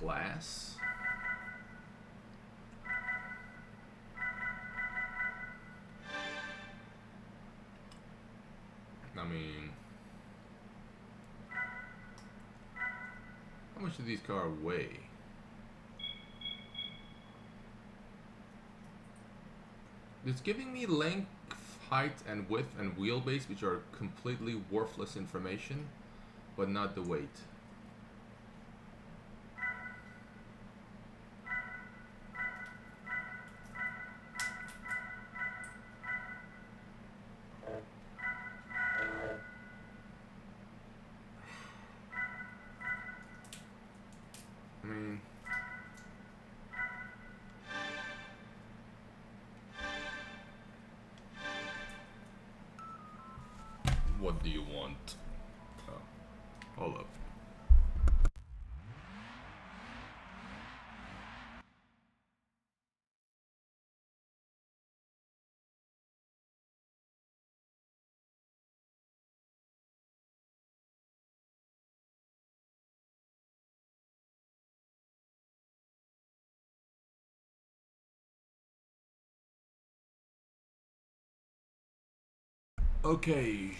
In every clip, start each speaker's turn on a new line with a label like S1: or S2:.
S1: class. I mean, how much do these cars weigh? It's giving me length, height, and width and wheelbase, which are completely worthless information, but not the weight. I mean, what do you want? Oh, hold up. Okay.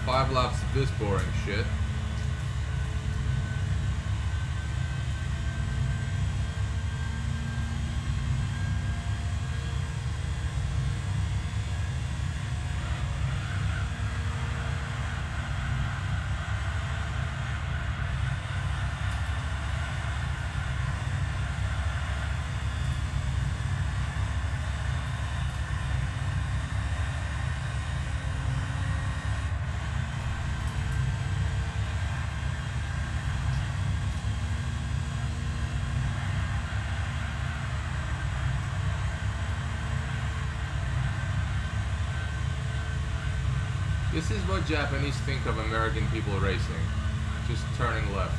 S1: 5 laps of this boring shit. This is what Japanese think of American people racing. Just turning left.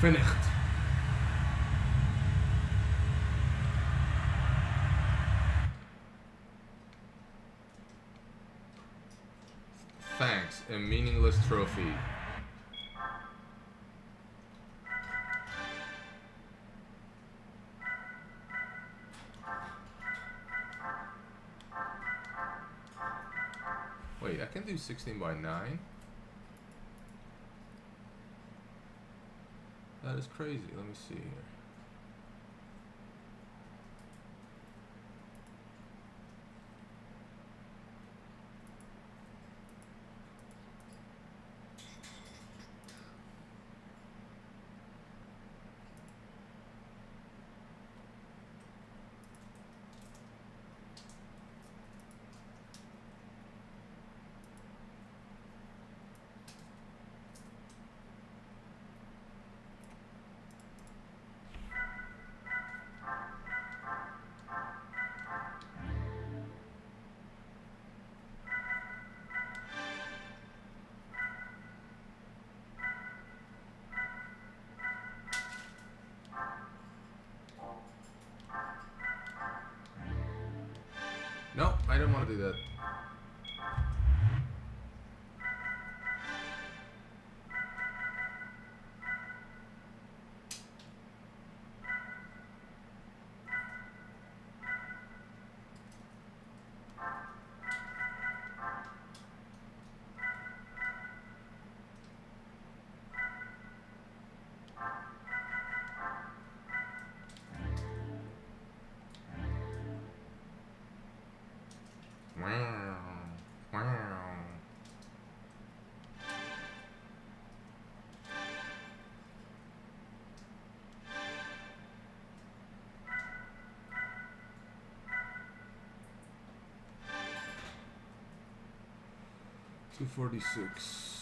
S1: Finished. Thanks, a meaningless trophy. Wait, I can do 16 by 9? That is crazy. Let me see here. No, I don't want to do that. Wow. Wow. $246.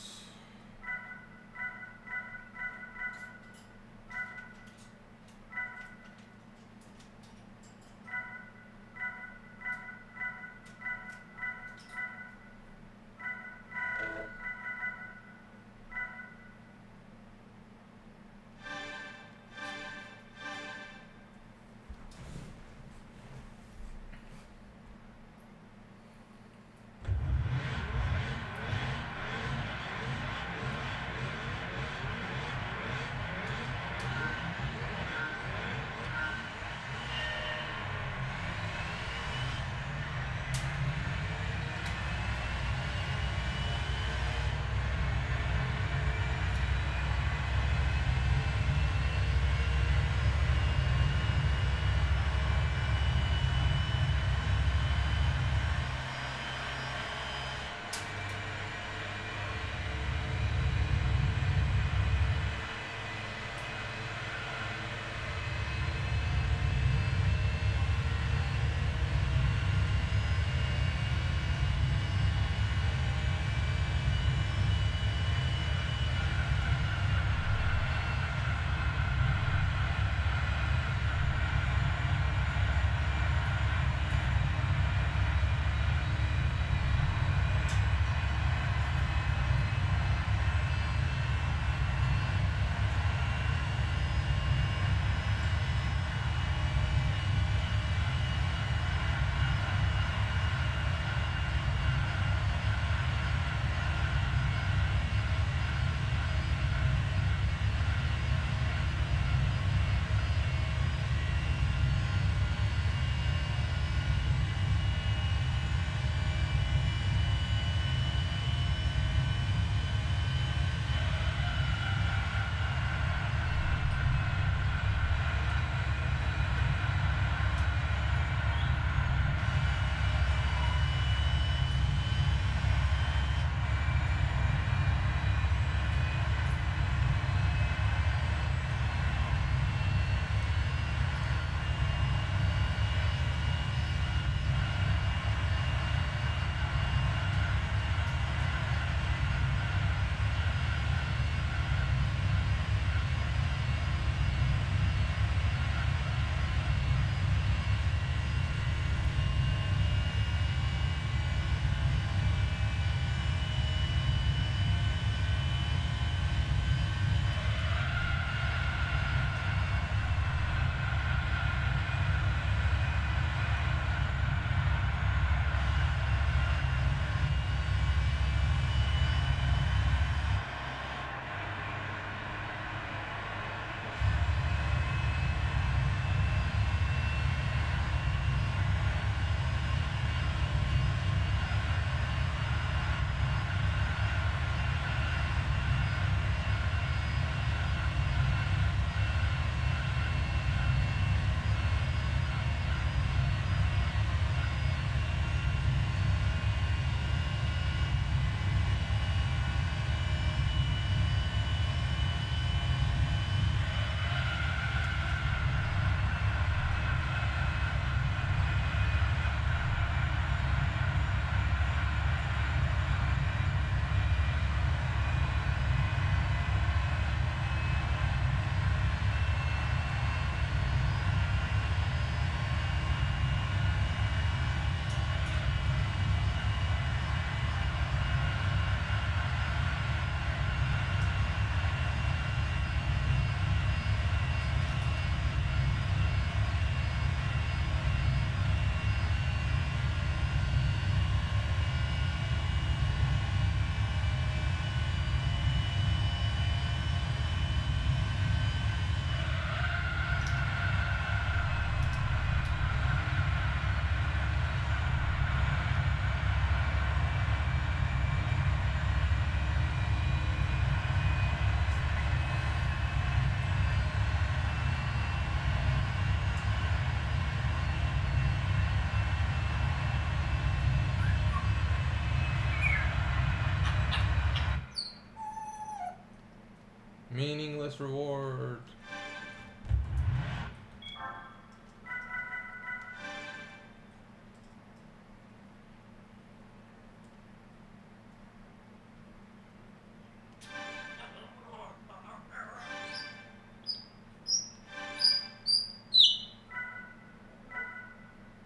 S1: Meaningless reward.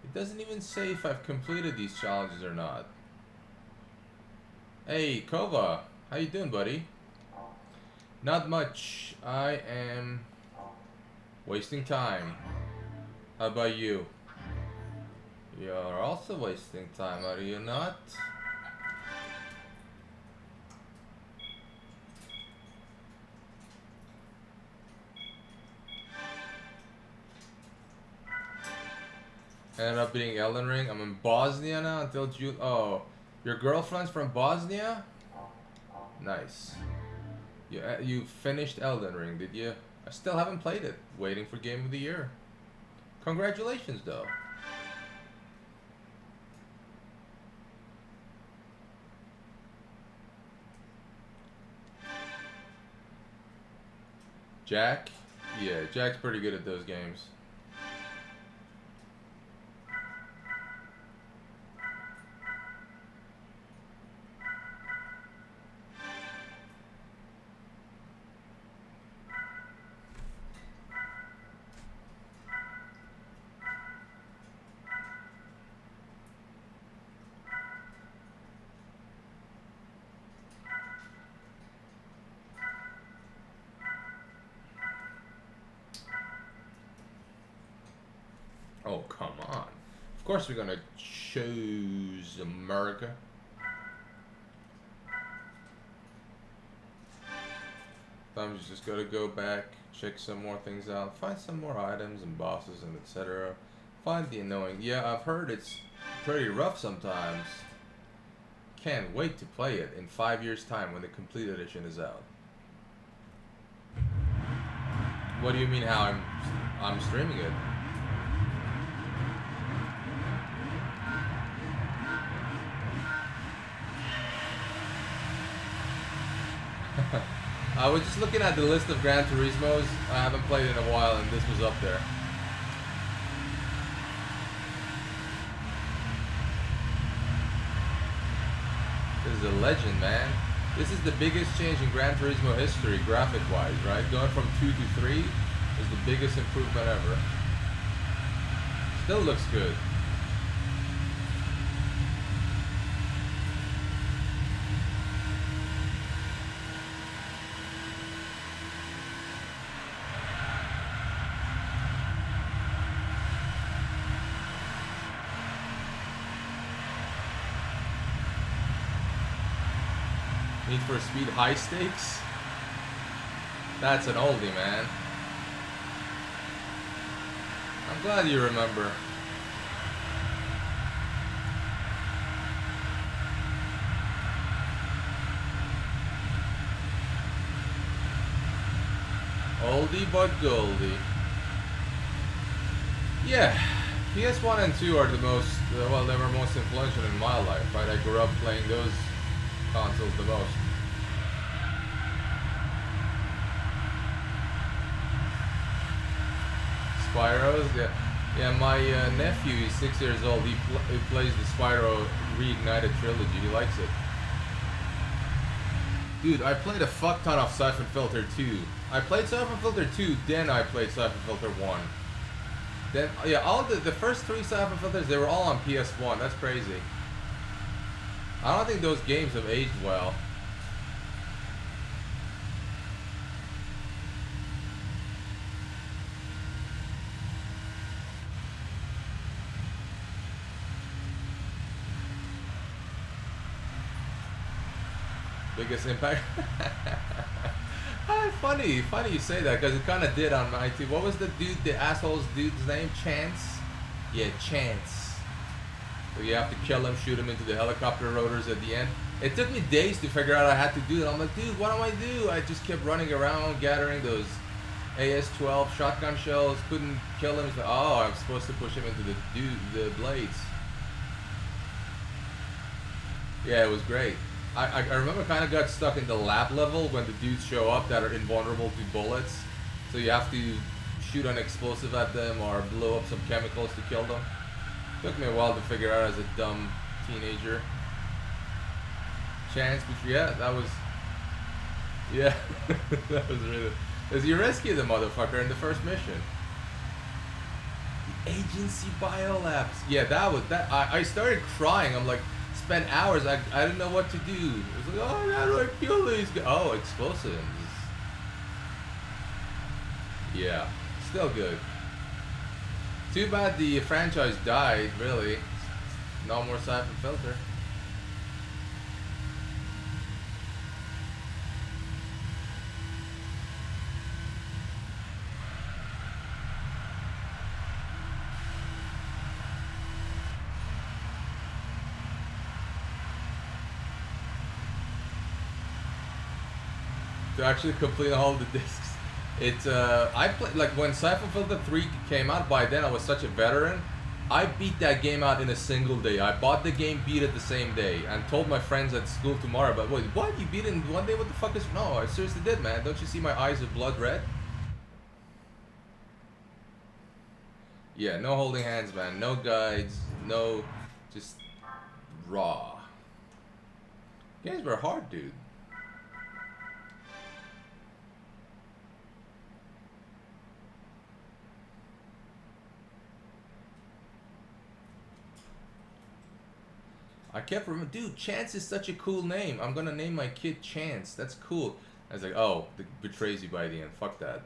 S1: It doesn't even say if I've completed these challenges or not. Hey, Kova. How you doing, buddy? Not much. I am wasting time. How about you? You're also wasting time, are you not? Ended up beating Elden Ring. I'm in Bosnia now until June. Oh, your girlfriend's from Bosnia? Nice. You finished Elden Ring, did you? I still haven't played it. Waiting for Game of the Year. Congratulations, though. Jack? Yeah, Jack's pretty good at those games. Oh, come on. Of course we're gonna choose America. Sometimes you just gotta go back, check some more things out, find some more items and bosses and etc. Find the annoying. Yeah, I've heard it's pretty rough sometimes. Can't wait to play it in 5 years' time when the complete edition is out. What do you mean how I'm streaming it? I was just looking at the list of Gran Turismos. I haven't played it in a while, and this was up there. This is a legend, man. This is the biggest change in Gran Turismo history, graphic-wise, right? Going from 2 to 3 is the biggest improvement ever. Still looks good. Need for Speed High Stakes? That's an oldie, man. I'm glad you remember. Oldie but goldie. Yeah, PS1 and 2 are the most, well, they were most influential in my life, right? I grew up playing those consoles the most. Spyros, yeah. My nephew, he's 6 years old. He plays the Spyro Reignited trilogy. He likes it. Dude, I played a fuck ton of Siphon Filter 2. I played Siphon Filter 2, then I played Siphon Filter 1. Then, yeah, all the first 3 Siphon Filters, they were all on PS1. That's crazy. I don't think those games have aged well. Biggest impact? Funny you say that, because it kind of did on my team. What was the asshole's dude's name? Chance? Yeah, Chance. So you have to kill him, shoot him into the helicopter rotors at the end. It took me days to figure out I had to do that. I'm like, dude, what do I do? I just kept running around gathering those AS-12 shotgun shells. Couldn't kill him. Like, oh, I'm supposed to push him into the blades. Yeah, it was great. I remember kind of got stuck in the lab level when the dudes show up that are invulnerable to bullets. So you have to shoot an explosive at them or blow up some chemicals to kill them. Took me a while to figure out as a dumb teenager. Chance, but yeah, that was... Yeah, that was really... Because you rescue the motherfucker in the first mission. The agency biolabs. Yeah, that was... that. I started crying. I'm like... Spent hours. I didn't know what to do. It was like, oh, how do I kill these guys? Oh, explosives. Yeah, still good. Too bad the franchise died. Really, no more Siphon Filter. To actually complete all the discs. It's I played like when Siphon Filter 3 came out. By then I was such a veteran. I beat that game out in a single day. I bought the game, beat it the same day, and told my friends at school tomorrow. But wait, what? You beat it in one day? What the fuck is? No, I seriously did, man. Don't you see my eyes are blood red? Yeah, no holding hands, man. No guides. No, just raw. Games were hard, dude. I kept remembering, dude, Chance is such a cool name. I'm gonna name my kid Chance. That's cool. I was like, oh, it betrays you by the end. Fuck that.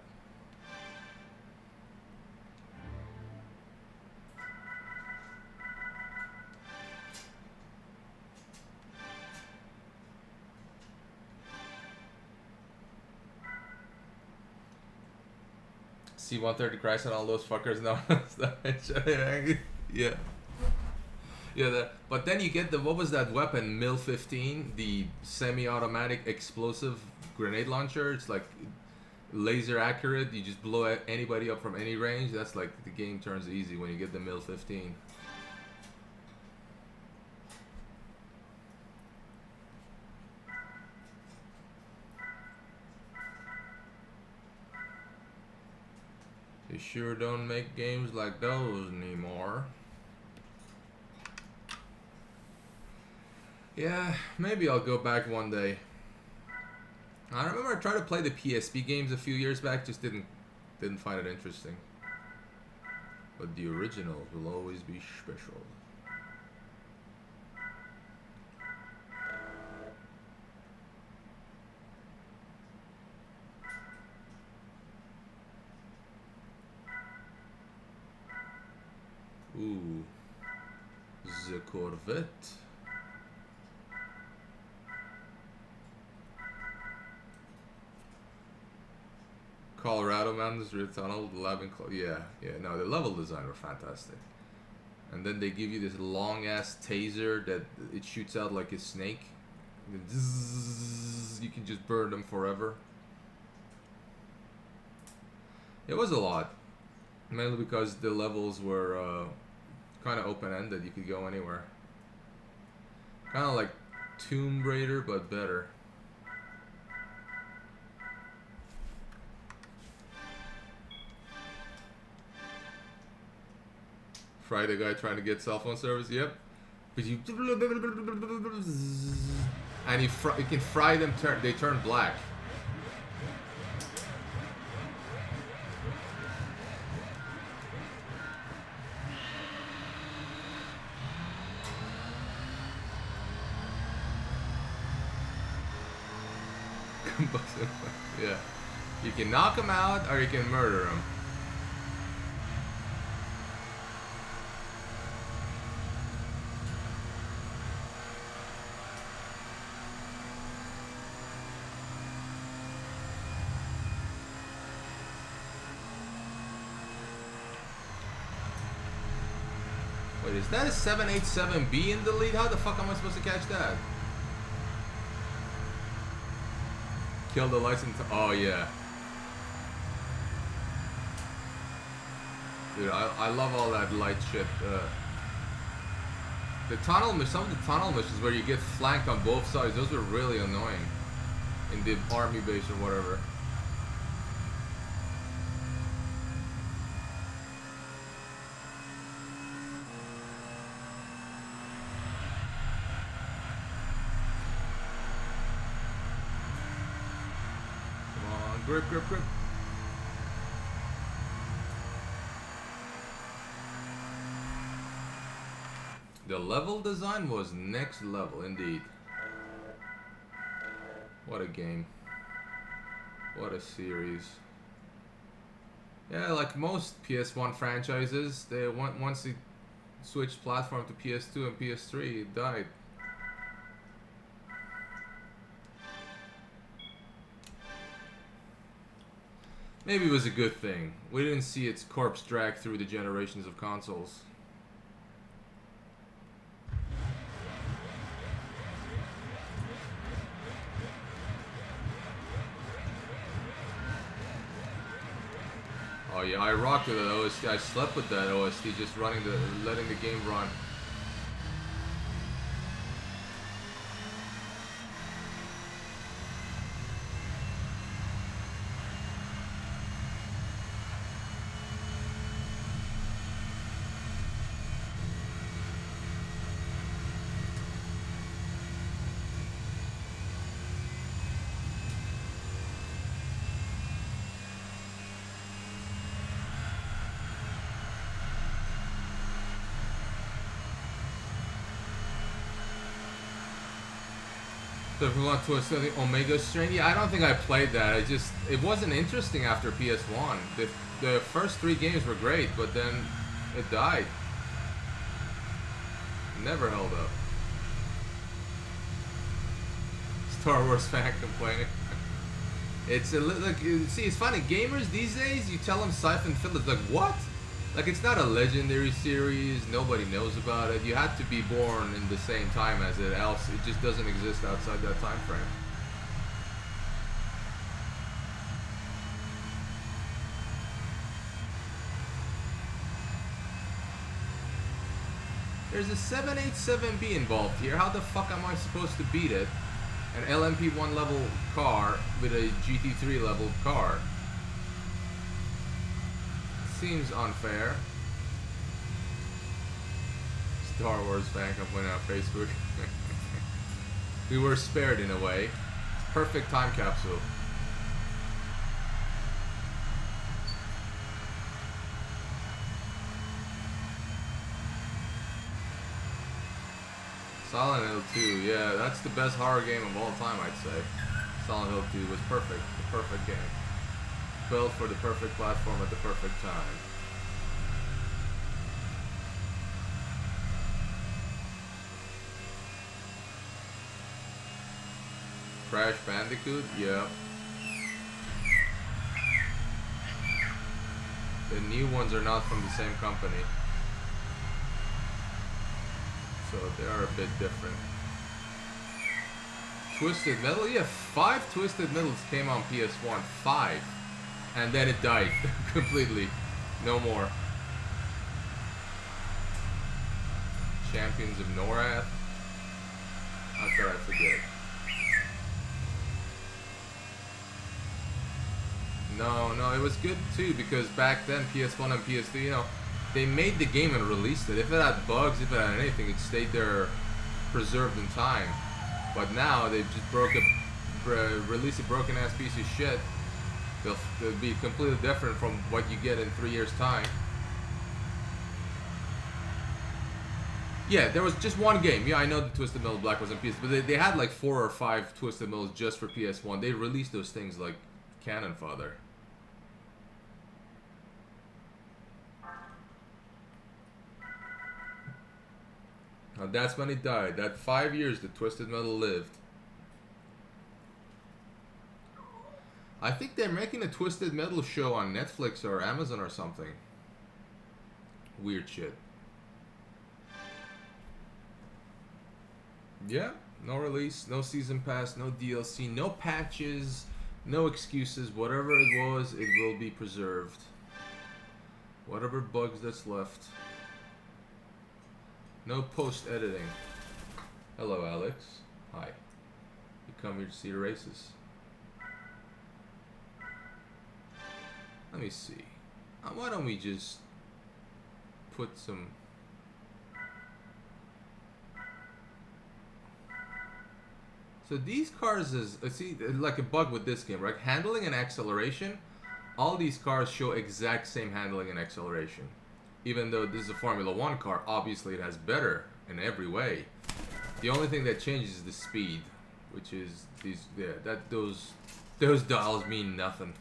S1: C-130 Christ and all those fuckers. No, yeah. Yeah, but then you get the, what was that weapon? MIL-15, the semi-automatic explosive grenade launcher. It's like laser accurate. You just blow anybody up from any range. That's like, the game turns easy when you get the MIL-15. They sure don't make games like those anymore. Yeah, maybe I'll go back one day. I remember I tried to play the PSP games a few years back, just didn't find it interesting. But the originals will always be special. Ooh, the Corvette. Colorado Mountains, Red Tunnel, the lab yeah, no, the level design were fantastic. And then they give you this long ass taser that it shoots out like a snake. You can just burn them forever. It was a lot, mainly because the levels were kind of open-ended. You could go anywhere. Kind of like Tomb Raider, but better. Fry the guy trying to get cell phone service. Yep. But you and you can fry them. They turn black. Yeah. You can knock them out or you can murder them. Wait, is that a 787B in the lead? How the fuck am I supposed to catch that? Kill the license. Oh, yeah. Dude, I love all that light shit. Some of the tunnel missions where you get flanked on both sides, those were really annoying. In the army base or whatever. Come on, grip, grip, grip. The level design was next level, indeed. What a game. What a series. Yeah, like most PS1 franchises, they once they switched platform to PS2 and PS3, it died. Maybe it was a good thing. We didn't see its corpse drag through the generations of consoles. Oh yeah, I rocked with that OST. I slept with that OST, just letting the game run. So if we want to assume the Omega Strain, yeah, I don't think I played that. It wasn't interesting after PS1. The first 3 games were great, but then it died. Never held up. Star Wars fan complaining. It's a like, see, it's funny. Gamers these days, you tell them Siphon Filter, it's like, what? Like, it's not a legendary series. Nobody knows about it. You had to be born in the same time as it, else it just doesn't exist outside that time frame. There's a 787B involved here. How the fuck am I supposed to beat it? An LMP1 level car with a GT3 level car. Seems unfair. Star Wars fan complaining on Facebook. We were spared in a way. Perfect time capsule. Silent Hill 2, yeah, that's the best horror game of all time, I'd say. Silent Hill 2 was perfect, the perfect game. Built for the perfect platform at the perfect time. Crash Bandicoot, yeah. The new ones are not from the same company, so they are a bit different. Twisted Metal, yeah, 5 Twisted Metals came on PS1, 5. And then it died completely. No more. Champions of Norath. How could I forget? No, it was good too, because back then PS1 and PS3, you know, they made the game and released it. If it had bugs, if it had anything, it stayed there preserved in time. But now they've just released a broken ass piece of shit. They'll be completely different from what you get in 3 years' time. Yeah, there was just one game. Yeah, I know the Twisted Metal Black was on PS, but they had like 4 or 5 Twisted Metals just for PS1. They released those things like cannon fodder. Now that's when it died. That 5 years the Twisted Metal lived. I think they're making a Twisted Metal show on Netflix or Amazon or something. Weird shit. Yeah, no release, no season pass, no DLC, no patches, no excuses. Whatever it was, it will be preserved. Whatever bugs that's left. No post editing. Hello, Alex. Hi. You come here to see the races. Let me see. Why don't we just put some... So these cars is... see, like a bug with this game, right? Handling and acceleration. All these cars show exact same handling and acceleration. Even though this is a Formula 1 car, obviously it has better in every way. The only thing that changes is the speed, which is these... yeah, those dials mean nothing.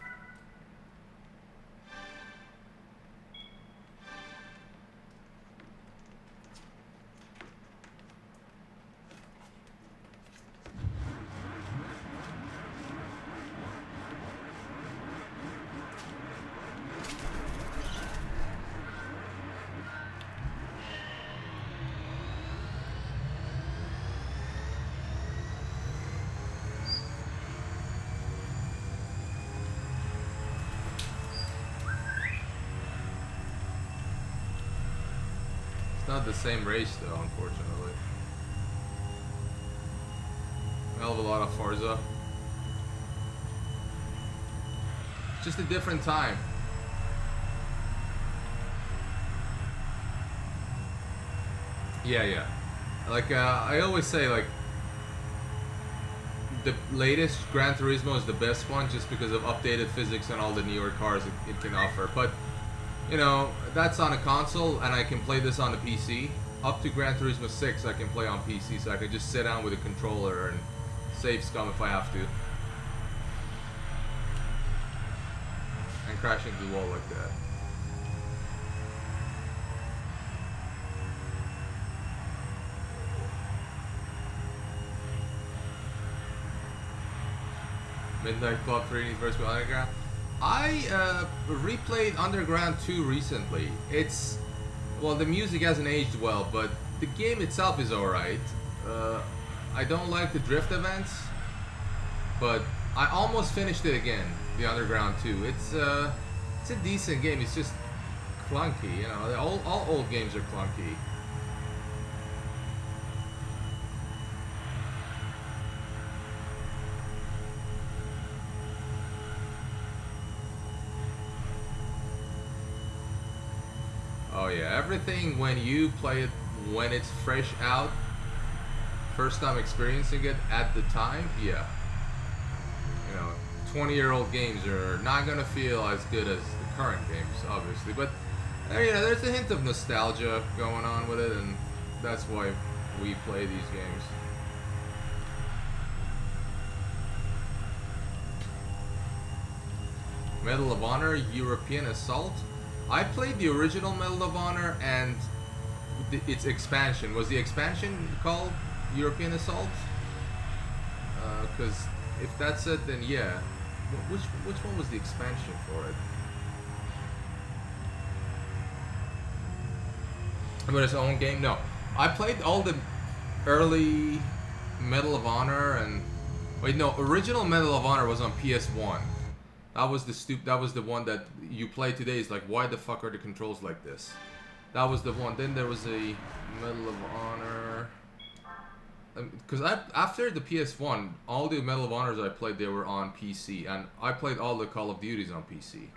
S1: Not the same race though, unfortunately. Hell of a lot of Forza. Just a different time. Yeah. Like I always say, like the latest Gran Turismo is the best one, just because of updated physics and all the newer cars it can offer. But you know, that's on a console, and I can play this on the PC. Up to Gran Turismo 6, I can play on PC, so I can just sit down with a controller and save scum if I have to. And crash into the wall like that. Midnight Club 3 Need for Speed Underground. I replayed Underground 2 recently. It's... well, the music hasn't aged well, but the game itself is alright. I don't like the drift events, but I almost finished it again, the Underground 2. It's a decent game, it's just clunky, you know. All old games are clunky. Oh yeah, everything when you play it when it's fresh out, first time experiencing it at the time, yeah. You know, 20-year-old games are not gonna feel as good as the current games, obviously. But you know, there's a hint of nostalgia going on with it, and that's why we play these games. Medal of Honor, European Assault. I played the original Medal of Honor and its expansion. Was the expansion called European Assault? Because if that's it, then yeah. Which one was the expansion for it? I mean, its own game? No. I played all the early Medal of Honor and... wait, no. Original Medal of Honor was on PS1. That was the one that you play today. Is like, why the fuck are the controls like this? That was the one. Then there was a Medal of Honor. Because after the PS1, all the Medal of Honors I played, they were on PC, and I played all the Call of Duties on PC,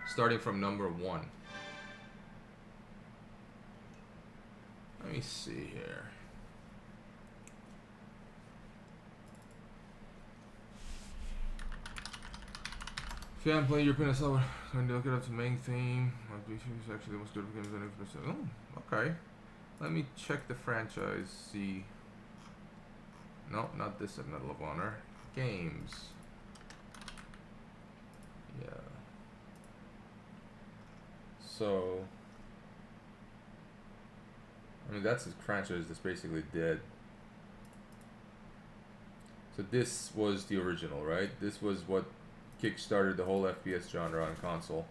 S1: starting from number 1. Let me see here. If you haven't played European Assault, I'm going to look it up to main theme. It's actually the most good games on it. Oh, okay. Let me check the franchise, see. No, not this at Medal of Honor. Games. Yeah. So, I mean, that's a franchise that's basically dead. So this was the original, right? This was what kickstarted the whole FPS genre on console.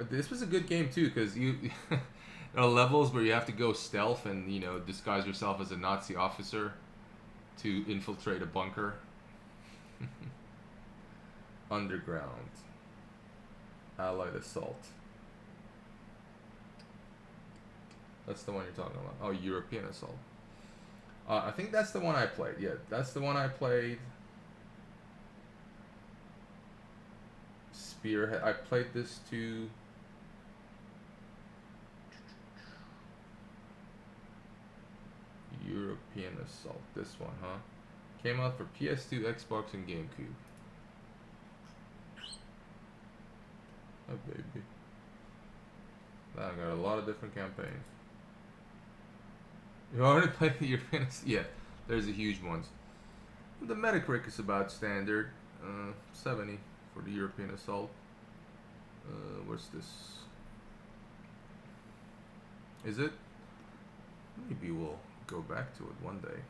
S1: This was a good game too, because you there are levels where you have to go stealth and, you know, disguise yourself as a Nazi officer to infiltrate a bunker. Underground. Allied Assault. That's the one you're talking about. Oh, European Assault. I think that's the one I played. Yeah, that's the one I played. Spearhead. I played this too. European Assault. This one, huh? Came out for PS2, Xbox, and GameCube. Oh, baby. I got a lot of different campaigns. You already played the European Assault? Yeah, there's the huge ones. The Metacritic is about standard. 70 for the European Assault. What's this? Is it? Maybe we'll go back to it one day.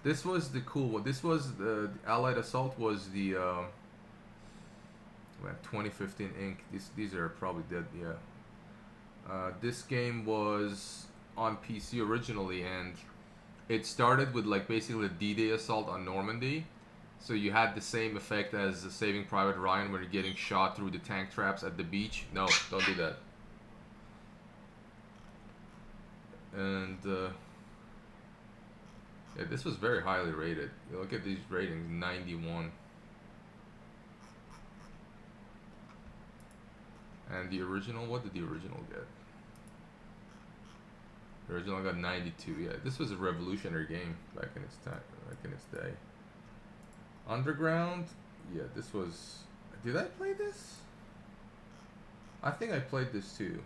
S1: This was the cool one. This was the Allied Assault was the 2015 Inc. These are probably dead. Yeah. This game was on PC originally, and it started with like basically the D-Day assault on Normandy. So you had the same effect as Saving Private Ryan when you're getting shot through the tank traps at the beach. No, don't do that. And yeah, this was very highly rated. You look at these ratings, 91. And the original, what did the original get? The original got 92. Yeah, this was a revolutionary game back in its time, back in its day. Underground, yeah, this was. Did I play this? I think I played this too.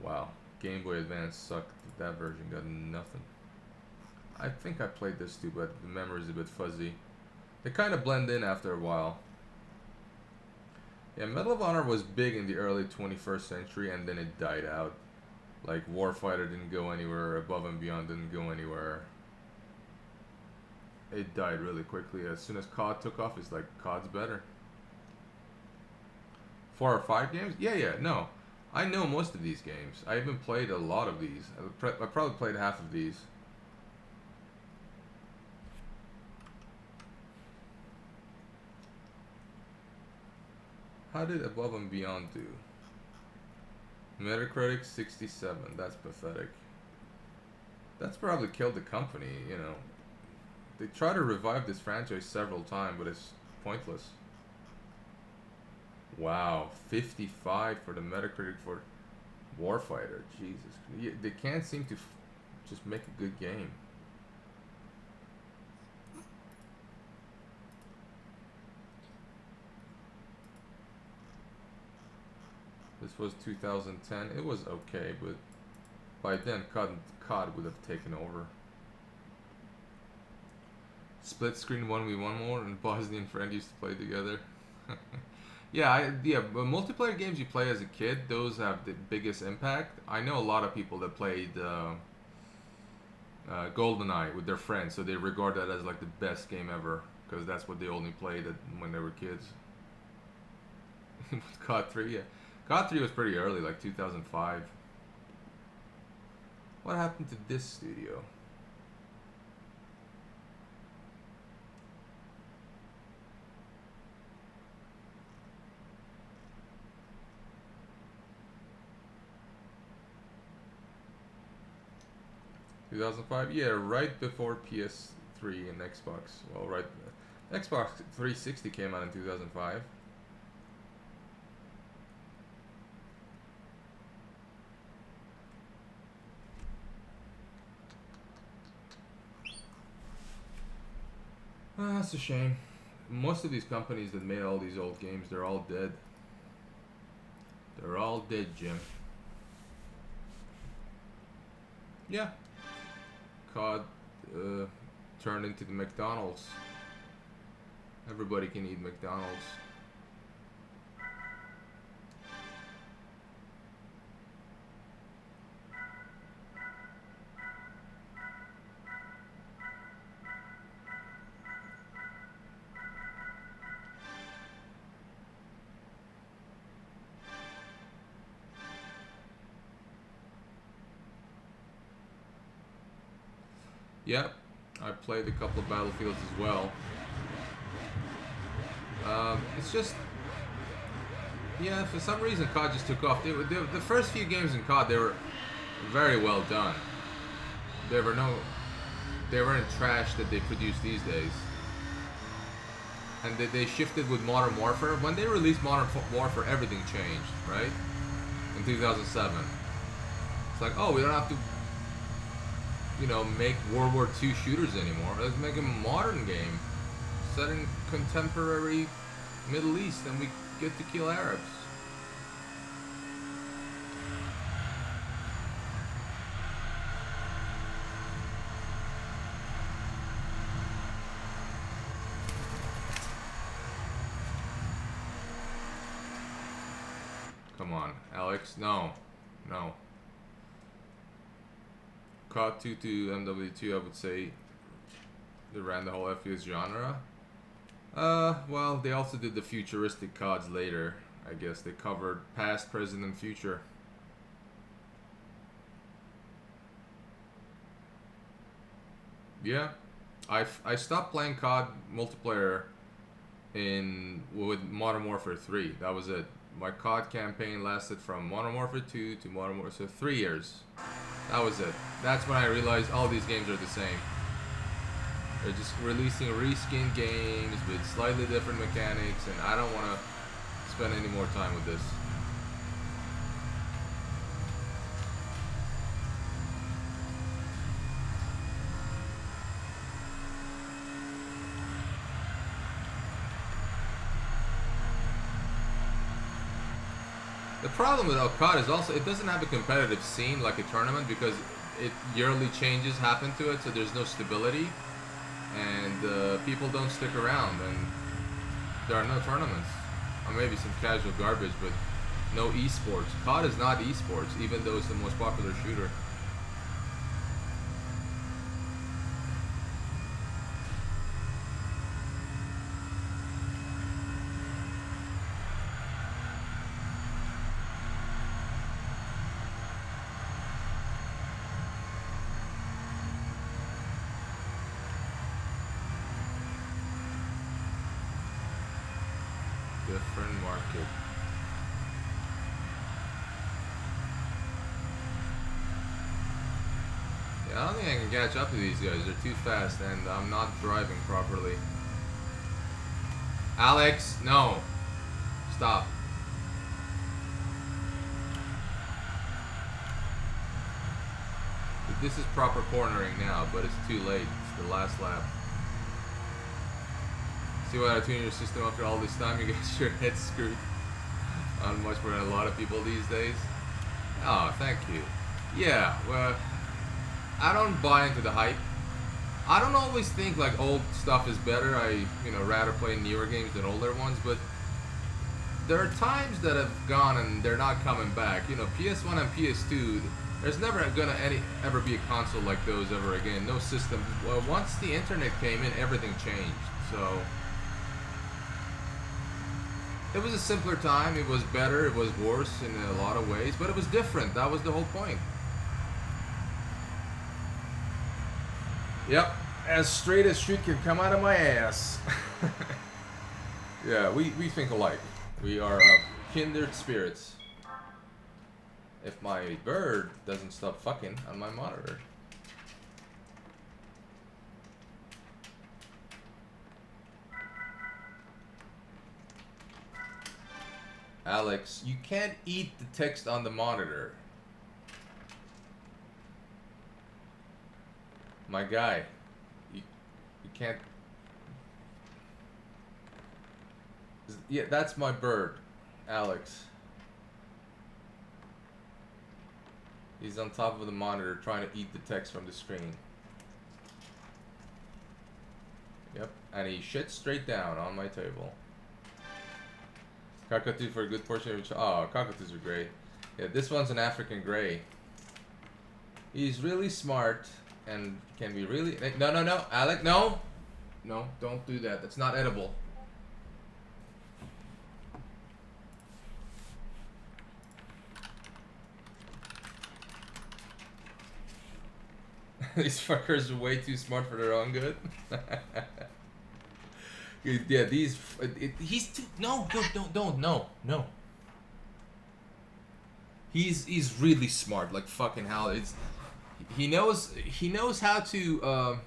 S1: Wow, Game Boy Advance sucked. That version got nothing. I think I played this too, but the memory's a bit fuzzy. They kind of blend in after a while. Yeah, Medal of Honor was big in the early 21st century, and then it died out. Like, Warfighter didn't go anywhere, Above and Beyond didn't go anywhere. It died really quickly. As soon as COD took off, it's like, COD's better. 4 or 5 games? Yeah, no. I know most of these games. I even played a lot of these. I probably played half of these. How did Above and Beyond do? Metacritic 67. That's pathetic. That's probably killed the company, you know. They try to revive this franchise several times, but it's pointless. Wow, 55 for the Metacritic for Warfighter. Jesus. They can't seem to just make a good game. This was 2010. It was okay, but by then COD would have taken over. Split screen 1v1 more, and Bosnia and friend used to play together. Yeah, multiplayer games you play as a kid, those have the biggest impact. I know a lot of people that played GoldenEye with their friends, so they regard that as like the best game ever, because that's what they only played when they were kids. COD 3, yeah. COD 3 was pretty early, like 2005. What happened to this studio? Yeah, right before PS3 and Xbox. Well, right, Xbox 360 came out in 2005. That's a shame. Most of these companies that made all these old games, they're all dead. They're all dead, Jim. Yeah. COD turned into the McDonald's. Everybody can eat McDonald's. Yep, I played a couple of Battlefields as well. It's just Yeah, for some reason COD just took off. The first few games in COD, they were very well done. There were no, they weren't trash that they produce these days. And they shifted with Modern Warfare. When they released Modern Warfare, everything changed, right? In 2007. It's like, oh, we don't have to, you know, make World War II shooters anymore. Let's make a modern game set in contemporary Middle East, and we get to kill Arabs. Come on, Alex. No. No. COD 2 to MW2, I would say they ran the whole FPS genre. Well, they also did the futuristic CODs later. I guess they covered past, present, and future. Yeah. I stopped playing COD multiplayer with Modern Warfare 3. That was it. My COD campaign lasted from Modern Warfare 2 to Modern Warfare, so 3 years. That was it. That's when I realized all these games are the same. They're just releasing reskinned games with slightly different mechanics, and I don't want to spend any more time with this. The problem with COD is also it doesn't have a competitive scene like a tournament because yearly changes happen to it, so there's no stability, and people don't stick around, and there are no tournaments, or maybe some casual garbage, but no esports. COD is not esports, even though it's the most popular shooter. Different market. Yeah, I don't think I can catch up to these guys. They're too fast, and I'm not driving properly. Alex, no. Stop. This is proper cornering now, but it's too late. It's the last lap. See why I tune your system after all this time? You get your head screwed on much more than a lot of people these days. Oh, thank you. Yeah, well, I don't buy into the hype. I don't always think like old stuff is better. I, rather play newer games than older ones, but there are times that have gone and they're not coming back. PS1 and PS2, there's never gonna ever be a console like those ever again. No system. Well, once the internet came in, everything changed. So it was a simpler time. It was better. It was worse in a lot of ways, but it was different. That was the whole point. Yep, as straight as shit can come out of my ass. Yeah, we think alike. We are kindred spirits. If my bird doesn't stop fucking on my monitor. Alex, you can't eat the text on the monitor. My guy, you can't. Yeah, that's my bird, Alex. He's on top of the monitor trying to eat the text from the screen. Yep, and he shits straight down on my table. Cockatoo for a good portion of each. Oh, cockatoos are great. Yeah, this one's an African gray. He's really smart and can be really. No, Alec, no, don't do that. That's not edible. These fuckers are way too smart for their own good. Yeah, he's too. No, don't, no. He's really smart, like fucking hell. He knows how to.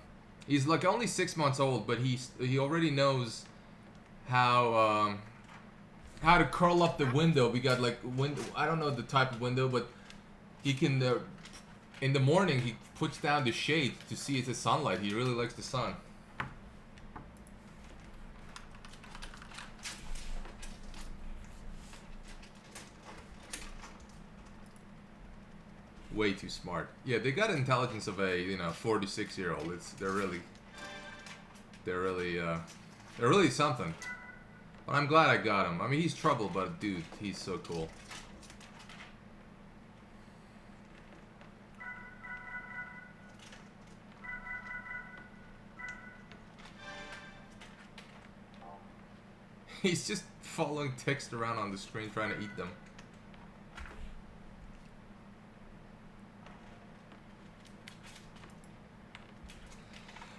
S1: He's like only 6 months old, but he already knows how to curl up the window. We got like window. I don't know the type of window, but he can. In the morning, he puts down the shade to see the sunlight. He really likes the sun. Way too smart. Yeah, they got intelligence of a 46-year-old. They're really something. But I'm glad I got him. I mean, he's trouble, but dude, he's so cool. He's just following text around on the screen trying to eat them.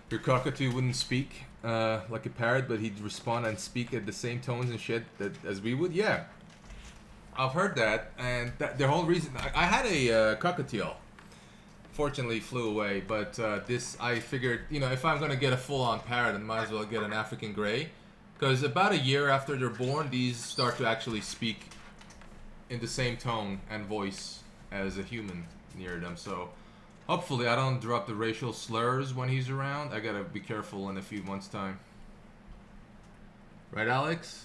S1: Your cockatoo wouldn't speak like a parrot, but he'd respond and speak at the same tones and shit as we would. Yeah, I've heard that, and the whole reason I had a cockatiel. Fortunately, flew away, but this I figured, if I'm gonna get a full-on parrot, I might as well get an African grey, because about a year after they're born, these start to actually speak in the same tone and voice as a human near them. So. Hopefully I don't drop the racial slurs when he's around. I gotta be careful in a few months' time. Right, Alex?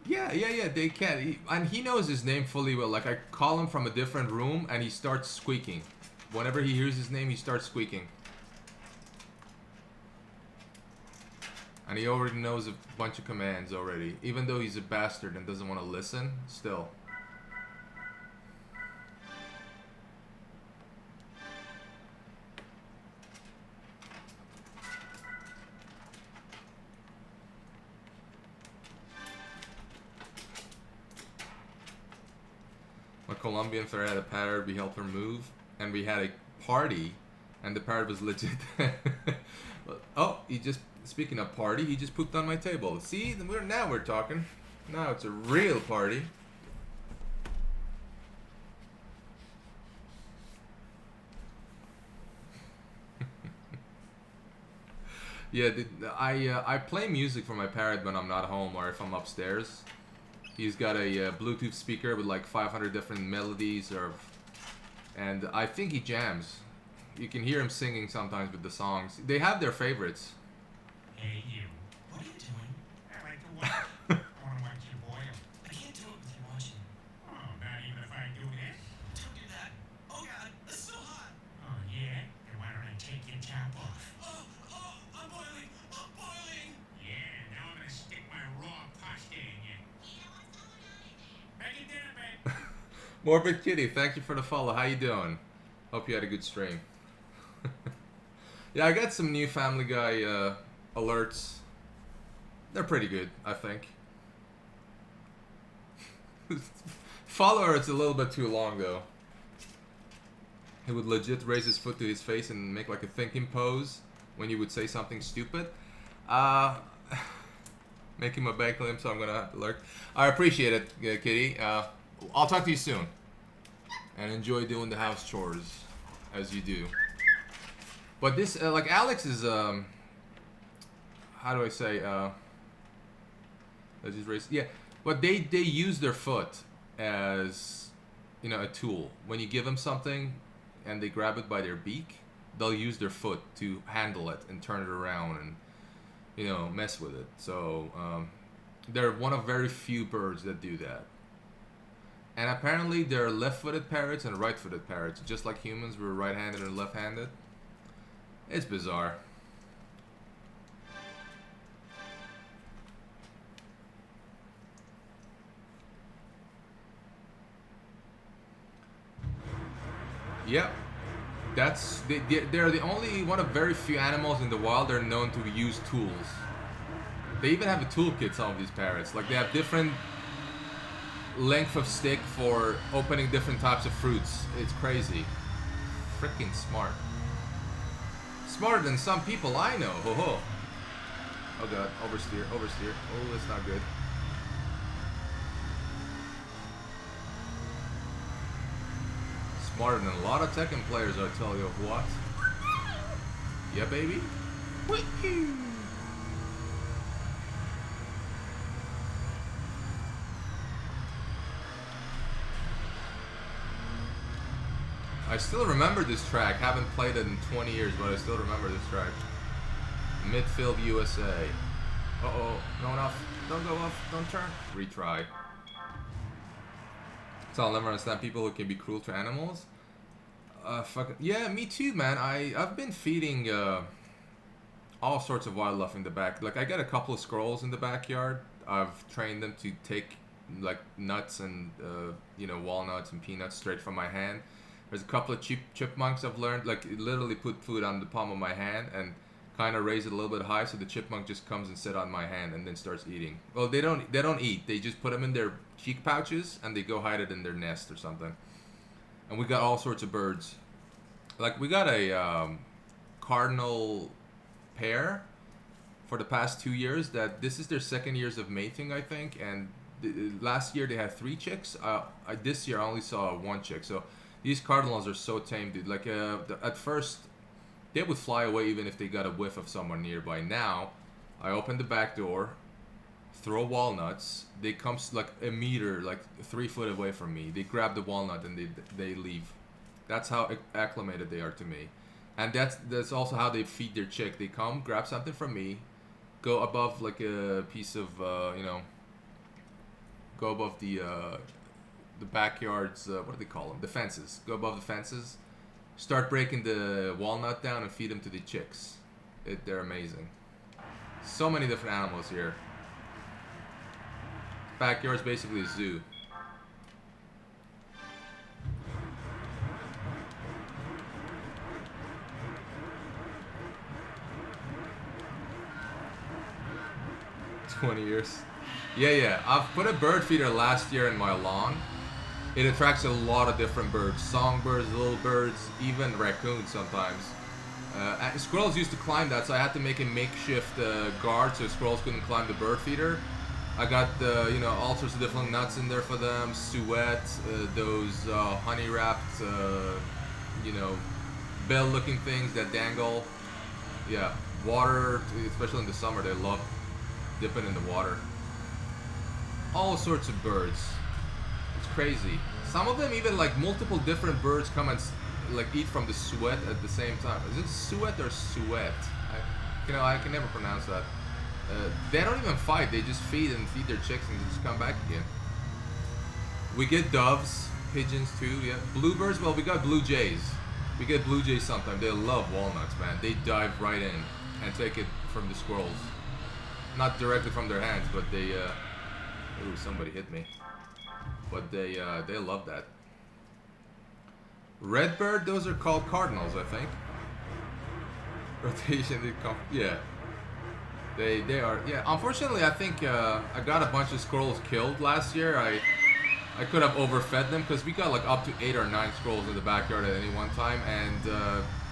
S1: Yeah, they can. And he knows his name fully well. Like, I call him from a different room, and he starts squeaking. Whenever he hears his name, he starts squeaking. And he already knows a bunch of commands already. Even though he's a bastard and doesn't want to listen, still. My Colombian friend had a parrot, we helped her move. And we had a party, and the parrot was legit. Oh, he just... Speaking of party, he just pooped on my table. See, now we're talking. Now it's a real party. Yeah, I play music for my parrot when I'm not home or if I'm upstairs. He's got a Bluetooth speaker with like 500 different melodies, and I think he jams. You can hear him singing sometimes with the songs. They have their favorites.
S2: Hey, you. What are you doing? I like to watch. I want to watch you boil. I can't do it with you watching. Oh, not even if I do this? Don't do that. Oh, God, it's so hot. Oh, yeah? Then why don't I take your top off? Oh, I'm boiling. I'm boiling. Yeah, now I'm going to stick my raw pasta in you. Back in dinner, babe.
S1: Morbid Kitty, thank you for the follow. How you doing? Hope you had a good stream. Yeah, I got some new Family Guy alerts. They're pretty good, I think. Follower, it's a little bit too long though. He would legit raise his foot to his face and make like a thinking pose when you would say something stupid. Making my bank claim, so I'm gonna have to lurk. I appreciate it, Kitty. I'll talk to you soon. And enjoy doing the house chores as you do. But this, like Alex is, how do I say, let's just raise, yeah. But they use their foot as, a tool. When you give them something and they grab it by their beak, they'll use their foot to handle it and turn it around and, mess with it. So, they're one of very few birds that do that. And apparently there are left-footed parrots and right-footed parrots. Just like humans, we're right-handed and left-handed. It's bizarre. Yep. They're the only one of very few animals in the wild that are known to use tools. They even have a toolkit, some of these parrots. Like they have different length of stick for opening different types of fruits. It's crazy. Freaking smart. Smarter than some people I know. Ho ho. Oh god, oversteer, oversteer. Oh, that's not good. Smarter than a lot of Tekken players, I tell you what. Yeah, baby. Whee! I still remember this track. Haven't played it in 20 years, but I still remember this track. Midfield USA. Uh-oh. Going off. Don't go off. Don't turn. Retry. So I'll never understand people who can be cruel to animals. Fucking yeah, me too, man. I've been feeding all sorts of wildlife in the back. Like I got a couple of squirrels in the backyard. I've trained them to take like nuts and walnuts and peanuts straight from my hand. There's a couple of chipmunks I've learned, like literally put food on the palm of my hand and kind of raise it a little bit high so the chipmunk just comes and sit on my hand and then starts eating. Well, they don't eat. They just put them in their cheek pouches and they go hide it in their nest or something. And we got all sorts of birds. Like we got a cardinal pair for the past 2 years that this is their second years of mating, I think. And last year they had 3 chicks. This year I only saw 1 chick. So these cardinals are so tame, dude. Like at first, they would fly away even if they got a whiff of someone nearby. Now, I open the back door, throw walnuts. They come like a meter, like 3 foot away from me. They grab the walnut and they leave. That's how acclimated they are to me. And that's also how they feed their chick. They come, grab something from me, go above like a piece of, go above the backyards, what do they call them? The fences. Go above the fences, start breaking the walnut down and feed them to the chicks. They're amazing. So many different animals here. Backyard's basically a zoo. $20. Yeah. I've put a bird feeder last year in my lawn. It attracts a lot of different birds. Songbirds, little birds, even raccoons sometimes. Squirrels used to climb that, so I had to make a makeshift guard so squirrels couldn't climb the bird feeder. I got all sorts of different nuts in there for them. Suet, those honey wrapped, bell looking things that dangle. Yeah, water, especially in the summer, they love dipping in the water. All sorts of birds. It's crazy. Some of them even like multiple different birds come and like eat from the suet at the same time. Is it suet or suet? I can never pronounce that. They don't even fight. They just feed their chicks and just come back again. We get doves, pigeons too. Yeah, bluebirds. Well, we got blue jays. We get blue jays sometimes. They love walnuts, man. They dive right in and take it from the squirrels. Not directly from their hands, but they. Ooh, somebody hit me. But they love that. Redbird, those are called cardinals, I think. Rotation, yeah. They are, yeah. Unfortunately, I think I got a bunch of squirrels killed last year. I could have overfed them because we got like up to 8 or 9 squirrels in the backyard at any one time, and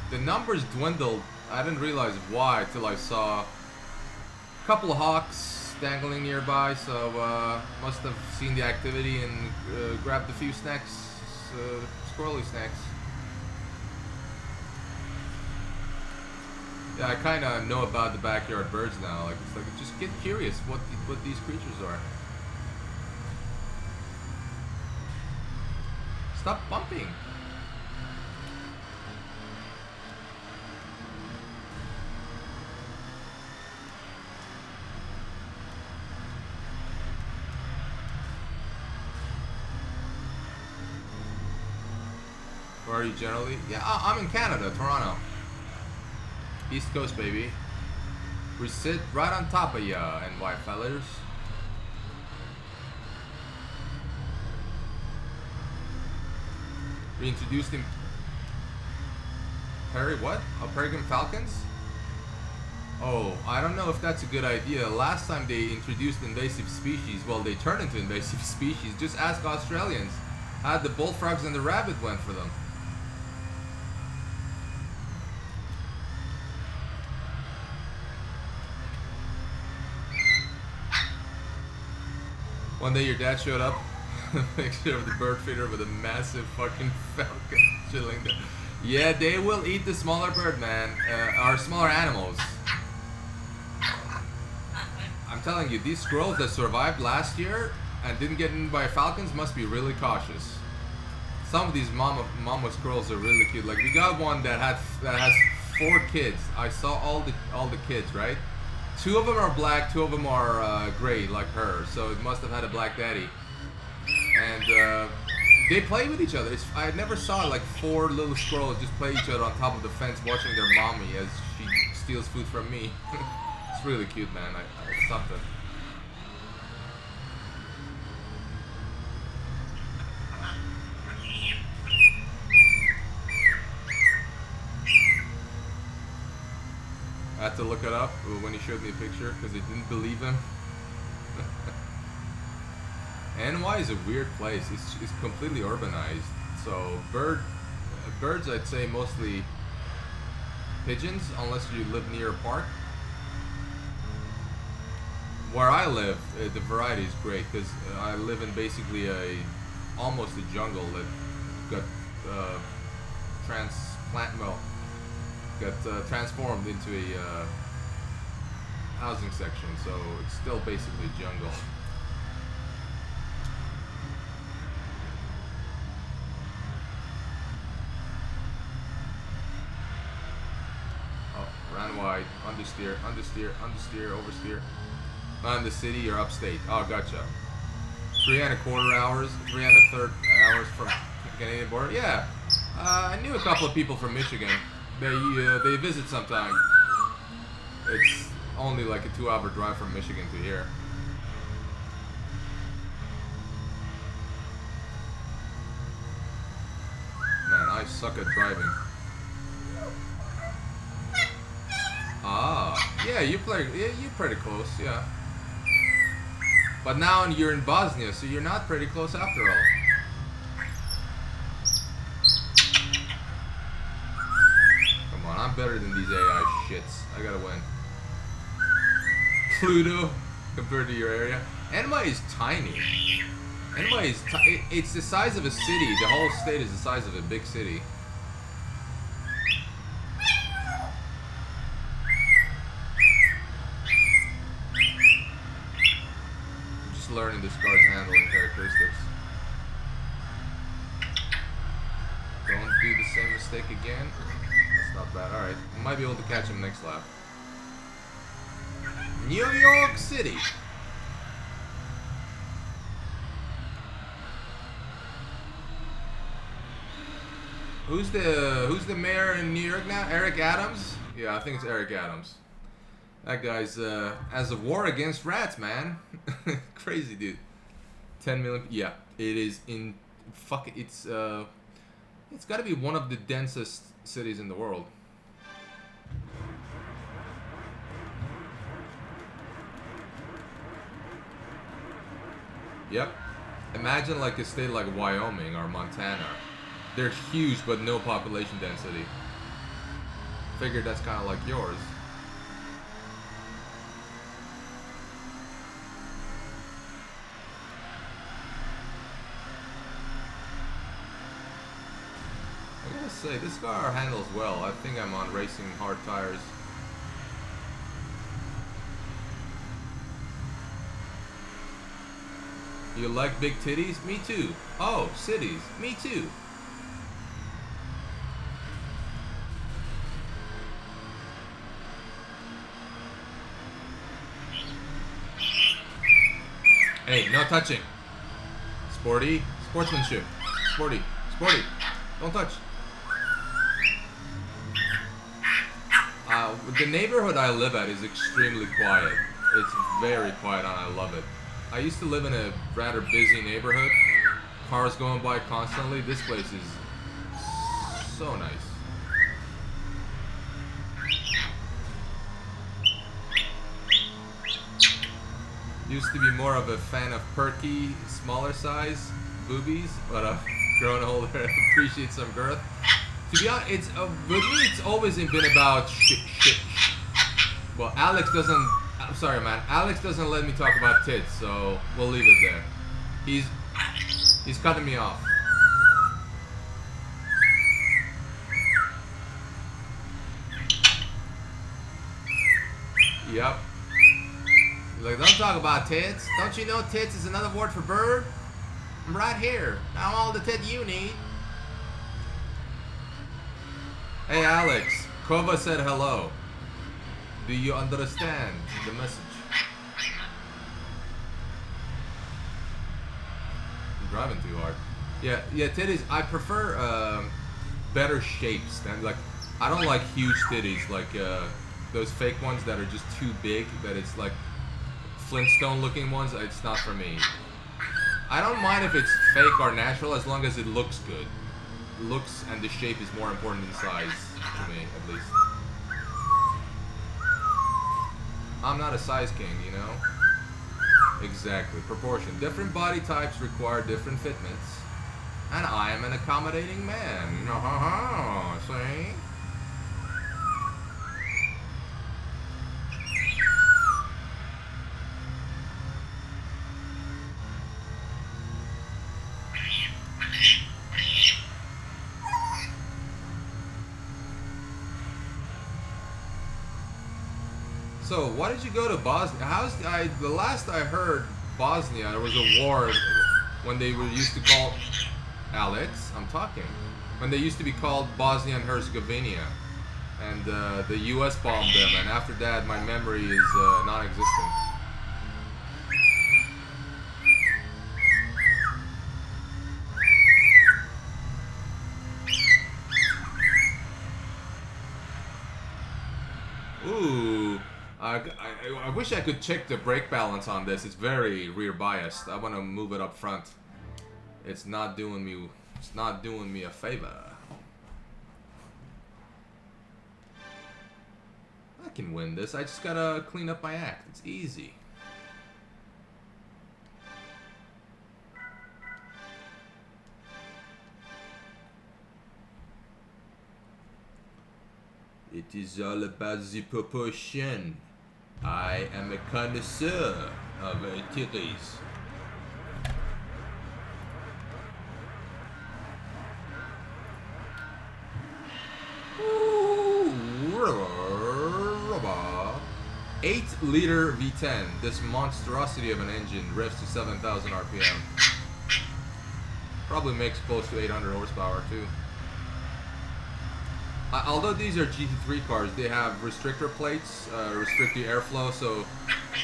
S1: the numbers dwindled. I didn't realize why till I saw a couple of hawks dangling nearby, so must have seen the activity and grabbed a few snacks, squirrely snacks. Yeah, I kind of know about the backyard birds now. Like, it's like, just get curious what these creatures are. Stop bumping. Where are you generally? Yeah, I'm in Canada, Toronto. East Coast, baby. We sit right on top of ya, NY fellers. We introduced him. What? Peregrine falcons? Oh, I don't know if that's a good idea. Last time they introduced invasive species, well, they turned into invasive species. Just ask Australians. How the bullfrogs and the rabbit went for them. One day your dad showed up, picture of the bird feeder with a massive fucking falcon chilling there. Yeah, they will eat the smaller bird, man. Or smaller animals. I'm telling you, these squirrels that survived last year and didn't get eaten by falcons must be really cautious. Some of these mama squirrels are really cute. Like we got one that has 4 kids. I saw all the kids, right? 2 of them are black, 2 of them are gray, like her. So it must have had a black daddy. And they play with each other. I never saw like 4 little squirrels just play each other on top of the fence, watching their mommy as she steals food from me. It's really cute, man. It's something. I had to look it up when he showed me a picture because I didn't believe him. NY is a weird place. It's completely urbanized. So birds, I'd say mostly pigeons, unless you live near a park. Where I live, the variety is great because I live in basically almost a jungle that got transformed into a housing section. So it's still basically a jungle. Ran wide, understeer, oversteer. On the city, you're upstate. Oh, gotcha. 3.25 hours, 3.33 hours from the Canadian border. Yeah, I knew a couple of people from Michigan. They visit sometime. It's only like a 2-hour drive from Michigan to here. Man, I suck at driving. Ah, yeah, you're pretty close, yeah. But now you're in Bosnia, so you're not pretty close after all. Come on, I'm better than these AI shits. I gotta win. Pluto, compared to your area. Enema is tiny. Enema is it's the size of a city. The whole state is the size of a big city. Learning this car's handling characteristics. Don't do the same mistake again. That's not bad. Alright, might be able to catch him next lap. New York City. Who's the mayor in New York now? Eric Adams? Yeah, I think it's Eric Adams. That guy's as a war against rats, man. Crazy dude. 10 million. Yeah, it is in. Fuck it. It's got to be one of the densest cities in the world. Yep. Imagine like a state like Wyoming or Montana. They're huge, but no population density. Figured that's kind of like yours. I gotta say, this car handles well. I think I'm on racing hard tires. You like big titties? Me too. Oh, cities. Me too. Hey, no touching. Sporty. Sportsmanship. Sporty. Sporty. Don't touch. The neighborhood I live at is extremely quiet. It's very quiet and I love it. I used to live in a rather busy neighborhood. Cars going by constantly. This place is so nice. Used to be more of a fan of perky, smaller size boobies, but I've grown older and appreciate some girth. To be honest, with me, it's always been about shit. Well, Alex doesn't I'm sorry, man. Alex doesn't let me talk about tits, so we'll leave it there. He's cutting me off. Yep. He's like, don't talk about tits. Don't you know tits is another word for bird? I'm right here. I'm all the tit you need. Hey, Alex. Kova said hello. Do you understand the message? I'm driving too hard. Yeah, titties. I prefer better shapes than like. I don't like huge titties like those fake ones that are just too big. That it's like Flintstone-looking ones. It's not for me. I don't mind if it's fake or natural as long as it looks good. Looks and the shape is more important than size to me, at least. I'm not a size king, you know? Exactly. Proportion. Different body types require different fitments. And I am an accommodating man. See? So, why did you go to Bosnia? The last I heard, Bosnia, there was a war when they were used to call Alex. I'm talking. When they used to be called Bosnia and Herzegovina, and the U.S. bombed them. And after that, my memory is non-existent. Ooh. I wish I could check the brake balance on this. It's very rear biased. I want to move it up front. It's not doing me a favor. I can win this. I just gotta clean up my act. It's easy. It is all about the proportion. I am a connoisseur of titties. Ooh, 8-liter V10. This monstrosity of an engine revs to 7,000 RPM. Probably makes close to 800 horsepower too. Although these are GT3 cars, they have restrictor plates, restrict the airflow, so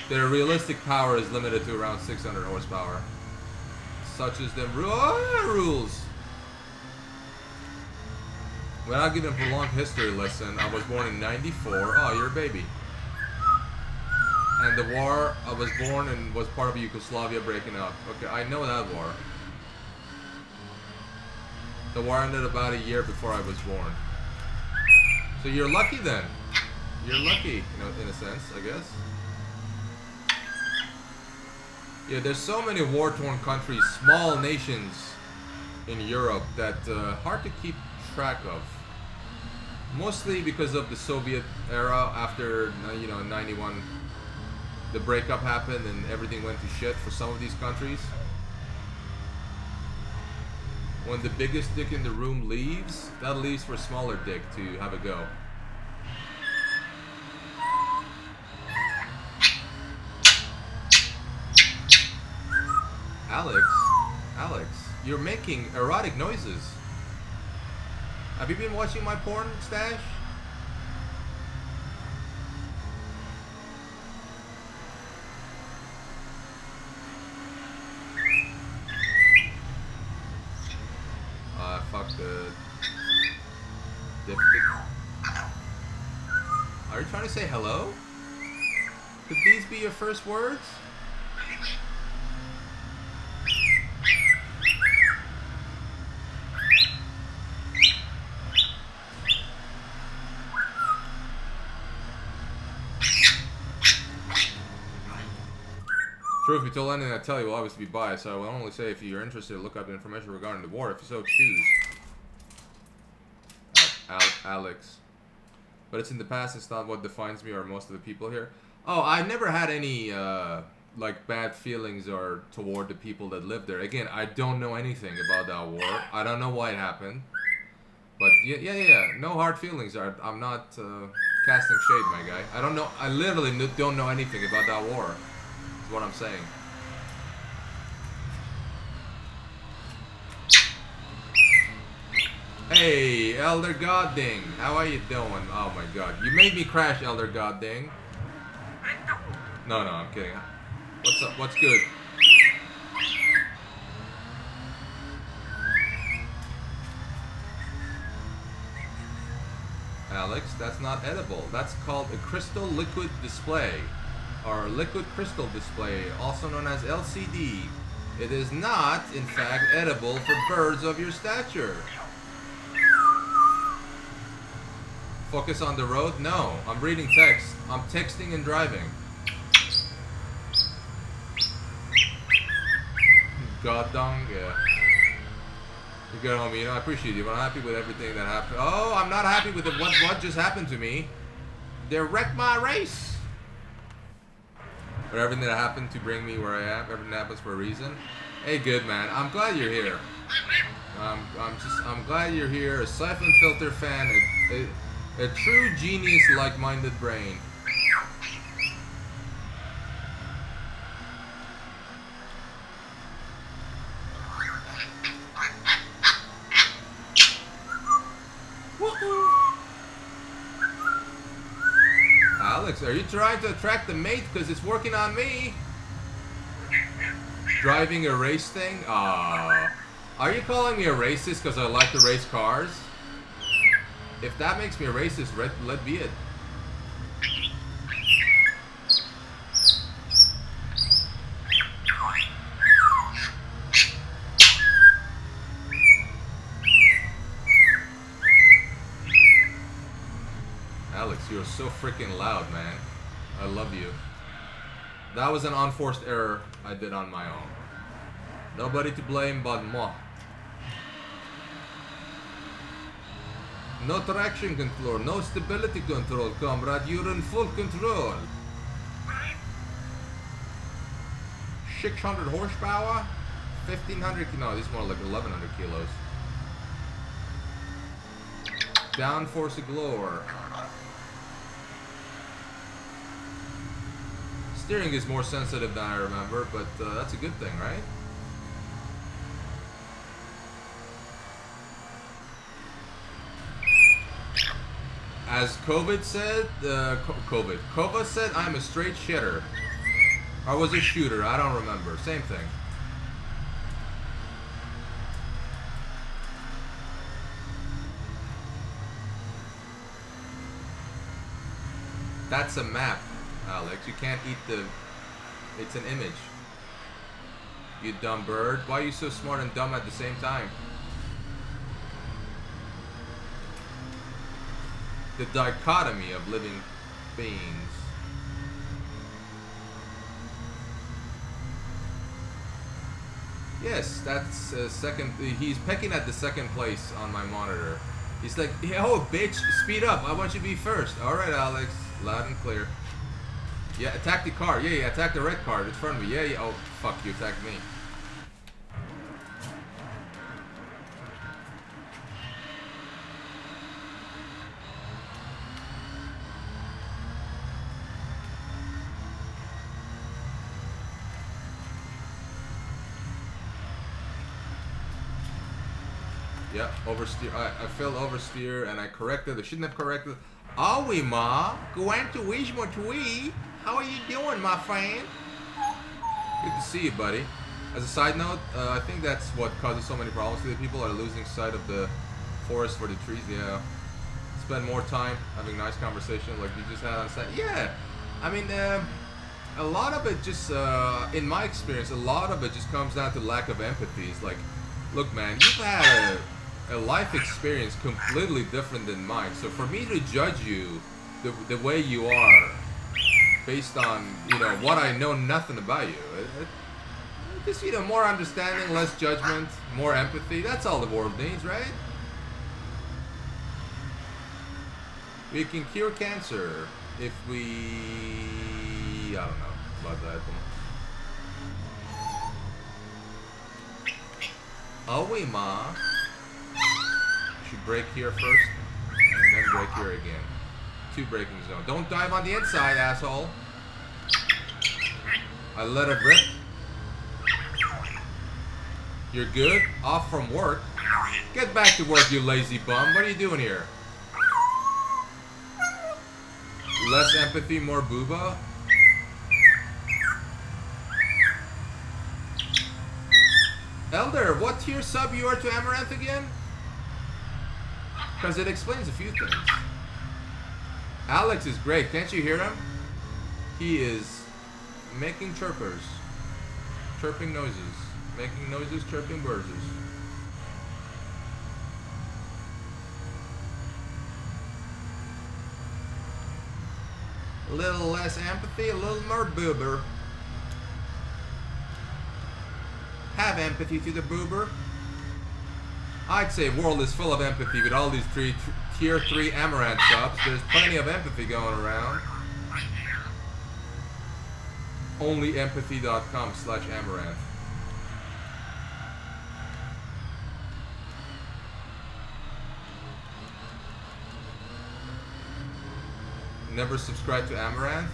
S1: their realistic power is limited to around 600 horsepower. Such as them rules. Without giving a prolonged history lesson, I was born in '94. Oh, you're a baby. And the war, I was born and was part of Yugoslavia breaking up. Okay, I know that war. The war ended about a year before I was born. So you're lucky then. You're lucky, you know, in a sense, I guess. Yeah, there's so many war-torn countries, small nations in Europe that hard to keep track of. Mostly because of the Soviet era after, you know, 91, the breakup happened and everything went to shit for some of these countries. When the biggest dick in the room leaves, that leaves for a smaller dick to have a go. Alex, you're making erotic noises. Have you been watching my porn stash? Fuck the Are you trying to say hello? Could these be your first words? Truth be told, anything I tell you will obviously be biased, so I will only say if you're interested, look up information regarding the war, if you so choose. Alex. But it's in the past, it's not what defines me or most of the people here. Oh, I never had any like bad feelings or toward the people that live there. Again, I don't know anything about that war. I don't know why it happened. But yeah. No hard feelings. I'm not casting shade, my guy. I don't know. I literally don't know anything about that war. Is what I'm saying. Hey, Elder Godding. How are you doing? Oh my god. You made me crash, Elder Godding. No, I'm kidding. What's up? What's good? Alex, that's not edible. That's called a crystal liquid display, or liquid crystal display, also known as LCD. It is not, in fact, edible for birds of your stature. Focus on the road? No, I'm reading text. I'm texting and driving. God dong, yeah. You good, homie. You know, I appreciate you, but I'm happy with everything that happened. Oh, I'm not happy with it. What just happened to me? They wrecked my race. But everything that happened to bring me where I am, everything happens for a reason. Hey, good man. I'm glad you're here. I'm glad you're here. A siphon filter fan, a true genius, like-minded brain. Alex, are you trying to attract the mate? Because it's working on me. Driving a race thing? Are you calling me a racist because I like to race cars? If that makes me a racist, let be it. Alex, you're so freaking loud, man. I love you. That was an unforced error I did on my own. Nobody to blame but moi. No traction control, no stability control, comrade. You're in full control. 600 horsepower, 1500. No, this is more like 1100 kilos. Downforce galore. Steering is more sensitive than I remember, but that's a good thing, right? As COVID said, Kova said, I'm a straight shitter. Or was it shooter? I don't remember. Same thing. That's a map, Alex. You can't eat the... It's an image. You dumb bird. Why are you so smart and dumb at the same time? The dichotomy of living beings. Yes, that's second. He's pecking at the second place on my monitor. He's like, oh, bitch, speed up. I want you to be first. All right, Alex. Loud and clear. Yeah, attack the car. Yeah, attack the red car in front of me. Yeah. Oh, fuck, you attacked me. Yeah, oversteer. I failed oversteer and I corrected. I shouldn't have corrected. Awi ma, Gran Turismo Tui. How are you doing, my friend? Good to see you, buddy. As a side note, I think that's what causes so many problems. The people are losing sight of the forest for the trees. Yeah. Spend more time having nice conversation like you just had on set. Yeah. I mean, a lot of it just, in my experience, a lot of it just comes down to lack of empathy. It's like, look, man, you've had a life experience completely different than mine. So for me to judge you the way you are, based on, you know, what I know nothing about you, just, you know, more understanding, less judgment, more empathy. That's all the world needs, right? We can cure cancer. if we... I don't know about that one. Oh, we ma. Should break here first, and then break here again. 2 braking zone. Don't dive on the inside, asshole. I let it rip. You're good? Off from work? Get back to work, you lazy bum. What are you doing here? Less empathy, more booba? Elder, what tier sub you are to Amaranth again? Because it explains a few things. Alex is great. Can't you hear him? He is making chirpers. Chirping noises. Making noises, chirping birds. A little less empathy, a little more boober. Have empathy to the boober. I'd say world is full of empathy with all these tier 3 Amaranth subs. There's plenty of empathy going around. Onlyempathy.com/Amaranth. Never subscribe to Amaranth?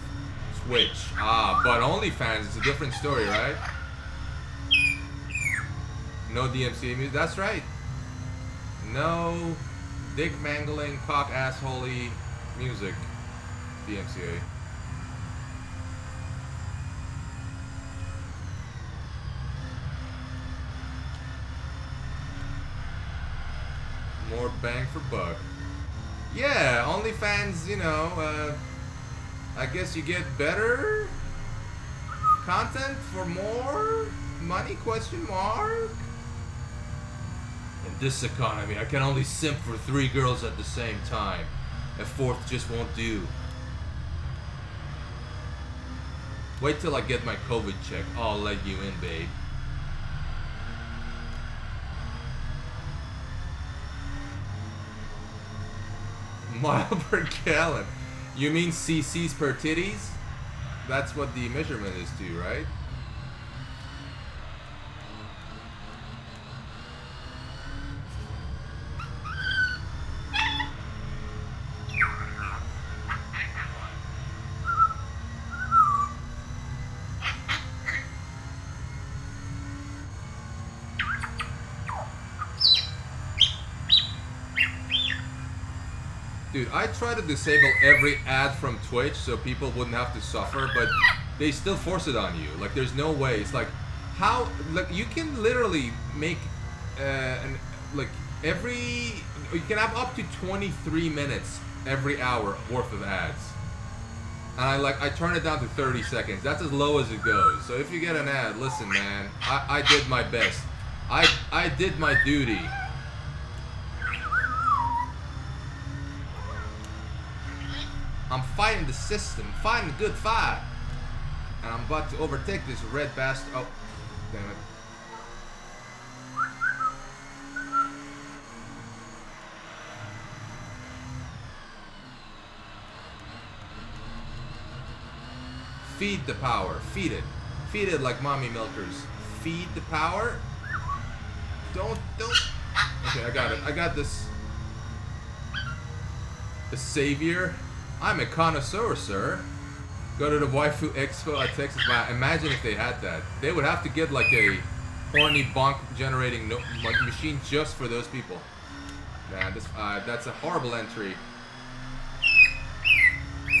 S1: Twitch. Ah, but OnlyFans, it's a different story, right? No DMCA music. That's right. No dick mangling, cock assholey music. DMCA. More bang for buck. Yeah, OnlyFans, you know, I guess you get better content for more money, question mark? In this economy, I can only simp for 3 girls at the same time. A 4th just won't do. Wait till I get my COVID check. I'll let you in, babe. Mile per gallon. You mean cc's per titties? That's what the measurement is to, right? Dude, I try to disable every ad from Twitch so people wouldn't have to suffer, but they still force it on you. Like, there's no way. It's like, how, like, you can literally make, you can have up to 23 minutes every hour worth of ads. And I turn it down to 30 seconds. That's as low as it goes. So if you get an ad, listen, man, I did my best. I did my duty. I'm fighting the system, fighting a good fight. And I'm about to overtake this red bastard. Oh, damn it. Feed the power, feed it. Feed it like mommy milkers. Feed the power. Don't. Okay, I got it. I got this. The savior. I'm a connoisseur, sir. Go to the Waifu Expo at Texas. Imagine if they had that. They would have to get like a horny bonk generating machine just for those people. Man, that's a horrible entry.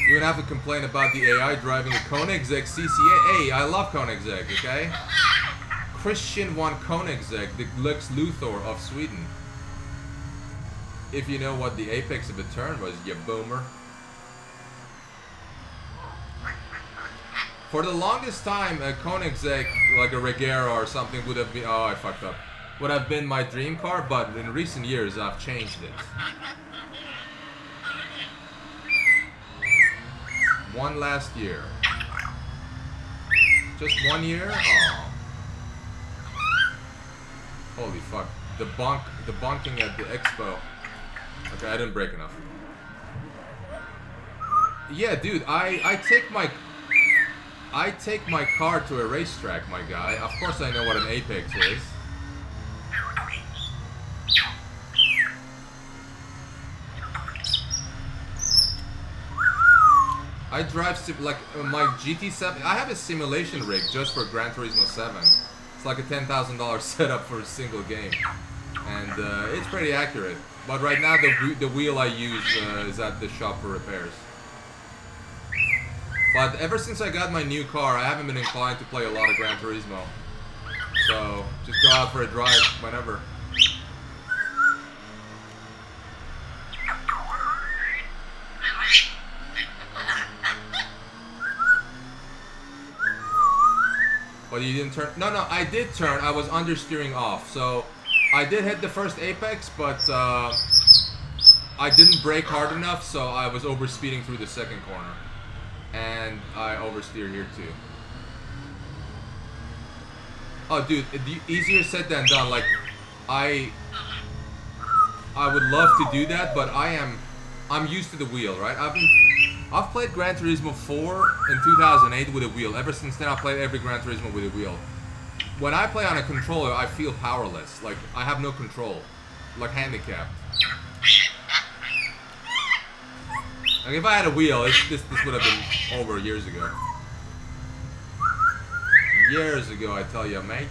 S1: You would have to complain about the AI driving a Koenigsegg CCA. Hey, I love Koenigsegg, okay? Christian von Koenigsegg, the Lex Luthor of Sweden. If you know what the apex of a turn was, you boomer. For the longest time, a Koenigsegg, like a Regera or something, would have been... Oh, I fucked up. Would have been my dream car, but in recent years, I've changed it. One last year. Just 1 year? Oh. Holy fuck. The bonking at the expo. Okay, I didn't break enough. Yeah, dude, I take my car to a racetrack, my guy. Of course I know what an Apex is. I drive like my GT7. I have a simulation rig just for Gran Turismo 7. It's like a $10,000 setup for a single game, and it's pretty accurate. But right now the wheel I use is at the shop for repairs. But ever since I got my new car, I haven't been inclined to play a lot of Gran Turismo. So just go out for a drive whenever. But you didn't turn? No, I did turn. I was understeering off. So I did hit the first apex, but I didn't brake hard enough, so I was overspeeding through the second corner. And I oversteered here too. Oh, dude, easier said than done. Like, I would love to do that, but I'm used to the wheel, right? I've played Gran Turismo 4 in 2008 with a wheel. Ever since then, I've played every Gran Turismo with a wheel. When I play on a controller, I feel powerless. Like, I have no control. Like, handicapped. Like, if I had a wheel, this would have been over years ago. Years ago, I tell you, mate.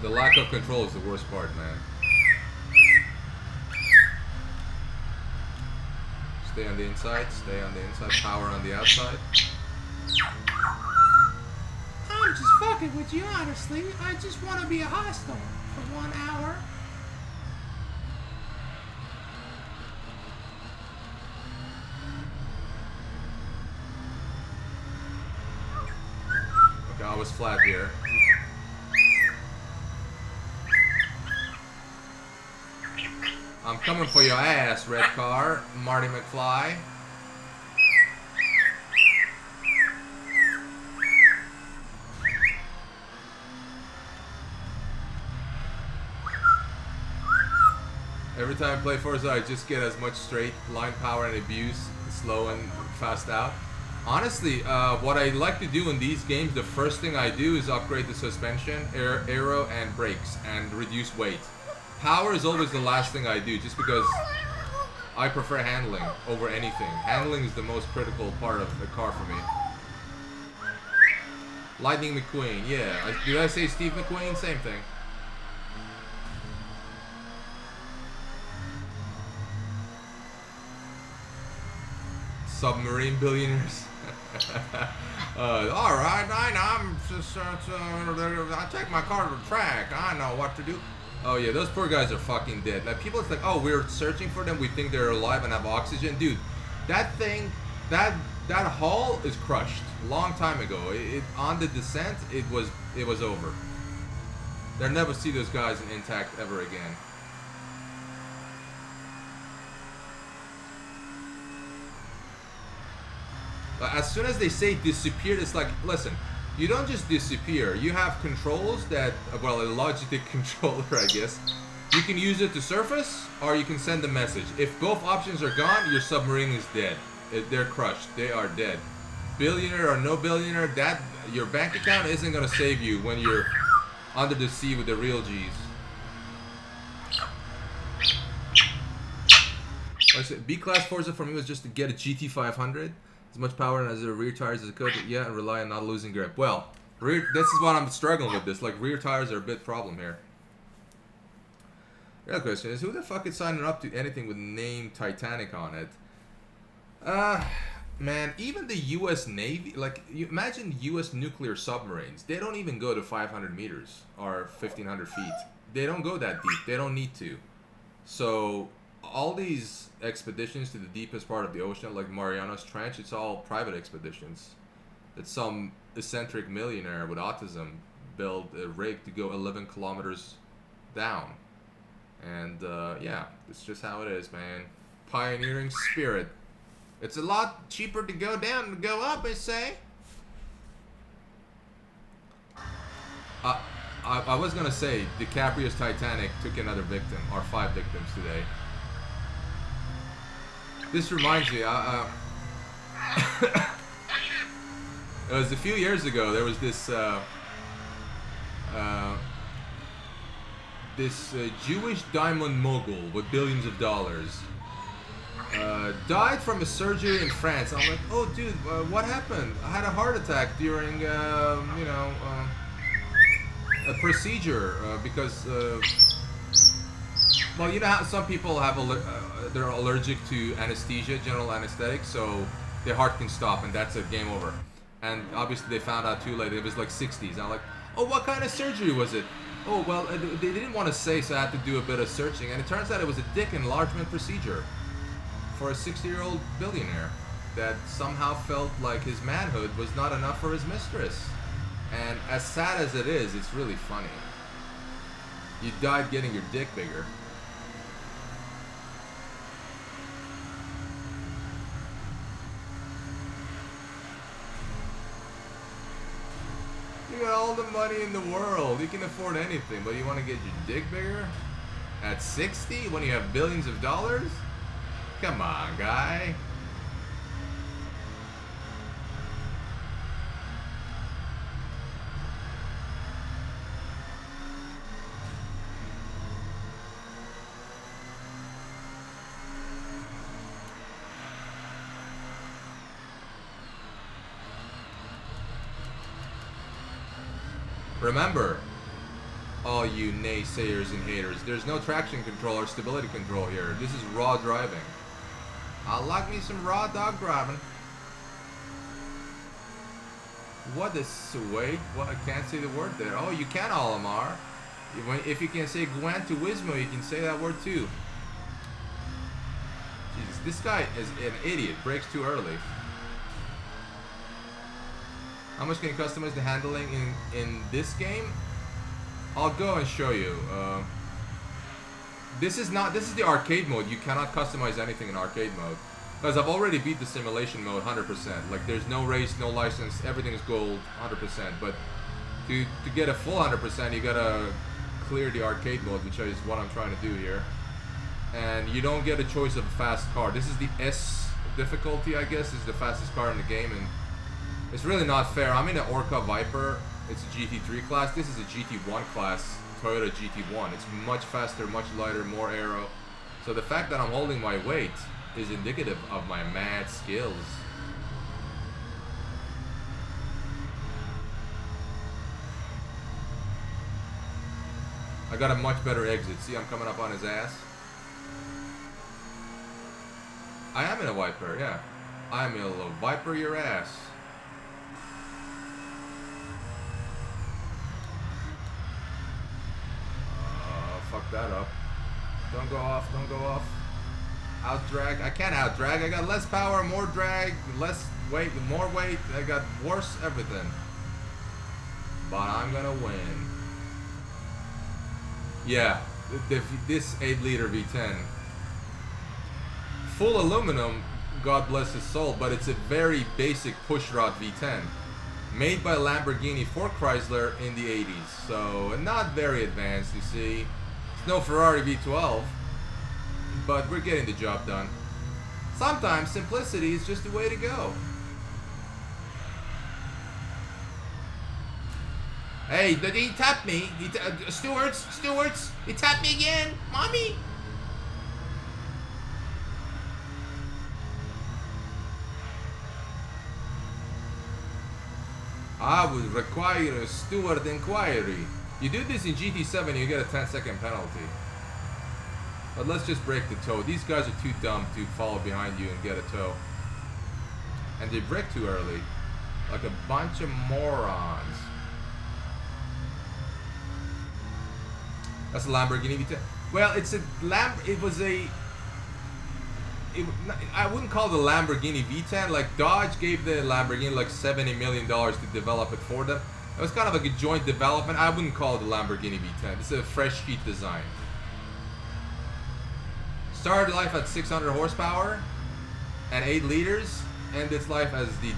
S1: The lack of control is the worst part, man. Stay on the inside, stay on the inside, power on the outside.
S3: I'm just fucking with you, honestly. I just want to be a hostile for 1 hour.
S1: Okay, I was flat here. I'm coming for your ass, red car, Marty McFly. Every time I play Forza, I just get as much straight line power and abuse, slow and fast out. Honestly, what I like to do in these games, the first thing I do is upgrade the suspension, aero, and brakes, and reduce weight. Power is always the last thing I do, just because I prefer handling over anything. Handling is the most critical part of the car for me. Lightning McQueen, yeah. Did I say Steve McQueen? Same thing. Submarine billionaires. All right, I'm just, I take my car to the track. I know what to do. Oh yeah, those poor guys are fucking dead. Like, people, it's like, oh, we're searching for them. We think they're alive and have oxygen, dude. That thing, that hull is crushed long time ago. On the descent, it was over. They'll never see those guys intact ever again. As soon as they say disappeared, it's like, listen, you don't just disappear. You have controls that, well, a Logitech controller, I guess. You can use it to surface, or you can send a message. If both options are gone, your submarine is dead. They're crushed. They are dead. Billionaire or no billionaire, your bank account isn't gonna save you when you're under the sea with the real G's. Like I said, B-Class Forza for me was just to get a GT500. As much power and as the rear tires as it could, yeah, and rely on not losing grip. Well, this is what I'm struggling with this. Like, rear tires are a bit problem here. The other question is, who the fuck is signing up to anything with name Titanic on it? Man, even the U.S. Navy, like, you imagine U.S. nuclear submarines. They don't even go to 500 meters or 1,500 feet. They don't go that deep. They don't need to. So all these expeditions to the deepest part of the ocean, like Marianas Trench, it's all private expeditions. It's some eccentric millionaire with autism built a rig to go 11 kilometers down. And yeah, it's just how it is, man. Pioneering spirit. It's a lot cheaper to go down than to go up, I say. I was gonna say DiCaprio's Titanic took another victim, or 5 victims today. This reminds me, it was a few years ago. There was this Jewish diamond mogul with billions of dollars. Died from a surgery in France. I'm like, oh dude, what happened? I had a heart attack during, a procedure because, well, you know how some people have they're allergic to anesthesia, general anesthetic, so their heart can stop and that's it, game over. And obviously they found out too late. It was like 60s. I'm like, oh, what kind of surgery was it? Oh, well, they didn't want to say, so I had to do a bit of searching, and it turns out it was a dick enlargement procedure for a 60-year-old billionaire that somehow felt like his manhood was not enough for his mistress. And as sad as it is, it's really funny. You died getting your dick bigger. You got all the money in the world. You can afford anything, but you want to get your dick bigger? At 60? When you have billions of dollars? Come on, guy. Remember, all you naysayers and haters, there's no traction control or stability control here. This is raw driving. I like me some raw dog driving. What is sweet? Well, I can't say the word there. Oh, you can, Olimar. If you can say Gran Turismo, you can say that word too. Jesus, this guy is an idiot. Brakes too early. How much can you customize the handling in this game? I'll go and show you. This is the arcade mode. You cannot customize anything in arcade mode. Because I've already beat the simulation mode 100%. Like, there's no race, no license, everything is gold 100%. But to get a full 100%, you gotta clear the arcade mode, which is what I'm trying to do here. And you don't get a choice of a fast car. This is the S difficulty, I guess. This is the fastest car in the game, and it's really not fair. I'm in an Orca Viper. It's a GT3 class. This is a GT1 class, Toyota GT1. It's much faster, much lighter, more aero. So the fact that I'm holding my weight is indicative of my mad skills. I got a much better exit. See, I'm coming up on his ass. I am in a Viper, yeah. I'm in a little Viper your ass. Fuck that up. Don't go off, don't go off. Out drag. I can't out drag. I got less power, more drag, less weight, more weight. I got worse everything. But I'm gonna win. Yeah, this 8-liter V10. Full aluminum, God bless his soul, but it's a very basic pushrod V10. Made by Lamborghini for Chrysler in the 80s. So, not very advanced, you see. No Ferrari V12, but we're getting the job done. Sometimes simplicity is just the way to go. Hey, did he tap me? Stewards, he tapped me again, mommy. I would require a steward inquiry. You do this in GT7, you get a 10-second penalty. But let's just break the toe. These guys are too dumb to follow behind you and get a toe. And they brake too early. Like a bunch of morons. That's a Lamborghini V10. Well, it's a I wouldn't call it a Lamborghini V10. Like, Dodge gave the Lamborghini like $70 million to develop it for them. It was kind of like a joint development. I wouldn't call it a Lamborghini V10. It's a fresh sheet design. Started life at 600 horsepower and 8 liters. ended its life as the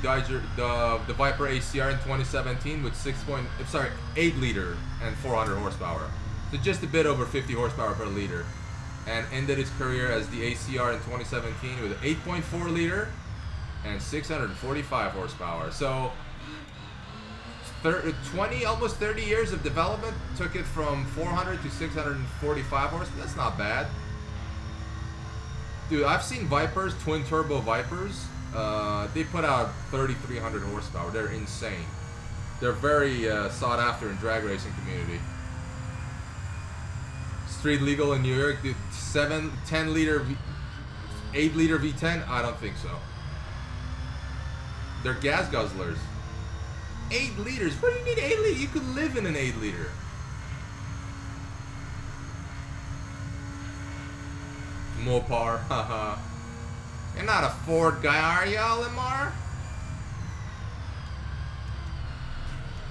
S1: Viper ACR in 2017 with 8 liter and 400 horsepower. So just a bit over 50 horsepower per liter. And ended its career as the ACR in 2017 with 8.4 liter and 645 horsepower. So 20, almost 30 years of development took it from 400 to 645 horsepower. That's not bad. Dude, I've seen Vipers, twin turbo Vipers. They put out 3,300 horsepower. They're insane. They're very sought after in drag racing community. Street legal in New York, dude. 10 liter, 8 liter V10. I don't think so. They're gas guzzlers. 8 liters. What do you need 8 liters? You could live in an 8 liter. Mopar, haha. You're not a Ford guy, are ya, Lamar?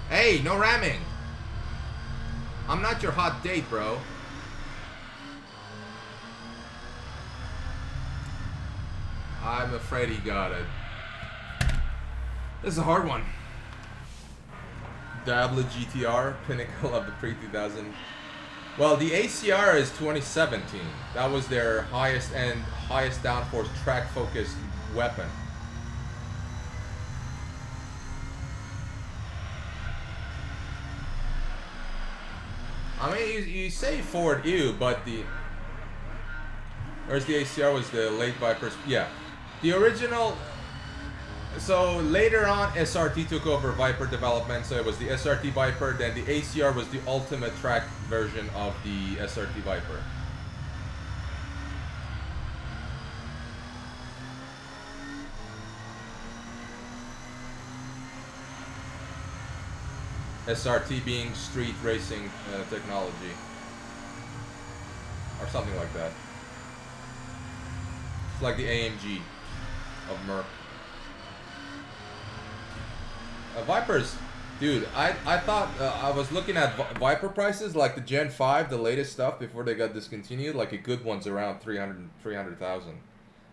S1: Hey, no ramming. I'm not your hot date, bro. I'm afraid he got it. This is a hard one. Diablo GTR, pinnacle of the pre-2000. Well, the ACR is 2017. That was their highest end, highest downforce track-focused weapon. I mean, you say Ford ew, but the... Whereas the ACR was the late Vipers. Yeah. The original... So later on, SRT took over Viper development. So it was the SRT Viper. Then the ACR was the ultimate track version of the SRT Viper. SRT being street racing technology. Or something like that. It's like the AMG of Merc. Vipers, dude, I thought, I was looking at Viper prices, like the Gen 5, the latest stuff before they got discontinued, like a good one's around 300,000.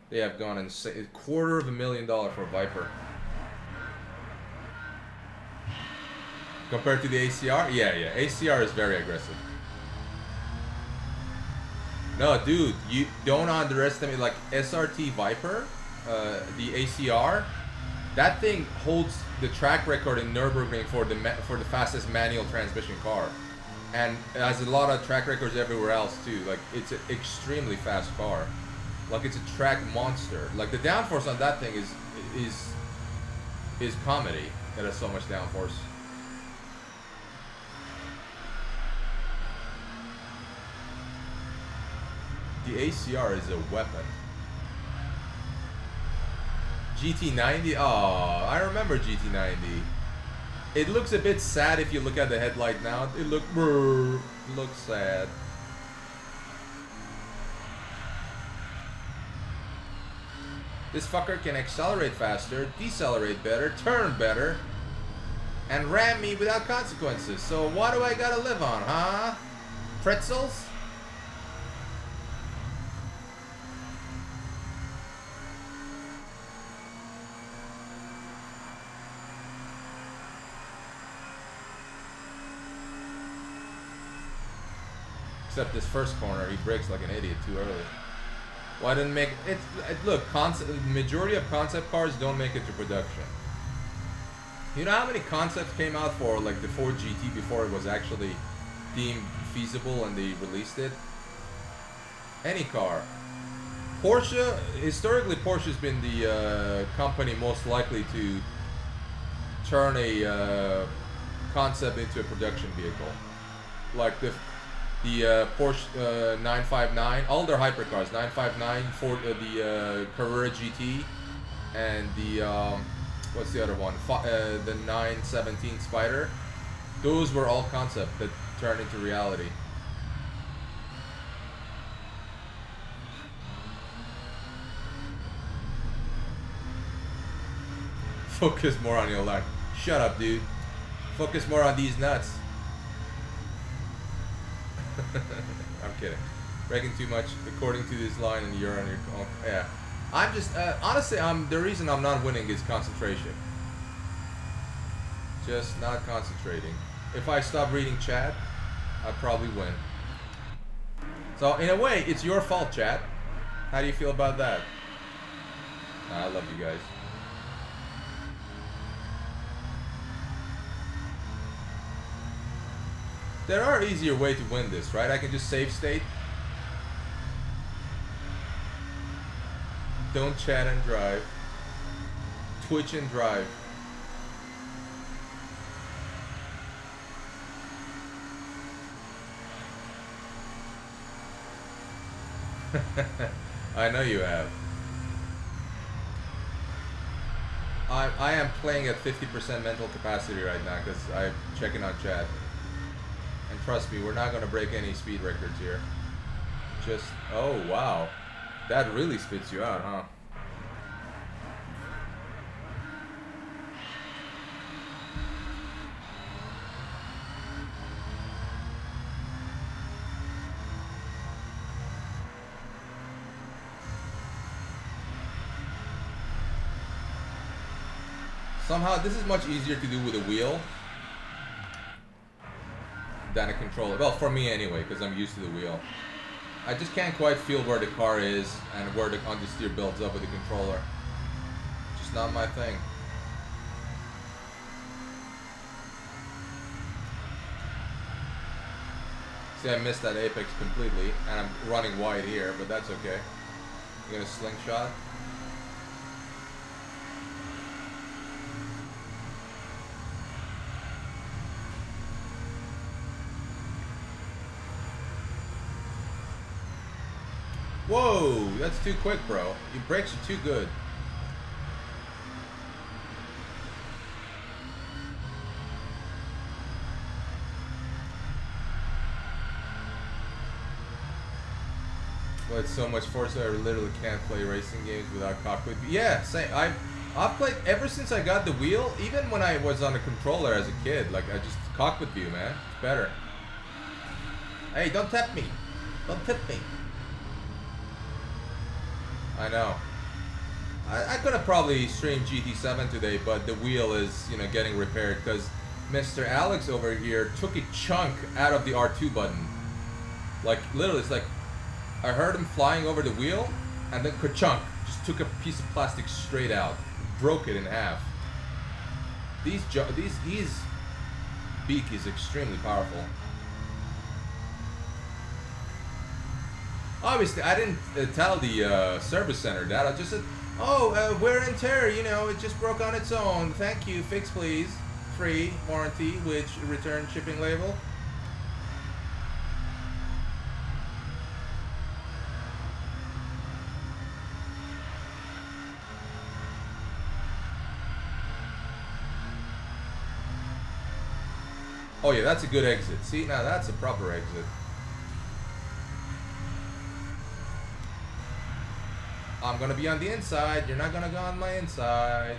S1: They have gone insane, $250,000 for a Viper. Compared to the ACR? Yeah, ACR is very aggressive. No, dude, you don't underestimate, like SRT Viper, the ACR, that thing holds the track record in Nürburgring for the fastest manual transmission car, and it has a lot of track records everywhere else too. Like it's an extremely fast car, like it's a track monster. Like the downforce on that thing is comedy. It has so much downforce. The ACR is a weapon. GT90? Oh, I remember GT90. It looks a bit sad if you look at the headlight now. It looks sad. This fucker can accelerate faster, decelerate better, turn better, and ram me without consequences. So what do I gotta live on, huh? Pretzels? Except this first corner, he brakes like an idiot too early. Why didn't make it? Look, majority of concept cars don't make it to production. You know how many concepts came out for like the Ford GT before it was actually deemed feasible and they released it? Any car. Porsche, historically Porsche's been the company most likely to turn a concept into a production vehicle. Like the Porsche 959, all their hypercars, 959, Ford, the Carrera GT, and the what's the other one? The 917 Spider. Those were all concepts that turned into reality. Focus more on your line. Shut up, dude. Focus more on these nuts. I'm kidding. Bragging too much according to this line and you're on your... Oh, yeah. I'm just honestly, the reason I'm not winning is concentration. Just not concentrating. If I stop reading chat, I'd probably win. So in a way, it's your fault, chat. How do you feel about that? Nah, I love you guys. There are easier ways to win this, right? I can just save state. Don't chat and drive. Twitch and drive. I know you have. I am playing at 50% mental capacity right now because I'm checking on chat. And trust me, we're not going to break any speed records here. Just, oh wow. That really spits you out, huh? Somehow, this is much easier to do with a wheel than a controller. Well, for me anyway, because I'm used to the wheel. I just can't quite feel where the car is and where the understeer builds up with the controller. Just not my thing. See, I missed that apex completely, and I'm running wide here, but that's okay. You gonna slingshot? Whoa, that's too quick, bro. Your brakes are too good. But it's so much Forza, I literally can't play racing games without cockpit. Yeah, same. I've played ever since I got the wheel, even when I was on a controller as a kid. Like, I just cockpit view, man. It's better. Hey, don't tap me. Don't tip me. I know. I could have probably streamed GT7 today, but the wheel is, you know, getting repaired because Mr. Alex over here took a chunk out of the R2 button. Like, literally, it's like, I heard him flying over the wheel, and then ka-chunk, just took a piece of plastic straight out, broke it in half. These beak is extremely powerful. Obviously, I didn't tell the service center that. I just said, oh, wear and tear, you know, it just broke on its own. Thank you, fix please. Free warranty, which return shipping label. Oh yeah, that's a good exit. See, now that's a proper exit. I'm gonna be on the inside. You're not gonna go on my inside.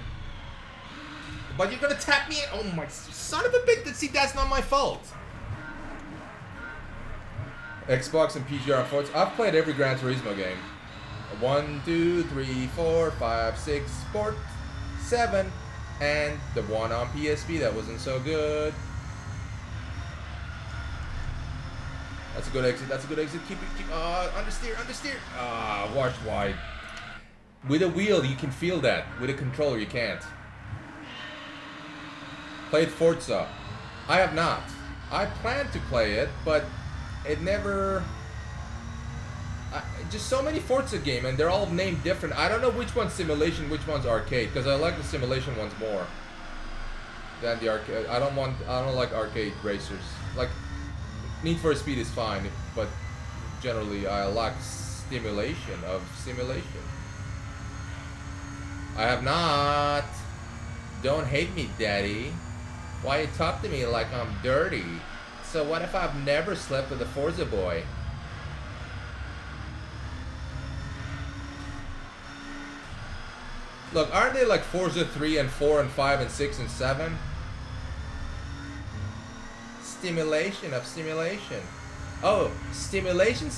S1: But you're gonna tap me in. Oh my son of a bitch. See, that's not my fault. Xbox and PGR and Forza. I've played every Gran Turismo game. 1, 2, 3, 4, 5, 6, Sport, 7, and the one on PSP that wasn't so good. That's a good exit. That's a good exit. Keep it. Understeer. Understeer. Washed wide. With a wheel, you can feel that. With a controller, you can't. Played Forza. I have not. I plan to play it, but it never... just so many Forza games, and they're all named different. I don't know which one's simulation, which one's arcade, because I like the simulation ones more than the arcade. I don't like arcade racers. Like, Need for Speed is fine, but generally I lack stimulation of simulation. I have not. Don't hate me, daddy. Why you talk to me like I'm dirty? So what if I've never slept with a Forza boy? Look, aren't they like Forza 3 and 4 and 5 and 6 and 7? Stimulation of simulation. Oh, simulation.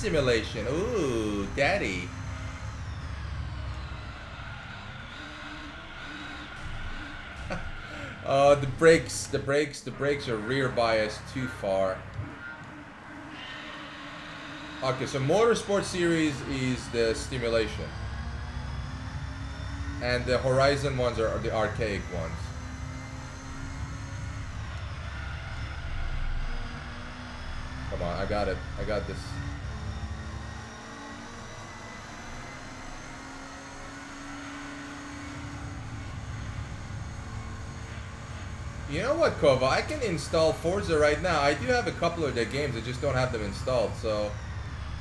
S1: Ooh, daddy. The brakes are rear biased too far. Okay, so Motorsport Series is the stimulation. And the Horizon ones are the archaic ones. Come on, I got it. I got this. You know what, Kova? I can install Forza right now. I do have a couple of the games, I just don't have them installed, so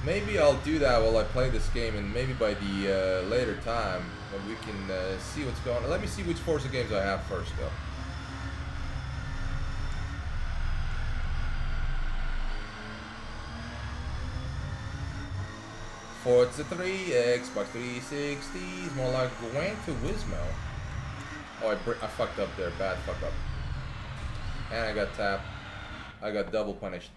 S1: maybe I'll do that while I play this game, and maybe by the later time when we can see what's going on. Let me see which Forza games I have first, though. Forza 3, Xbox 360, is more like Gran Turismo. Oh, I fucked up there, bad fuck up. And I got tapped. I got double punished.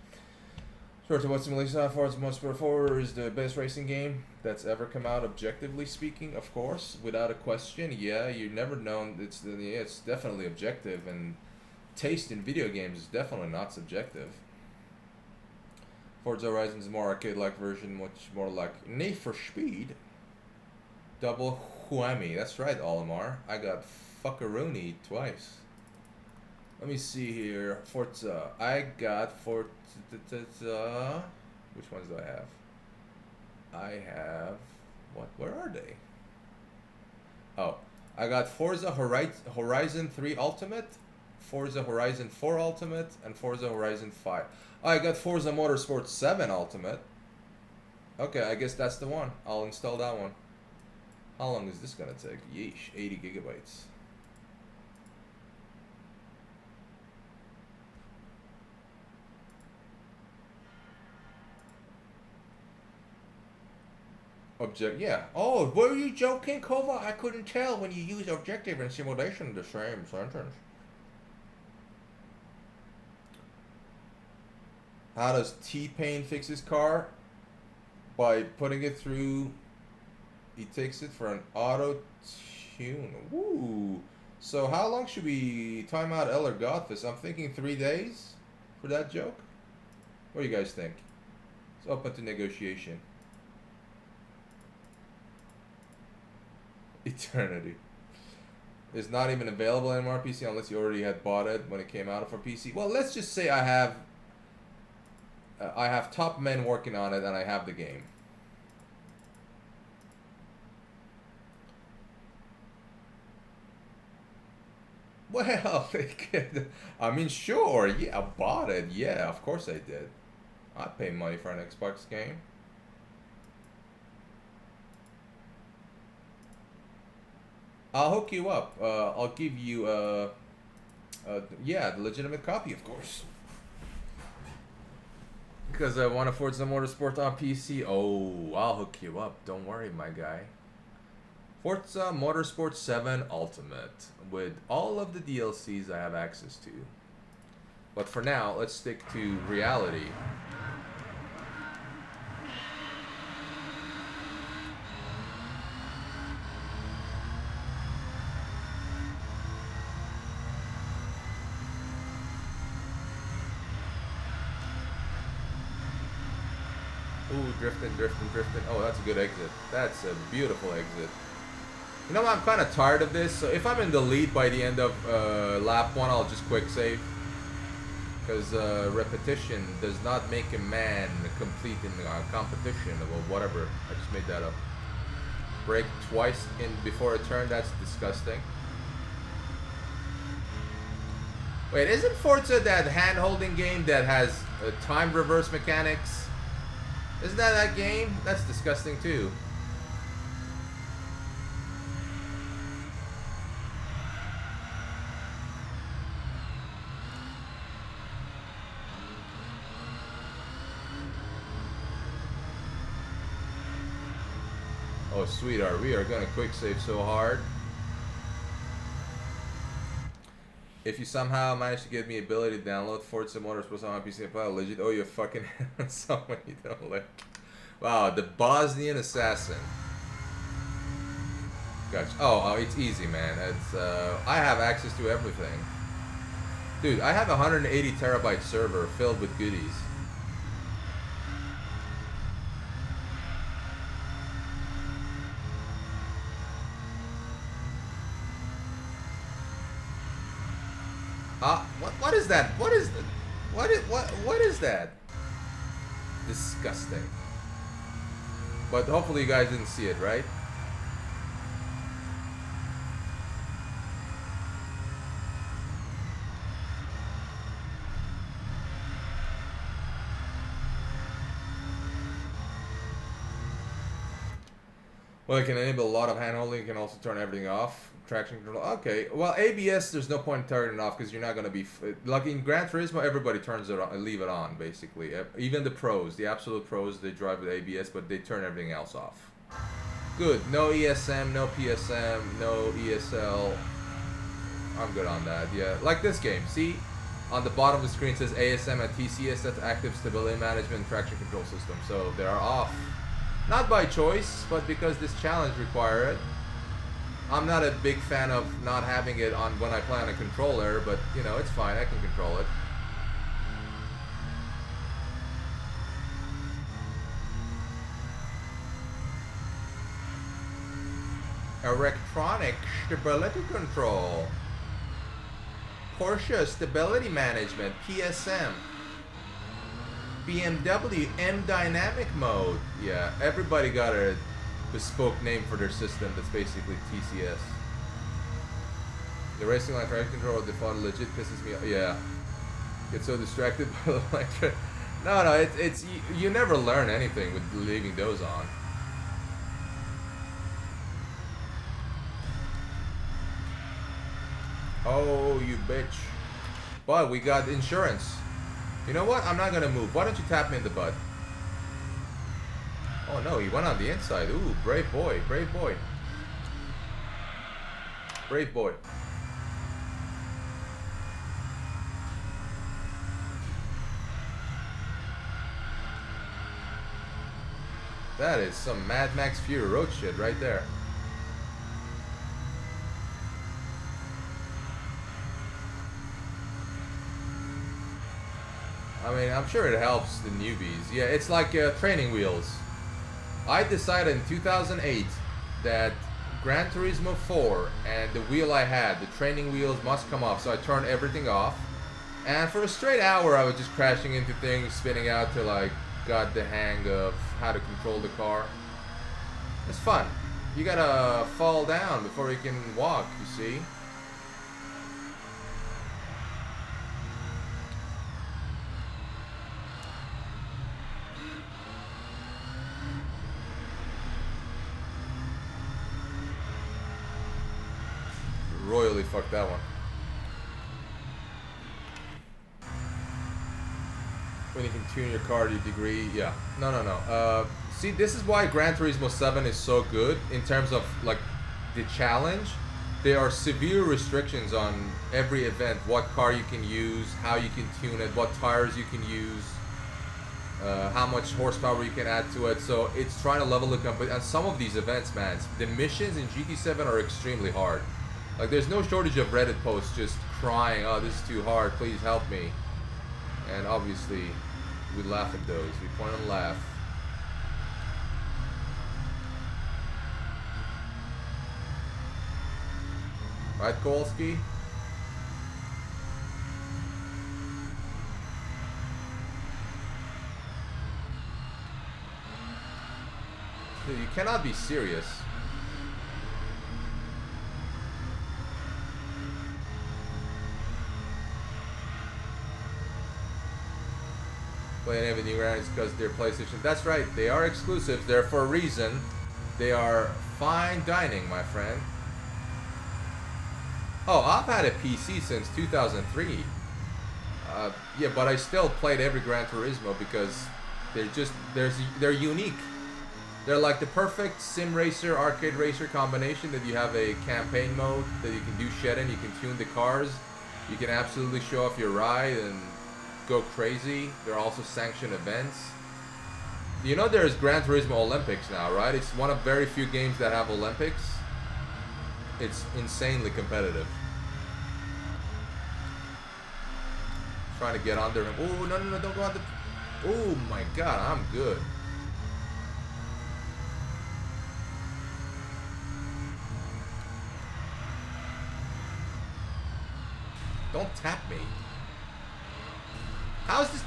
S1: Forza What Simulation Forza Motorsport 4 is the best racing game that's ever come out, objectively speaking, of course, without a question. Yeah, you never known. It's definitely objective, and taste in video games is definitely not subjective. Forza Horizon is more arcade-like version, much more like Need for Speed. Double whammy. That's right, Olimar. I got fuckaroonie twice. Let me see here. Forza. I got Forza. Which ones do I have? I have. What? Where are they? Oh, I got Forza Horizon 3 Ultimate, Forza Horizon 4 Ultimate, and Forza Horizon 5. Oh, I got Forza Motorsport 7 Ultimate. Okay, I guess that's the one. I'll install that one. How long is this gonna take? Yeesh, 80 gigabytes. Yeah. Oh, were you joking, Kova? I couldn't tell when you use objective and simulation in the same sentence. How does T-Pain fix his car? By putting it through. He takes it for an auto tune. Woo. So how long should we time out Eller Godfist? I'm thinking 3 days for that joke. What do you guys think? It's open to negotiation. Eternity. It's not even available anymore on PC unless you already had bought it when it came out for PC. Well, let's just say I have top men working on it and I have the game. Well, I mean, sure, yeah, I bought it. Yeah, of course I did. I'd pay money for an Xbox game. I'll hook you up. I'll give you, yeah, the legitimate copy, of course. Because I want to Forza Motorsport on PC. Oh, I'll hook you up. Don't worry, my guy. Forza Motorsport 7 Ultimate with all of the DLCs I have access to. But for now, let's stick to reality. Ooh, drifting. Oh, that's a good exit. That's a beautiful exit. You know what? I'm kind of tired of this. So if I'm in the lead by the end of lap 1, I'll just quick save. Because repetition does not make a man complete in competition or whatever. I just made that up. Brake twice before a turn. That's disgusting. Wait, isn't Forza that hand-holding game that has time reverse mechanics? Isn't that game? That's disgusting too. Oh, sweetheart, we are gonna quick save so hard. If you somehow manage to give me ability to download Forza Motorsport on my PC and play legit, oh, you fucking someone you don't like. Wow, the Bosnian assassin. Gotcha. Oh, it's easy, man. It's I have access to everything. Dude, I have a 180 terabyte server filled with goodies. What is that? What is that? What is that? Disgusting. But hopefully you guys didn't see it, right? Well, it can enable a lot of handholding. You can also turn everything off. Traction control. Okay. Well, ABS, there's no point in turning it off because you're not going to be... Like in Gran Turismo, everybody turns it on, leave it on, basically. Even the pros, the absolute pros, they drive with ABS, but they turn everything else off. Good. No ESM, no PSM, no ESL. I'm good on that, yeah. Like this game. See? On the bottom of the screen says ASM and TCS. That's Active Stability Management and Traction Control System. So they're off. Not by choice, but because this challenge requires it. I'm not a big fan of not having it on when I play on a controller, but you know, it's fine, I can control it. Electronic stability control. Porsche stability management, PSM. BMW M dynamic mode. Yeah, everybody got a bespoke name for their system that's basically TCS. The racing line traction control default legit pisses me off. Yeah. Get so distracted by the electric. No, it's you never learn anything with leaving those on. Oh, you bitch. But we got insurance. You know what? I'm not gonna move. Why don't you tap me in the butt? Oh no, he went on the inside. Ooh, brave boy, brave boy. Brave boy. That is some Mad Max Fury Road shit right there. I mean, I'm sure it helps the newbies. Yeah, it's like training wheels. I decided in 2008 that Gran Turismo 4 and the wheel I had, the training wheels must come off, so I turned everything off. And for a straight hour I was just crashing into things, spinning out till I got the hang of how to control the car. It's fun. You gotta fall down before you can walk, you see. Royally fucked that one. When you can tune your car to a degree, yeah. No. See, this is why Gran Turismo 7 is so good in terms of like the challenge. There are severe restrictions on every event, what car you can use, how you can tune it, what tires you can use, how much horsepower you can add to it. So it's trying to level the company. And some of these events, man, the missions in GT7 are extremely hard. Like, there's no shortage of Reddit posts just crying, oh, this is too hard, please help me. And obviously, we laugh at those. We point and laugh. Right, Kowalski? Dude, you cannot be serious. Playing every new round is because they're PlayStation. That's right, they are exclusives. They're for a reason. They are fine dining, my friend. Oh, I've had a PC since 2003. Yeah, but I still played every Gran Turismo because they're unique. They're like the perfect sim racer, arcade racer combination that you have a campaign mode that you can do shit in. You can tune the cars. You can absolutely show off your ride and go crazy. There are also sanctioned events. You know there's Gran Turismo Olympics now, right? It's one of very few games that have Olympics. It's insanely competitive. trying to get under him. Oh, no, no, no, don't go on the... Oh, my God, I'm good. Don't tap me. How's this...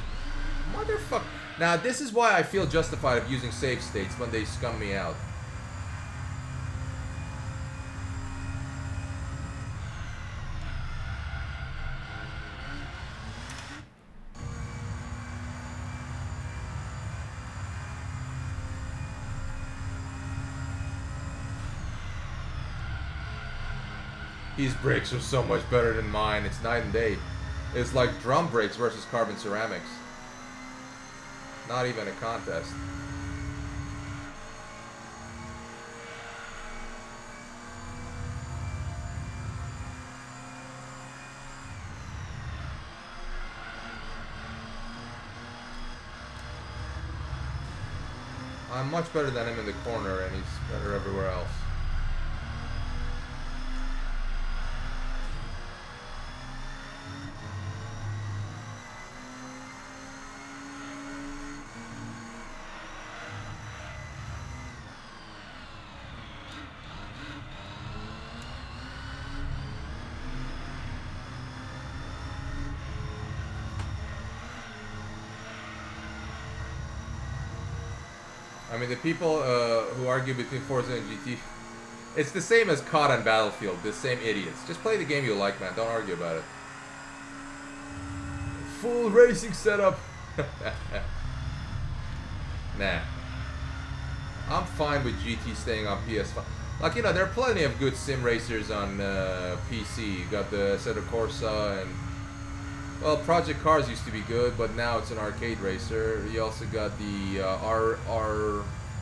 S1: Motherfucker. Now, this is why I feel justified of using save states when they scum me out. These brakes are so much better than mine. It's night and day. It's like drum brakes versus carbon ceramics. Not even a contest. I'm much better than him in the corner, and he's better everywhere else. I mean, the people who argue between Forza and GT, it's the same as COD and Battlefield, the same idiots. Just play the game you like, man. Don't argue about it. Full racing setup. Nah. I'm fine with GT staying on PS5. Like, you know, there are plenty of good sim racers on PC. You got the Assetto Corsa and... Well, Project Cars used to be good, but now it's an arcade racer. You also got the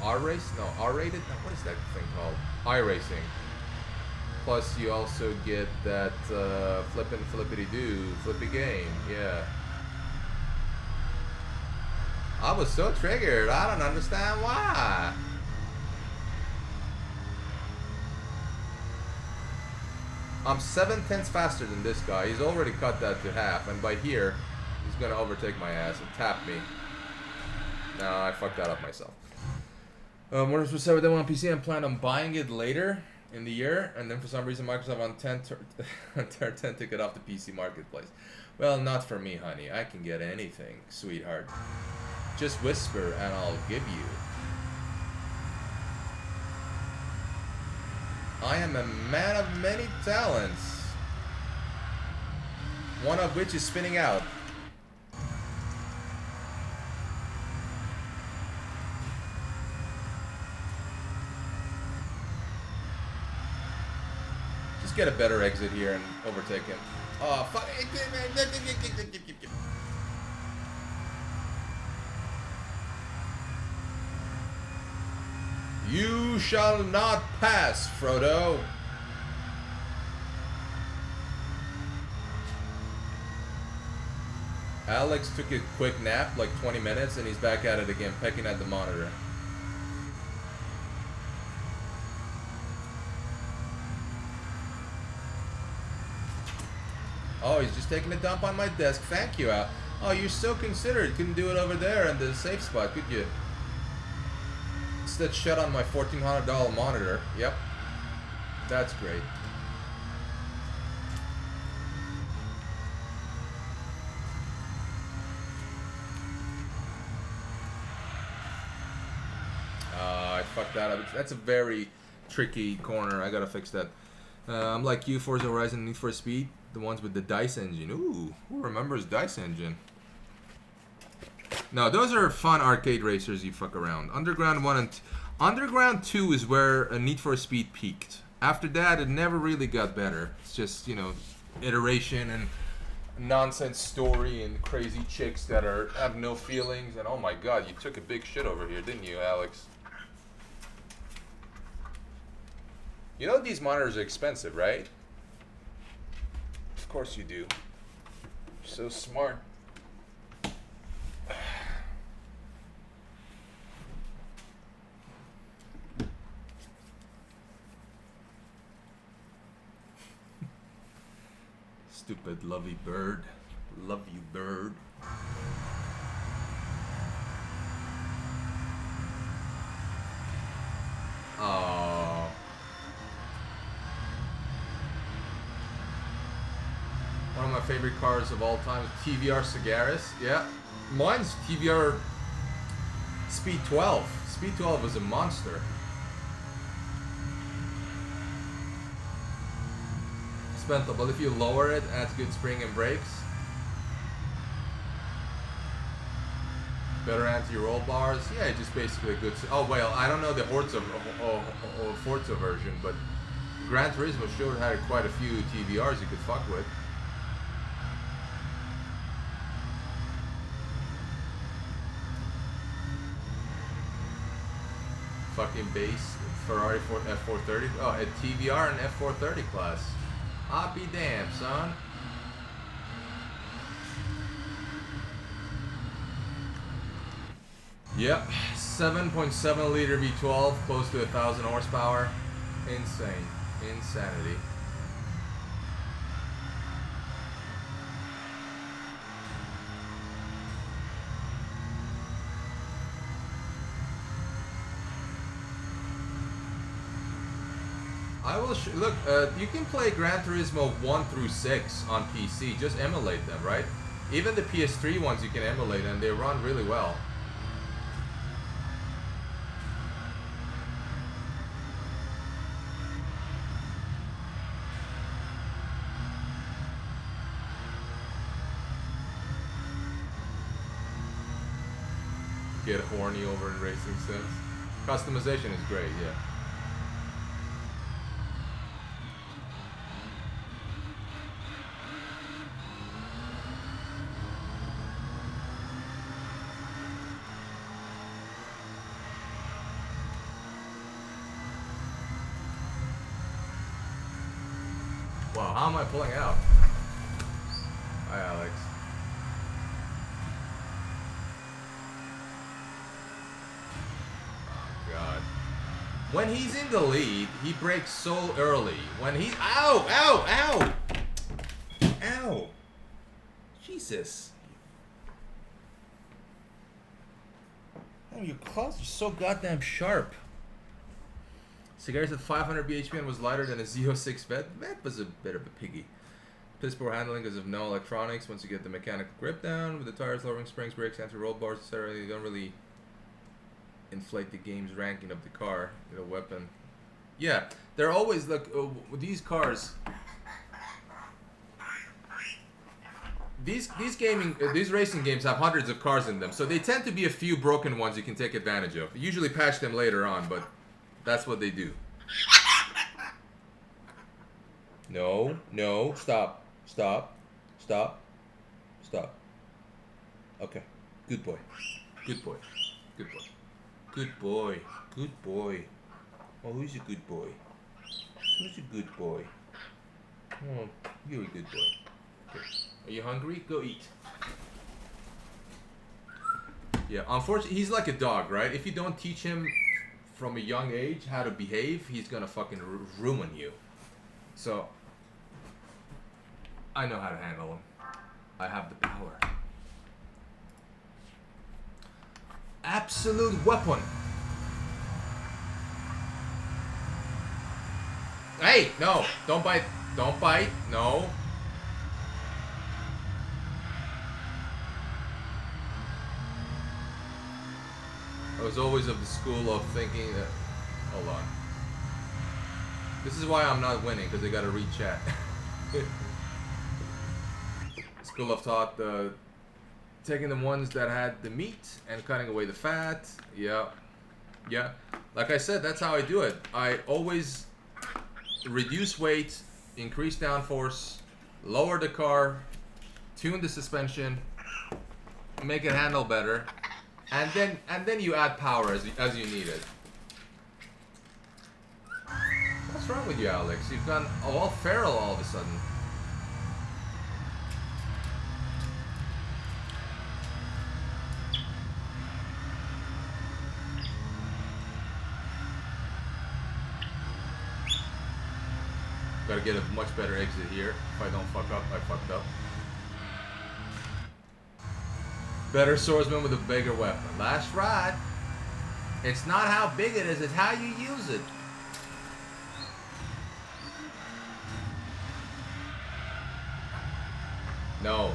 S1: R-Race? No, R-Rated? No, what is that thing called? iRacing. Plus, you also get that Flippin' Flippity-Doo, Flippy game, yeah. I was so triggered, I don't understand why. I'm 7/10 faster than this guy. He's already cut that to half, and by here, he's gonna overtake my ass and tap me. No, I fucked that up myself. Modern Warfare 7 on PC. I'm planning on buying it later in the year, and then for some reason Microsoft on 10 took it off the PC marketplace. Well, not for me, honey. I can get anything, sweetheart. Just whisper, and I'll give you. I am a man of many talents, one of which is spinning out. Just get a better exit here and overtake him. Oh, fuck. You shall not pass, Frodo. Alex took a quick nap, like 20 minutes, and he's back at it again, pecking at the monitor. Oh, he's just taking a dump on my desk. Thank you, Al. Oh, you're so considerate. Couldn't do it over there in the safe spot, could you? It's that shut on my $1,400 monitor. Yep. That's great. I fucked that up. That's a very tricky corner. I gotta fix that. I'm like you, Forza Horizon and Need for Speed. The ones with the DICE engine. Ooh, who remembers DICE engine? No, those are fun arcade racers you fuck around. Underground 1 and Underground 2 is where Need for Speed peaked. After that, it never really got better. It's just, you know, iteration and nonsense story and crazy chicks that have no feelings. And oh my god, you took a big shit over here, didn't you, Alex? You know these monitors are expensive, right? Of course you do. You're so smart. Stupid lovely bird. Love you, bird. Oh. One of my favorite cars of all time is TVR Sagaris. Yeah. Mine's TVR Speed 12. Speed 12 was a monster. Expensive, but if you lower it, adds good spring and brakes. Better anti-roll bars. Yeah, it's just basically a good. Oh well, I don't know the Forza version, but Gran Turismo sure had quite a few TVRs you could fuck with. Fucking base Ferrari F430. Oh, a TVR and F430 class. I'll be damned, son. Yep, 7.7 liter V12, close to 1,000 horsepower. Insane. Insanity. I will look. You can play Gran Turismo 1 through 6 on PC. Just emulate them, right? Even the PS3 ones you can emulate, and they run really well. Get horny over in racing sims. Customization is great, yeah. Wow, how am I pulling out? Hi, Alex. Oh, God. When he's in the lead, he brakes so early. When he's... Ow! Ow! Ow! Ow! Jesus. Oh, your claws are so goddamn sharp. Cigarettes at 500 bhp and was lighter than a Z06 Vet. Vet was a bit of a piggy. Piss poor handling because of no electronics. Once you get the mechanical grip down, with the tires, lowering springs, brakes, anti-roll bars, etc., you don't really inflate the game's ranking of the car with a weapon. Yeah, they're always like these cars. These racing games have hundreds of cars in them, so they tend to be a few broken ones you can take advantage of. You usually patch them later on, but that's what they do. No, no, stop, stop, stop, stop. Okay, good boy, good boy, good boy, good boy, good boy. Oh, who's a good boy? Who's a good boy? Oh, you're a good boy. Okay. Are you hungry? Go eat. Yeah, unfortunately, he's like a dog, right? If you don't teach him from a young age how to behave, he's gonna fucking ruin you. So I know how to handle him. I have the power. Absolute weapon. Hey, no, don't bite. Don't bite. No. I was always of the school of thinking that... Hold on. This is why I'm not winning, because I gotta read chat. School of thought, taking the ones that had the meat and cutting away the fat. Yeah. Yeah. Like I said, that's how I do it. I always reduce weight, increase downforce, lower the car, tune the suspension, make it handle better. And then you add power as you need it. What's wrong with you, Alex? You've gone all feral all of a sudden. Gotta get a much better exit here. If I don't fuck up, I fucked up. Better swordsman with a bigger weapon. That's right. It's not how big it is, it's how you use it. No.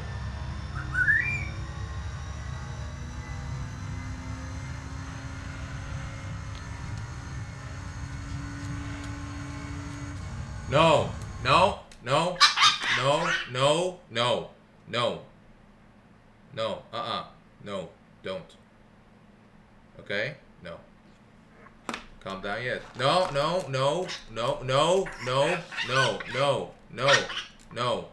S1: No. No. No. No. No. No. No. No. No. Don't. Okay? No. Calm down yet. No. No. No. No. No. No. No. No. No.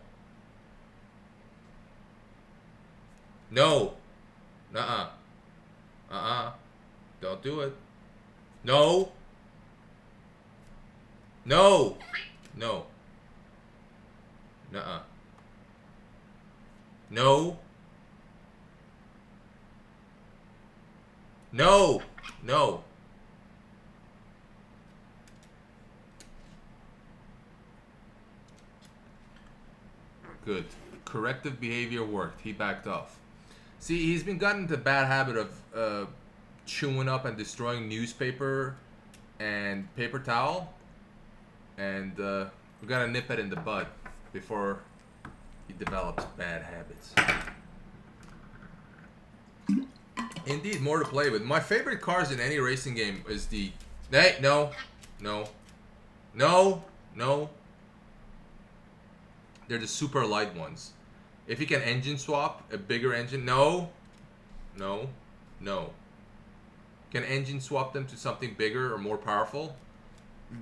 S1: No. No. Don't do it. No. No. No. Nuh-uh. No. No. No. Good. Corrective behavior worked. He backed off. See, he's been gotten into the bad habit of chewing up and destroying newspaper and paper towel. And we gotta nip it in the bud before he develops bad habits. Indeed, more to play with. My favorite cars in any racing game is the... Hey, no. No. No. No. They're the super light ones. If you can engine swap a bigger engine... No. No. No. Can engine swap them to something bigger or more powerful?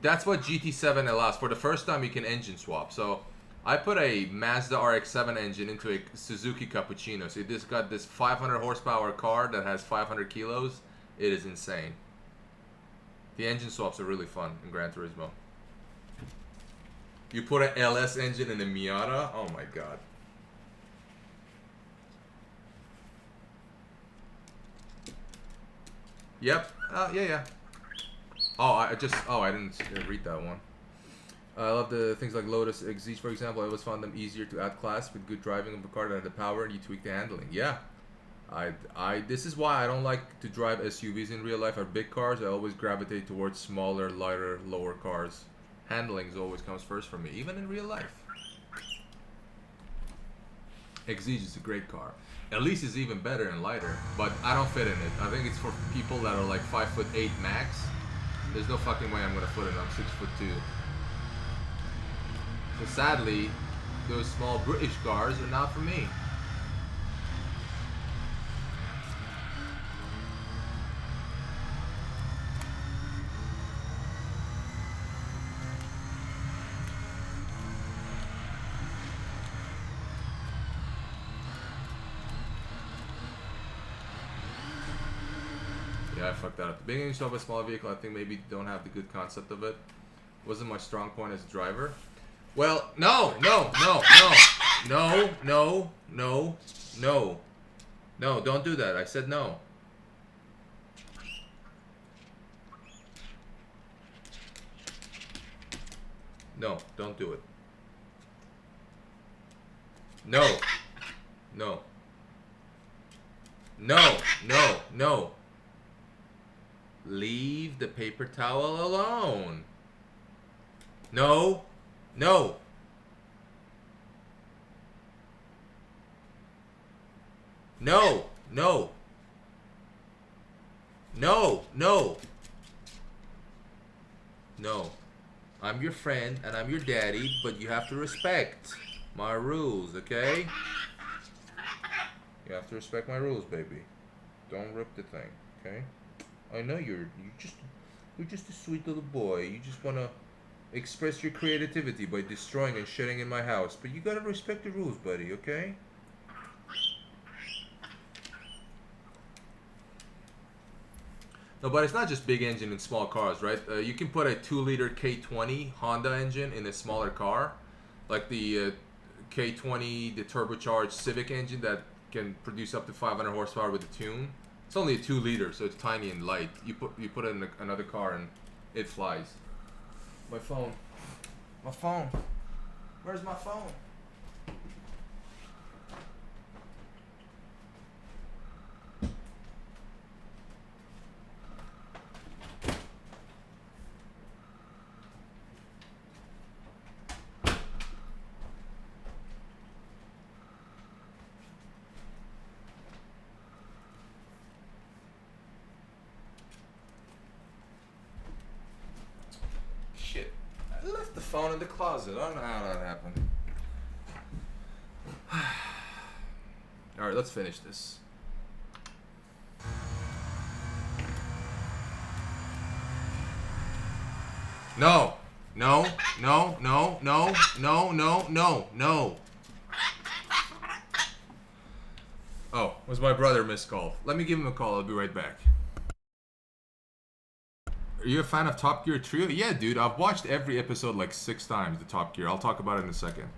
S1: That's what GT7 allows. For the first time, you can engine swap. So I put a Mazda RX-7 engine into a Suzuki Cappuccino. So this got this 500 horsepower car that has 500 kilos. It is insane. The engine swaps are really fun in Gran Turismo. You put an LS engine in a Miata? Oh my god. Yep. Yeah. Oh, I didn't read that one. I love the things like Lotus Exige, for example. I always found them easier to outclass with good driving of a car that had the power and you tweak the handling. Yeah. This is why I don't like to drive SUVs in real life or big cars. I always gravitate towards smaller, lighter, lower cars. Handling always comes first for me, even in real life. Exige is a great car. Elise is even better and lighter, but I don't fit in it. I think it's for people that are like 5'8" max. There's no fucking way I'm gonna fit in. I'm 6'2". So sadly, those small British cars are not for me. Yeah, I fucked that up. The beginning of a small vehicle, I think maybe don't have the good concept of it. Wasn't my strong point as a driver. Well, no, don't do that. I said no. No, don't do it. No. Leave the paper towel alone. No. No. I'm your friend and I'm your daddy, but you have to respect my rules, okay? You have to respect my rules, baby. Don't rip the thing, okay? I know you're just a sweet little boy. You just wanna express your creativity by destroying and shitting in my house, but you gotta respect the rules, buddy, okay? No, but it's not just big engine in small cars, right? You can put a 2-liter K20 Honda engine in a smaller car, like the K20, the turbocharged Civic engine that can produce up to 500 horsepower with a tune. It's only a 2-liter, so it's tiny and light. You put it in another car and it flies. My phone. My phone. Where's my phone? shit. I left the phone in the closet. I don't know how that happened. Alright, let's finish this. No. No. No. No. No. No. No. No. No. Oh, was my brother missed call. Let me give him a call. I'll be right back. Are you a fan of Top Gear Trio? Yeah, dude. I've watched every episode like 6 times, the Top Gear. I'll talk about it in a second.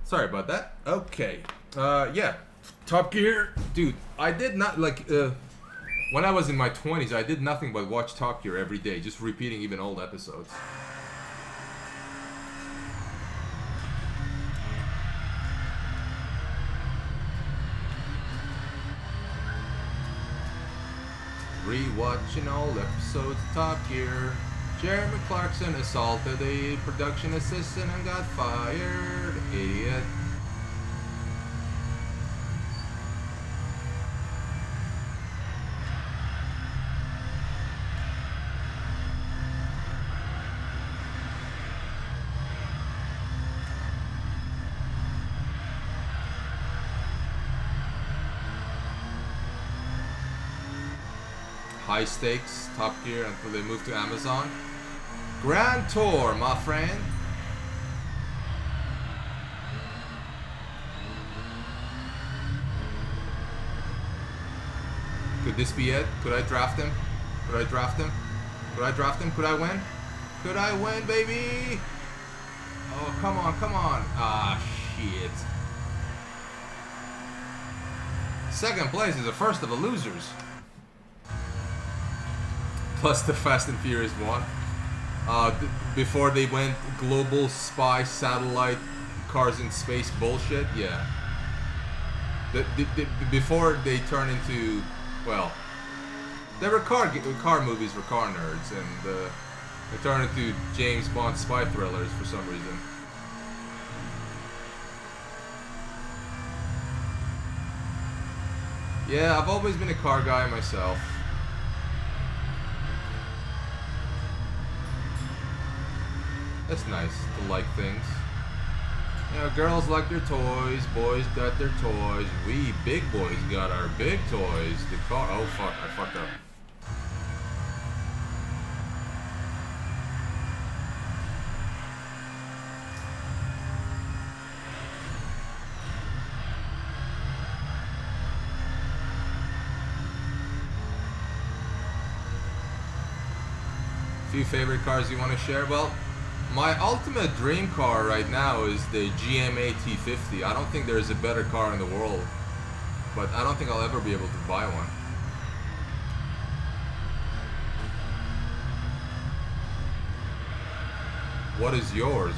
S1: Sorry about that. Okay. Yeah. Top Gear. Dude, I did not, like, when I was in my 20s, I did nothing but watch Top Gear every day, just repeating even old episodes. Rewatching old episodes of Top Gear. Jeremy Clarkson assaulted a production assistant and got fired. Idiot. High stakes, Top Gear until they move to Amazon. Grand Tour, my friend. Could this be it? Could I draft him? Could I draft him? Could I draft him? Could I win? Could I win, baby? Oh, come on, come on. Ah, shit. Second place is the first of the losers. Plus the Fast and Furious 1. Before they went global spy satellite cars in space bullshit, yeah. Before they turn into, well, they were car movies for car nerds, and they turn into James Bond spy thrillers for some reason. Yeah, I've always been a car guy myself. That's nice to like things. You know, girls like their toys, boys got their toys. We big boys got our big toys. The car. Oh fuck! I fucked up. Few favorite cars you want to share? Well, my ultimate dream car right now is the GMA T50. I don't think there's a better car in the world, but I don't think I'll ever be able to buy one. What is yours?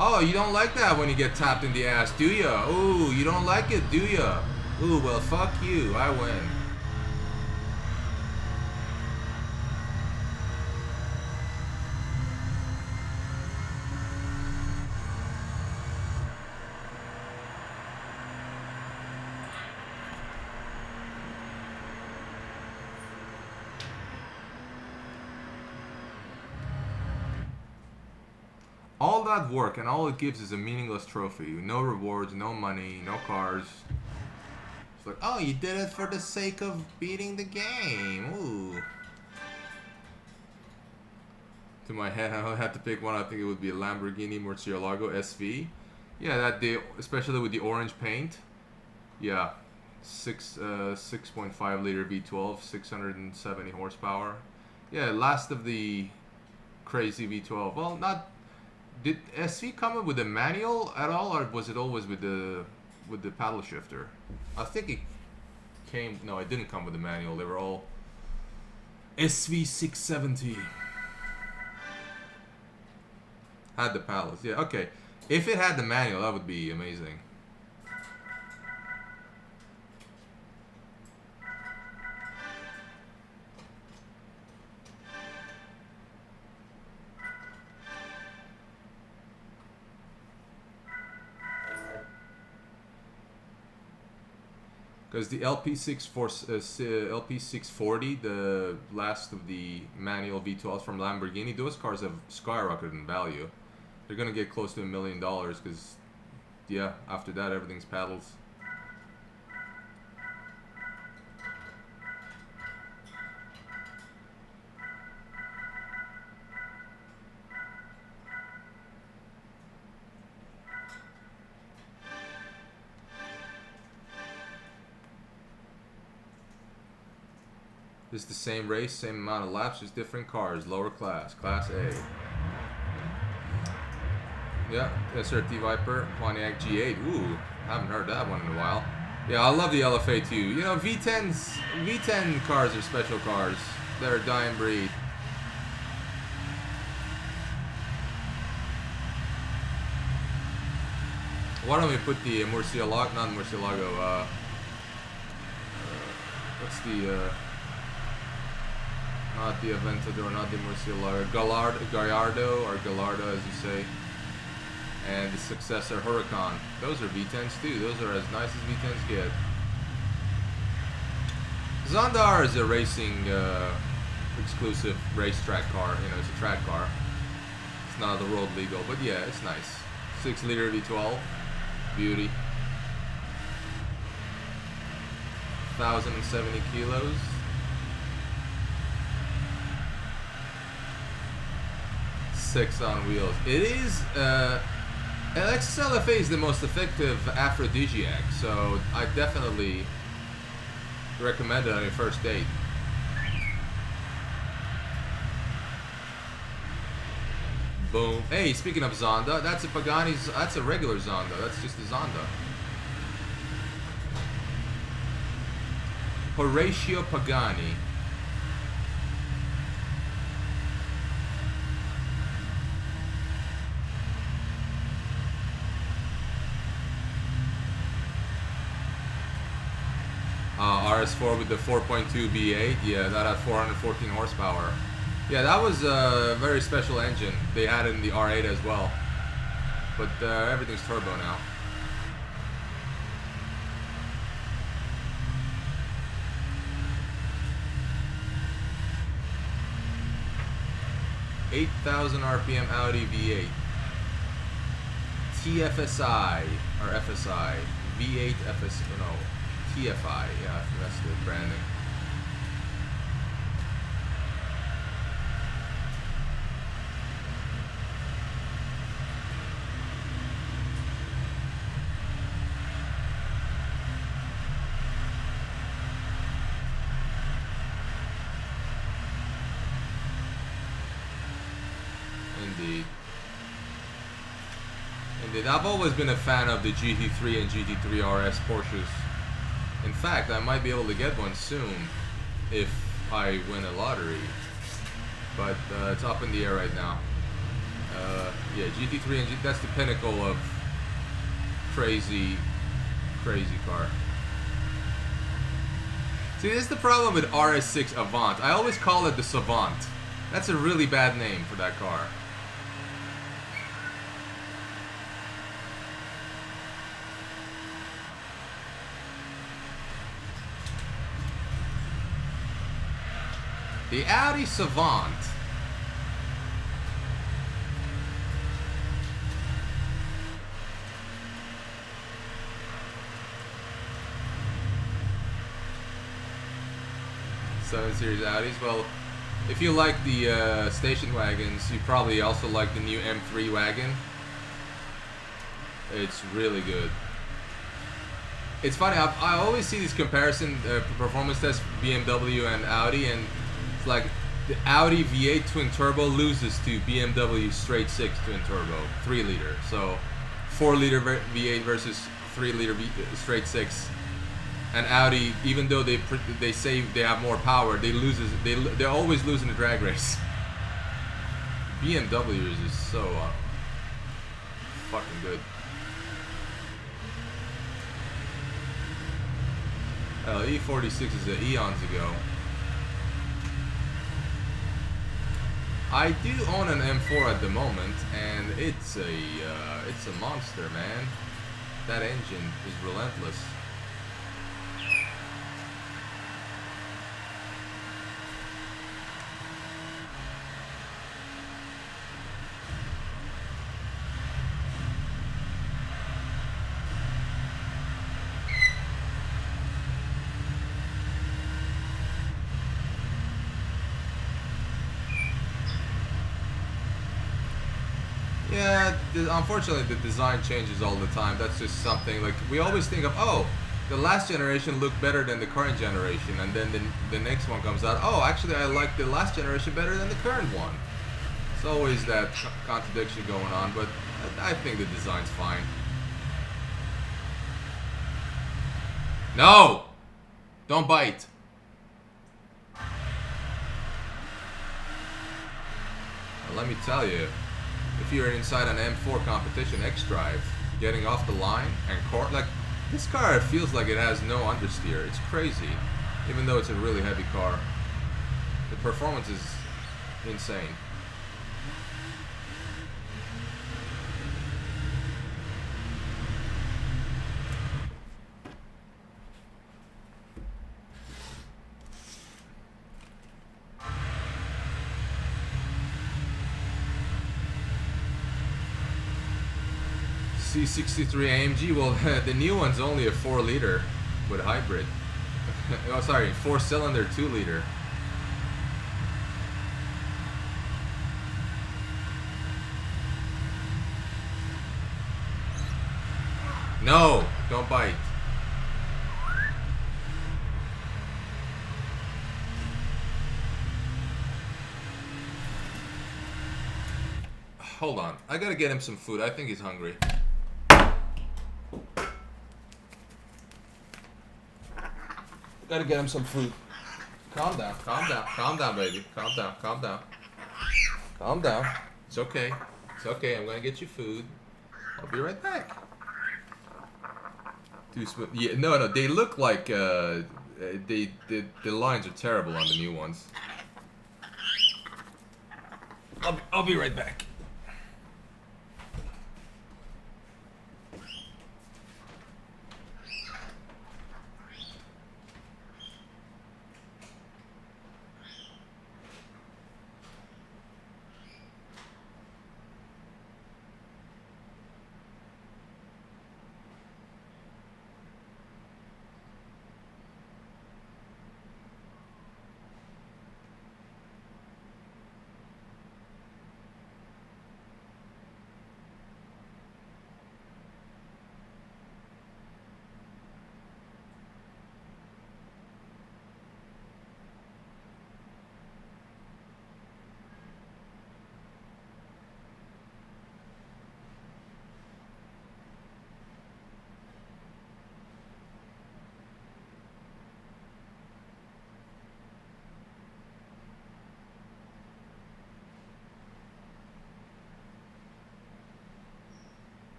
S1: Oh, you don't like that when you get tapped in the ass, do ya? Ooh, you don't like it, do ya? Ooh, well, fuck you. I win. All that work and all it gives is a meaningless trophy. No rewards, no money, no cars. It's like, oh, you did it for the sake of beating the game. Ooh. To my head, I had to pick one. I think it would be a Lamborghini Murcielago SV. Yeah, that day, especially with the orange paint. Yeah, 6.5 liter V12, 670 horsepower. Yeah, last of the crazy V12. Well, not. Did SV come with a manual at all, or was it always with the paddle shifter? I think it came. No, it didn't come with a manual. They were all SV 670. Had the paddles. Yeah. Okay. If it had the manual, that would be amazing. Because the LP640, the last of the manual V12s from Lamborghini, those cars have skyrocketed in value. They're gonna get close to $1 million because, yeah, after that everything's paddles. It's the same race, same amount of laps, just different cars, lower class, Class A. Yeah, SRT Viper, Pontiac G8. Ooh, haven't heard that one in a while. Yeah, I love the LFA too. You know, V10 cars are special cars. They're a dying breed. Why don't we put the Murcielago, not Murcielago, what's the, not the Aventador, not the Murcielago, Gallardo, or Gallardo as you say, and the successor Huracan. Those are V10s too. Those are as nice as V10s get. Zondar is a racing exclusive racetrack car. You know, it's a track car. It's not the road legal, but yeah, it's nice. 6 liter V12, beauty. 1,070 kilos. Six on wheels. It is. Alexis LFA is the most effective aphrodisiac, so I definitely recommend it on your first date. Boom. Hey, speaking of Zonda, that's a Pagani's. That's a regular Zonda. That's just a Zonda. Horatio Pagani. RS4 with the 4.2 V8, yeah, that had 414 horsepower. Yeah, that was a very special engine. They had it in the R8 as well, but everything's turbo now. $8,000 RPM Audi V8. TFSI or FSI, V8 FS, no. TFI, yeah, I think that's the branding. Indeed, I've always been a fan of the GT3 and GT3 RS Porsches. In fact, I might be able to get one soon if I win a lottery. But it's up in the air right now. Yeah, GT3 and that's the pinnacle of crazy car. See, this is the problem with RS6 Avant. I always call it the Savant. That's a really bad name for that car. The Audi Savant. Seven Series Audis. Well, if you like the station wagons, you probably also like the new M3 wagon. It's really good. It's funny, I always see these comparison performance tests, BMW and Audi, and it's like the Audi V8 twin turbo loses to BMW straight 6 twin turbo 3 liter. So 4 liter V8 versus 3 liter straight 6. And Audi, even though they say they have more power, they're always losing the drag race. BMW is just so fucking good. E46 is eons ago. I do own an M4 at the moment, and it's a monster, man. That engine is relentless. Yeah, unfortunately the design changes all the time. That's just something, like, we always think of, oh, the last generation looked better than the current generation, and then the next one comes out, oh, actually I like the last generation better than the current one. It's always that contradiction going on, but I think the design's fine. No! Don't bite. Now, let me tell you, if you're inside an M4 competition X-Drive, getting off the line and like, this car feels like it has no understeer. It's crazy, even though it's a really heavy car. The performance is insane. C63 AMG, well, the new one's only a 4 liter with hybrid. Oh, sorry, 4 cylinder 2 liter. No, don't bite. Hold on, I gotta get him some food. I think he's hungry. Gotta get him some food. Calm down, baby. Calm down. Calm down. It's okay. It's okay. I'm gonna get you food. I'll be right back. Too smooth. Yeah, no. They look like the lines are terrible on the new ones. I'll be right back.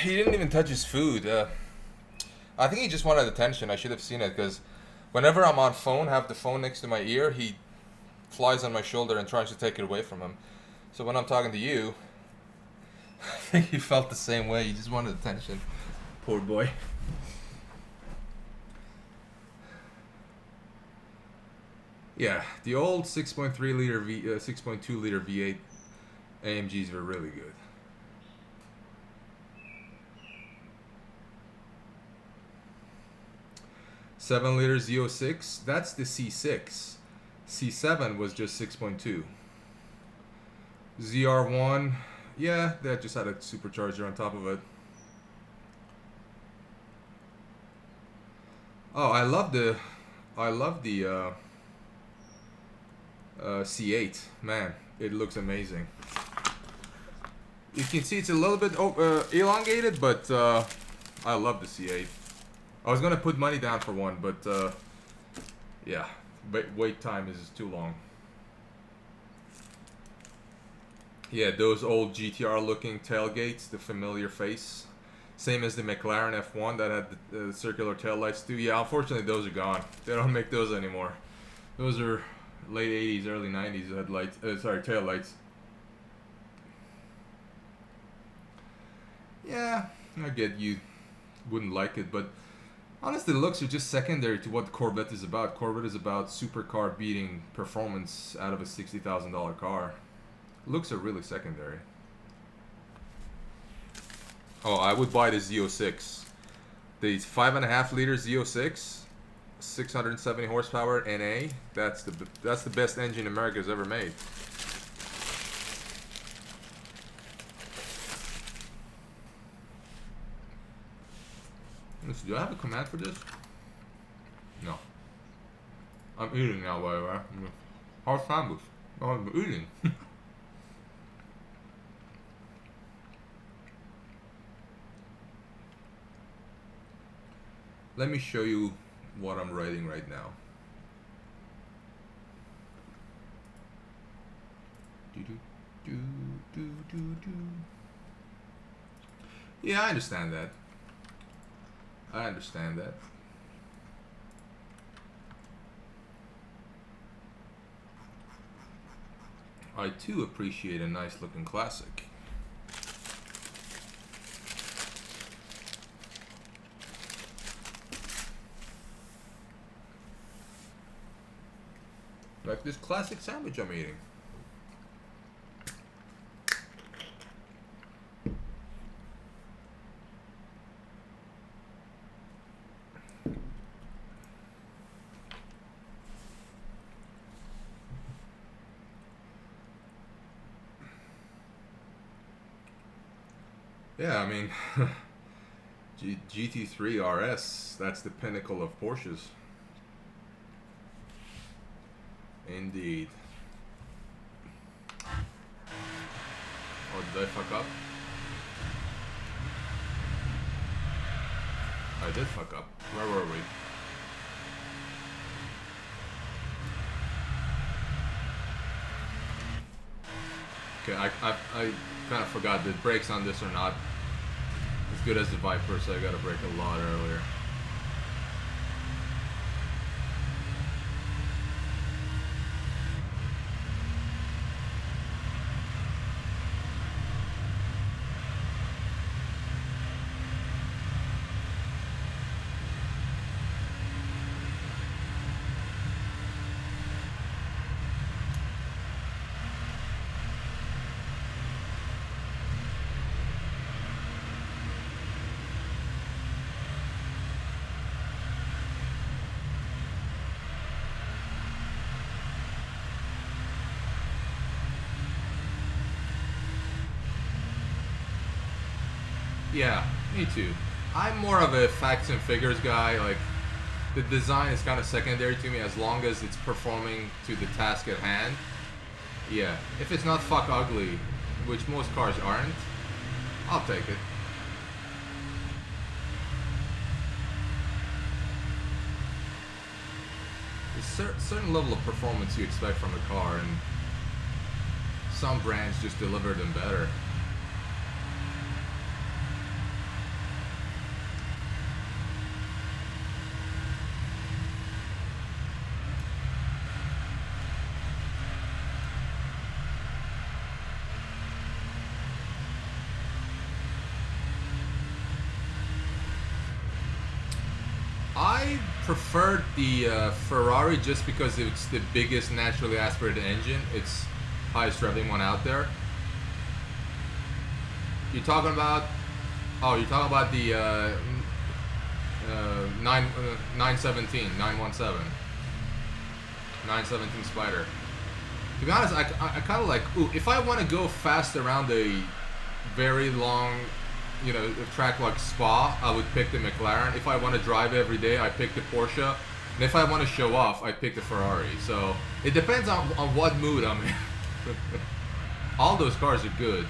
S1: He didn't even touch his food. I think he just wanted attention. I should have seen it because whenever I'm on phone, have the phone next to my ear, he flies on my shoulder and tries to take it away from him. So when I'm talking to you, I think he felt the same way. He just wanted attention. Poor boy. Yeah, the old 6.3 liter 6.2 liter V8 AMGs were really good. Seven liter Z06, that's the C6. C7 was just 6.2. ZR1, yeah, that just had a supercharger on top of it. Oh, I love the C8. Man, it looks amazing. You can see it's a little bit elongated, but I love the C8. I was gonna put money down for one, but yeah, wait time is too long. Yeah, those old GTR looking tailgates, the familiar face. Same as the McLaren F1 that had the circular taillights too. Yeah, unfortunately those are gone. They don't make those anymore. Those are late 80s, early 90s headlights, taillights. Yeah, I get you wouldn't like it, but honestly, the looks are just secondary to what Corvette is about. Corvette is about supercar beating performance out of a $60,000 car. Looks are really secondary. Oh, I would buy the Z06. The 5.5 liter Z06, 670 horsepower NA. That's the best engine America's ever made. Do I have a command for this? No. I'm eating now, by the way. How's sandwich? Oh, I'm eating. Let me show you what I'm writing right now. Yeah, I understand that. I understand that. I too appreciate a nice looking classic. Like this classic sandwich I'm eating. Yeah, I mean, GT3 RS, that's the pinnacle of Porsches. Indeed. Oh, did I fuck up? I did fuck up. Where were we? Okay, I kind of forgot the brakes on this are not as good as the Viper, so I gotta brake a lot earlier. Yeah, me too. I'm more of a facts and figures guy. Like, the design is kind of secondary to me as long as it's performing to the task at hand. Yeah, if it's not fuck ugly, which most cars aren't, I'll take it. There's a certain level of performance you expect from a car, and some brands just deliver them better. I preferred the Ferrari just because it's the biggest naturally aspirated engine. It's highest revving one out there. You're talking about? Oh, you're talking about the 917, 917 Spider. To be honest, I kind of like, ooh, if I want to go fast around a very long, you know, track like Spa, I would pick the McLaren. If I want to drive every day, I pick the Porsche. And if I want to show off, I pick the Ferrari. So it depends on what mood I'm in. All those cars are good.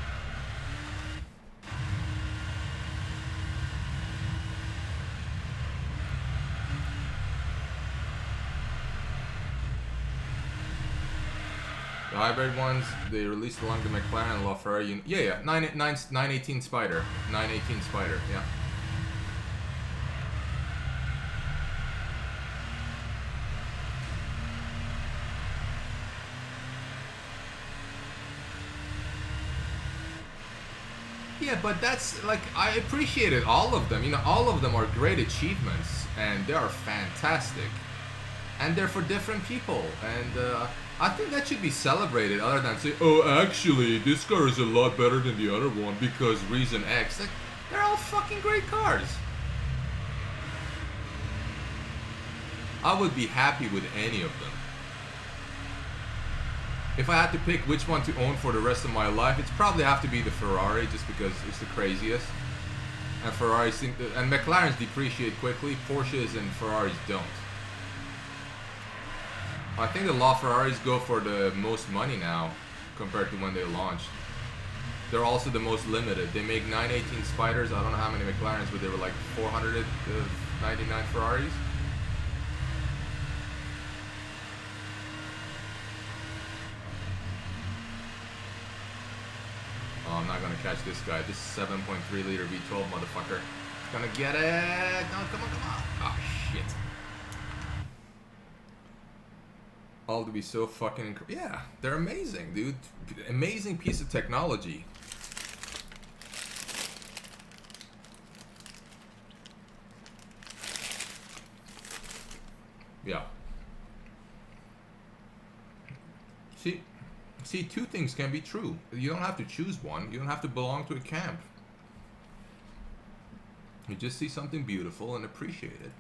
S1: The hybrid ones, they released along the McLaren and LaFerrari. Yeah, 918 Spider. 918 Spider, yeah. Yeah, but that's, like, I appreciate it, all of them. You know, all of them are great achievements, and they are fantastic. And they're for different people, and I think that should be celebrated other than say, oh, actually, this car is a lot better than the other one because reason X. Like, they're all fucking great cars. I would be happy with any of them. If I had to pick which one to own for the rest of my life, it's probably have to be the Ferrari just because it's the craziest. And Ferraris and McLarens depreciate quickly, Porsches and Ferraris don't. I think the LaFerraris go for the most money now compared to when they launched. They're also the most limited. They make 918 Spiders. I don't know how many McLarens, but they were like 499 Ferraris. Oh, I'm not gonna catch this guy. This 7.3 liter V12 motherfucker. Gonna get it. No, come on, come on. Oh, shit. All to be so fucking yeah, they're amazing, dude. Amazing piece of technology. Yeah. See, two things can be true. You don't have to choose one. You don't have to belong to a camp. You just see something beautiful and appreciate it.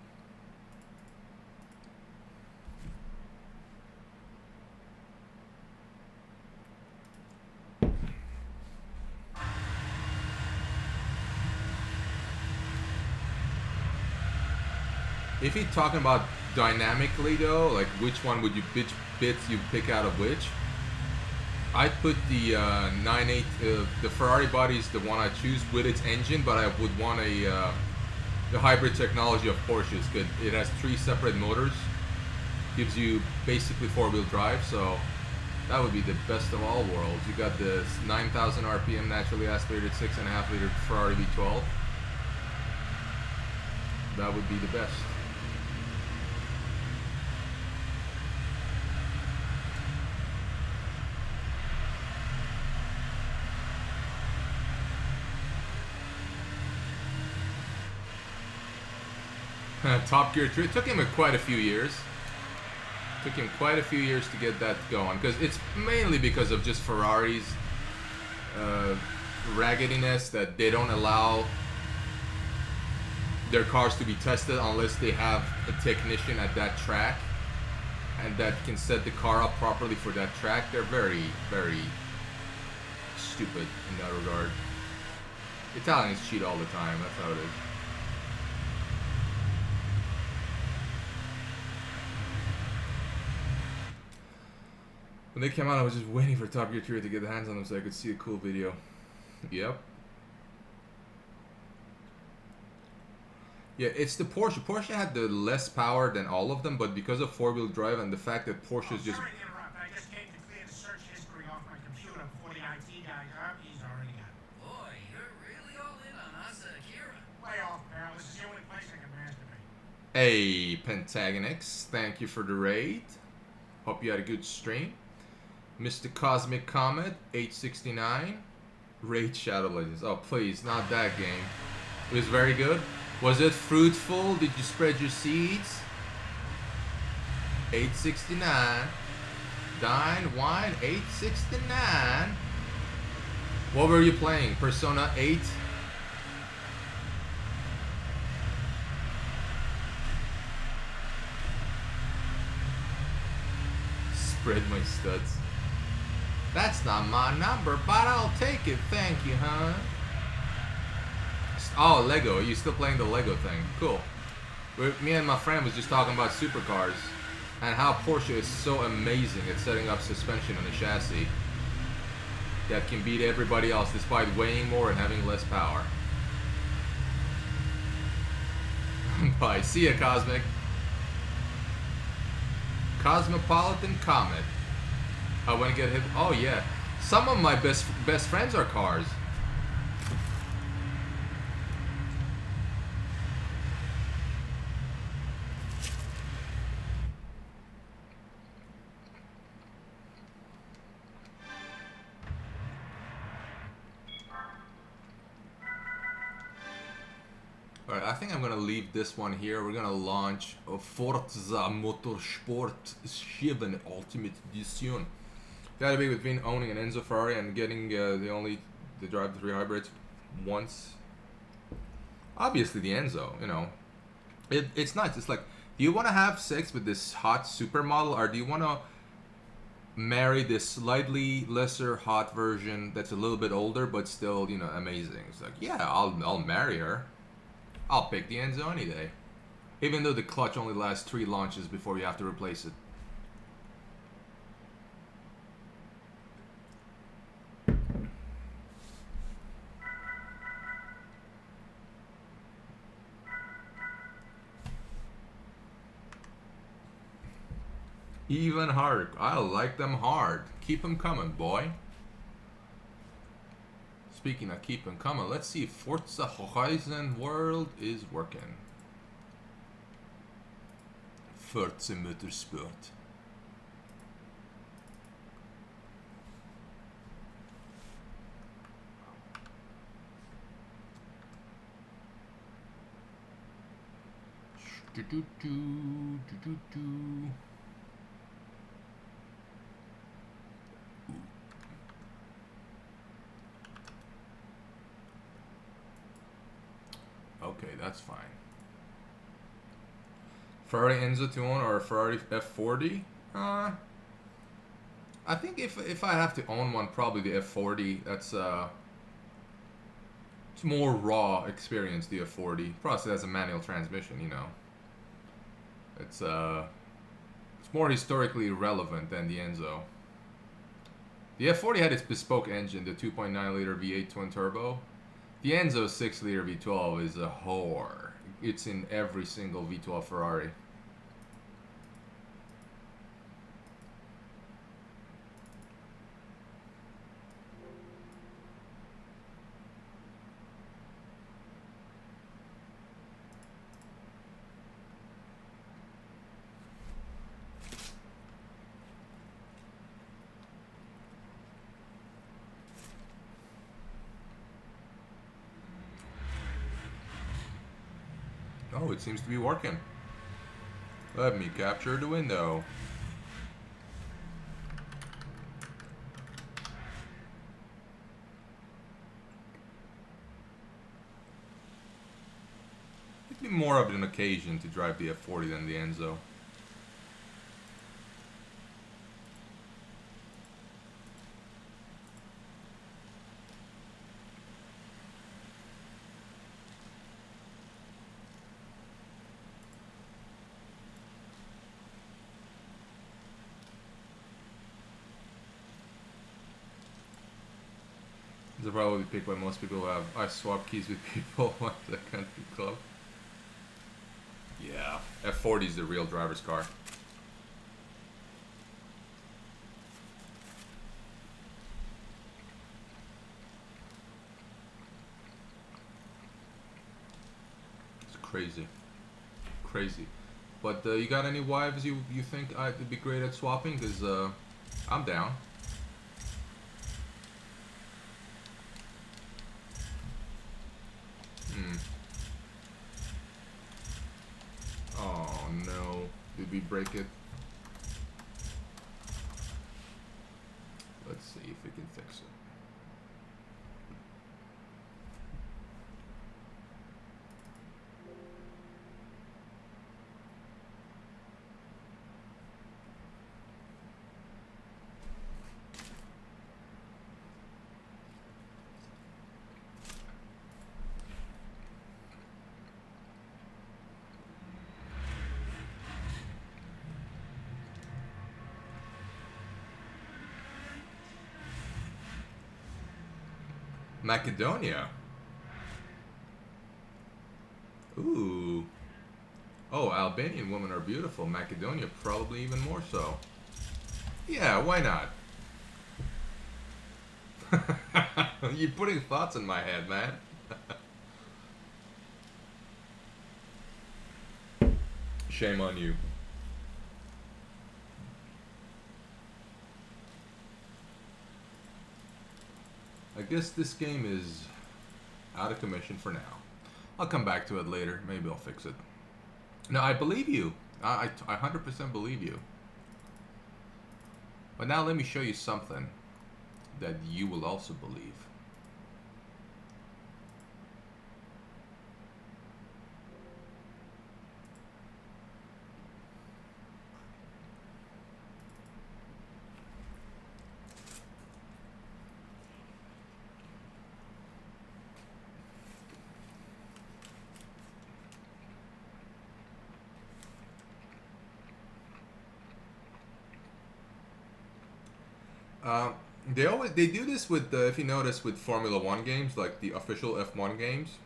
S1: If you're talking about dynamically though, like which one would you, which bits you pick out of which, I'd put the 9.8, the Ferrari body is the one I choose with its engine, but I would want the hybrid technology of Porsche's. Good, it has 3 separate motors, gives you basically 4-wheel drive, so that would be the best of all worlds. You got the 9,000 RPM naturally aspirated 6.5 liter Ferrari V12. That would be the best. Top Gear 3, it took him quite a few years. Took him quite a few years to get that going, because it's mainly because of just Ferrari's raggediness, that they don't allow their cars to be tested unless they have a technician at that track and that can set the car up properly for that track. They're very, very stupid in that regard. Italians cheat all the time, that's how it is. When they came out, I was just waiting for Top Gear 3 to get the hands on them so I could see a cool video. Yep. Yeah, it's the Porsche. Porsche had the less power than all of them, but because of 4-wheel drive and the fact that Porsche's just...
S2: Sorry to interrupt. I just came to clear the search history off my computer before the IT guy got it. He's already got it.
S4: Boy, you're really all in on Asa Akira.
S2: Way off, pal. This is the only place I can masturbate.
S1: Hey, Pentagonix, thank you for the raid. Hope you had a good stream. Mr. Cosmic Comet, 869. Raid Shadow Legends. Oh, please, not that game. It was very good. Was it fruitful? Did you spread your seeds? 869. Dine, wine, 869. What were you playing? Persona 8? Spread my studs. That's not my number, but I'll take it. Thank you, huh? Oh, Lego. Are you still playing the Lego thing? Cool. Me and my friend was just talking about supercars and how Porsche is so amazing at setting up suspension on a chassis that can beat everybody else despite weighing more and having less power. Bye. See ya, Cosmic. Cosmopolitan Comet. I want to get hit. Oh yeah. Some of my best friends are cars. Alright, I think I'm gonna leave this one here. We're gonna launch a Forza Motorsport 7 Ultimate Edition. Gotta be between owning an Enzo Ferrari and getting the drive the 3 hybrids once. Obviously the Enzo, you know. It's nice. It's like, do you want to have sex with this hot supermodel, or do you want to marry this slightly lesser hot version that's a little bit older but still, you know, amazing? It's like, yeah, I'll marry her. I'll pick the Enzo any day. Even though the clutch only lasts 3 launches before you have to replace it. Even hard. I like them hard. Keep them coming, boy. Speaking of keep them coming, let's see if Forza Horizon World is working. Forza Motorsport. Okay, that's fine. Ferrari Enzo to own or a Ferrari F40? I think if I have to own one, probably the F40. That's it's more raw experience, the F40. Plus it has a manual transmission, you know. It's more historically relevant than the Enzo. The F40 had its bespoke engine, the 2.9 liter V8 twin turbo. The Enzo 6 liter V12 is a whore. It's in every single V12 Ferrari. Oh, it seems to be working. Let me capture the window. It'd be more of an occasion to drive the F40 than the Enzo. It's probably picked by most people who have. I swap keys with people at the country club. Yeah, F40 is the real driver's car. It's crazy, crazy. But you got any wives you think I'd be great at swapping? Cause I'm down. Did we break it? Let's see if we can fix it. Macedonia. Ooh. Oh, Albanian women are beautiful. Macedonia probably even more so. Yeah, why not? You're putting thoughts in my head, man. Shame on you. I guess this game is out of commission for now. I'll come back to it later. Maybe I'll fix it. No, I believe you. I 100% believe you. But now let me show you something that you will also believe. They do this with if you notice with Formula One games, like the official F1 games.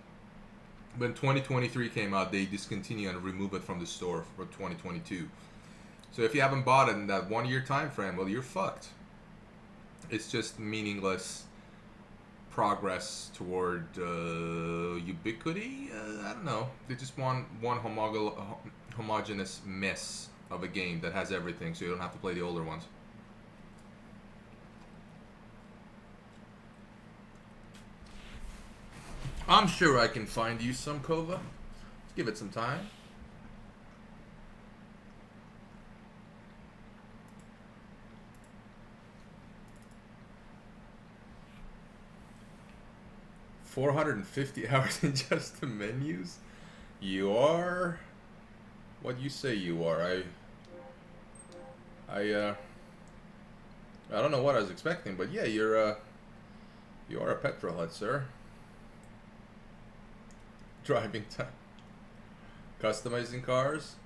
S1: When 2023 came out, they discontinued and removed it from the store for 2022. So if you haven't bought it in that 1 year time frame, well, you're fucked. It's just meaningless progress toward ubiquity. I don't know. They just want one homogeneous mess of a game that has everything, so you don't have to play the older ones. I'm sure I can find you some, Kova. Let's give it some time. $450 hours in just the menus? You are what you say you are. I don't know what I was expecting, but yeah, you are a petrol head, sir. Driving time. Customizing cars.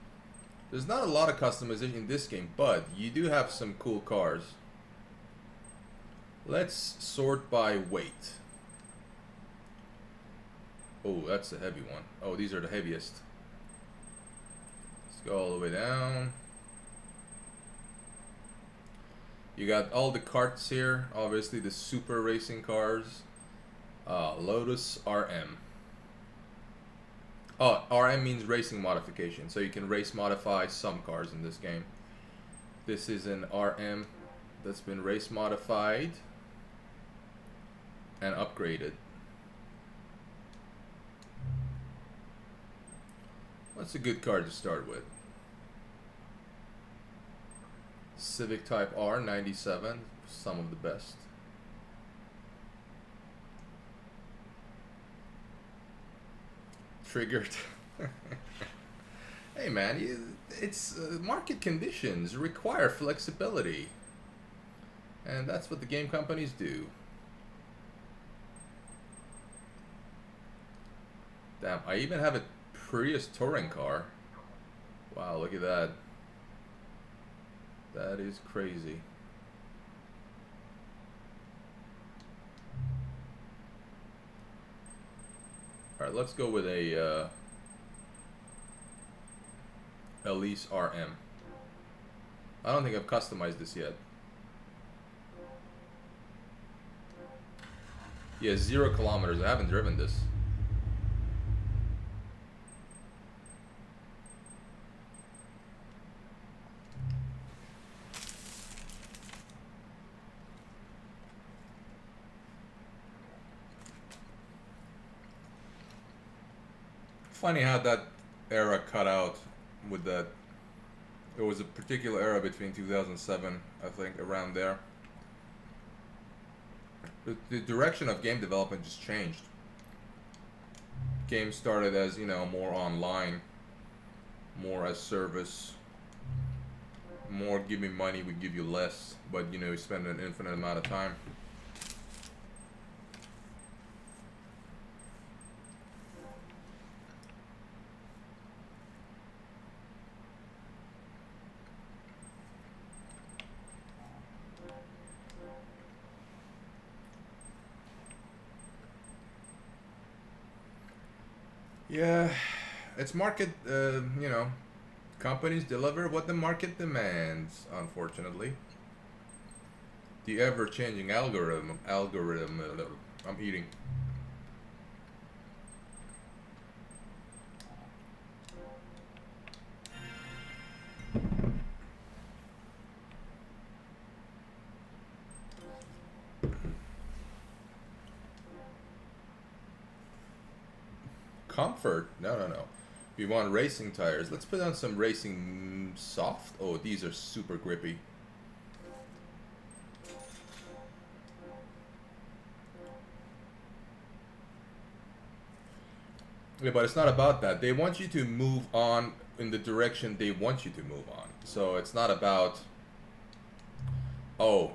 S1: There's not a lot of customization in this game, but you do have some cool cars. Let's sort by weight. Oh, that's a heavy one. Oh, these are the heaviest. Let's go all the way down. You got all the carts here. Obviously, the super racing cars. Lotus RM. Oh, RM means racing modification, so you can race modify some cars in this game. This is an RM that's been race modified and upgraded. What's a good car to start with? Civic Type R 97, some of the best. Triggered. Hey man, it's market conditions require flexibility, and that's what the game companies do. Damn, I even have a Prius touring car. Wow, look at that. That is crazy. Alright, let's go with a Elise RM. I don't think I've customized this yet. Yeah, 0 kilometers. I haven't driven this. Funny how that era cut out with that It was a particular era between 2007, I think, around there. The direction of game development just changed. Games started as, you know, more online, more as service, more give me money, we give you less, but you know, you spend an infinite amount of time. Yeah, it's market, you know, companies deliver what the market demands, unfortunately. The ever-changing algorithm, I'm eating. Comfort? No, no, no. We want racing tires. Let's put on some racing soft. Oh, these are super grippy. Yeah, but it's not about that. They want you to move on in the direction they want you to move on. So it's not about, oh,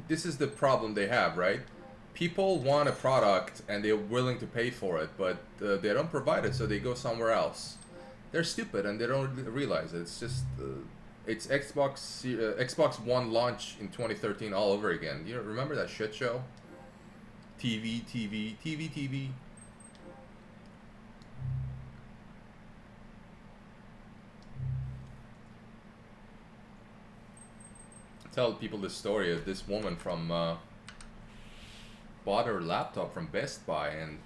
S1: this is the problem they have, right? People want a product and they're willing to pay for it, but they don't provide it, so they go somewhere else. They're stupid and they don't realize it. It's just, it's Xbox One launch in 2013 all over again. You remember that shit show? TV, TV, TV, TV. Tell people the story of this woman from bought her laptop from Best Buy, and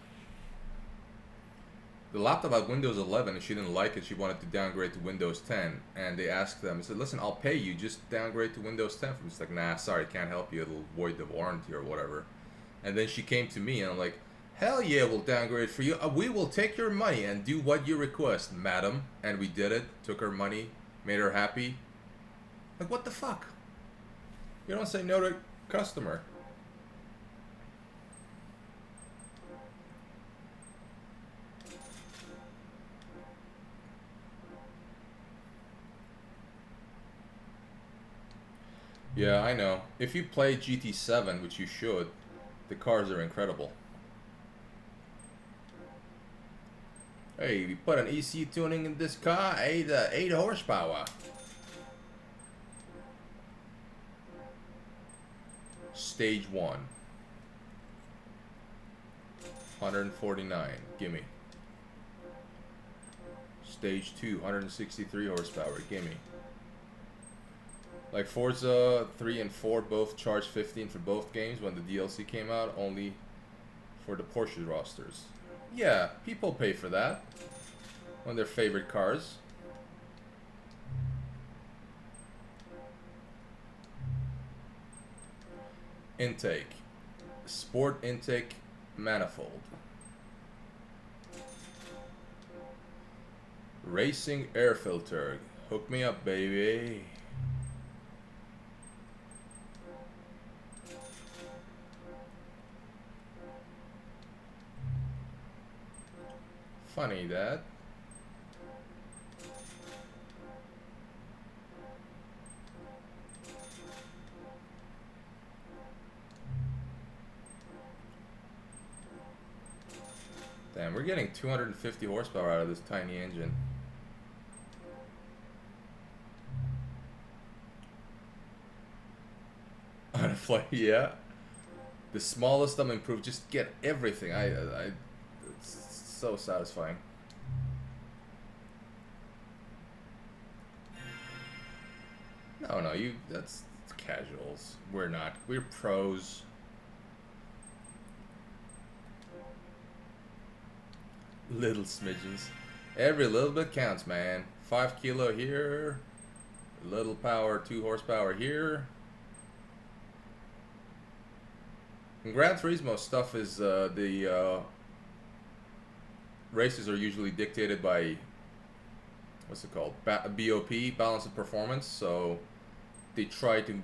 S1: the laptop had Windows 11 and she didn't like it. She wanted to downgrade to Windows 10, and they asked them, I said, listen, I'll pay you, just downgrade to Windows 10. It's like, nah, sorry, can't help you, it'll void the warranty or whatever. And then she came to me and I'm like, hell yeah, we'll downgrade for you. We will take your money and do what you request, madam. And we did it, took her money, made her happy. Like, what the fuck? You don't say no to a customer. Yeah, I know. If you play GT7, which you should, the cars are incredible. Hey, we put an EC tuning in this car, 8 horsepower. Stage 1. 149, gimme. Stage 2, 163 horsepower, gimme. Like Forza 3 and 4 both charged 15 for both games when the DLC came out, only for the Porsche rosters. Yeah, people pay for that on their favorite cars. Intake. Sport intake manifold. Racing air filter. Hook me up, baby. Funny that. Damn, we're getting 250 horsepower out of this tiny engine. On a flight, yeah. The smallest I'm improved, just get everything. It's so satisfying. No, that's casuals. We're not. We're pros. Little smidgens. Every little bit counts, man. 5 kilo here. Little power, 2 horsepower here. In Gran Turismo, stuff is the races are usually dictated by what's it called? BOP, balance of performance. So they try to,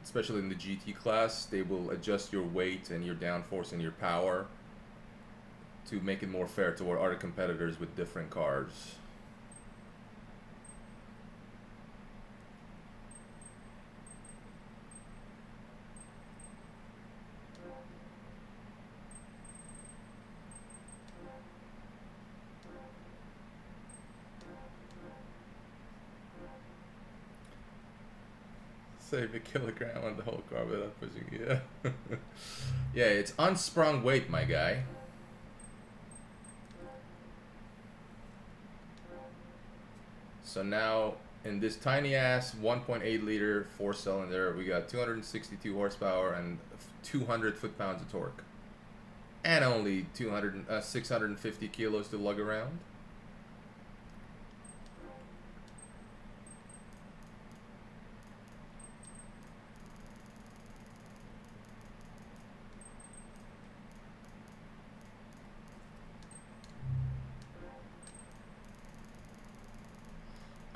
S1: especially in the GT class, they will adjust your weight and your downforce and your power to make it more fair toward other competitors with different cars. Save a kilogram on the whole car without pushing. Yeah. Yeah, it's unsprung weight, my guy. So now in this tiny ass 1.8 liter 4-cylinder, we got 262 horsepower and 200 foot-pounds of torque, and only 650 kilos to lug around.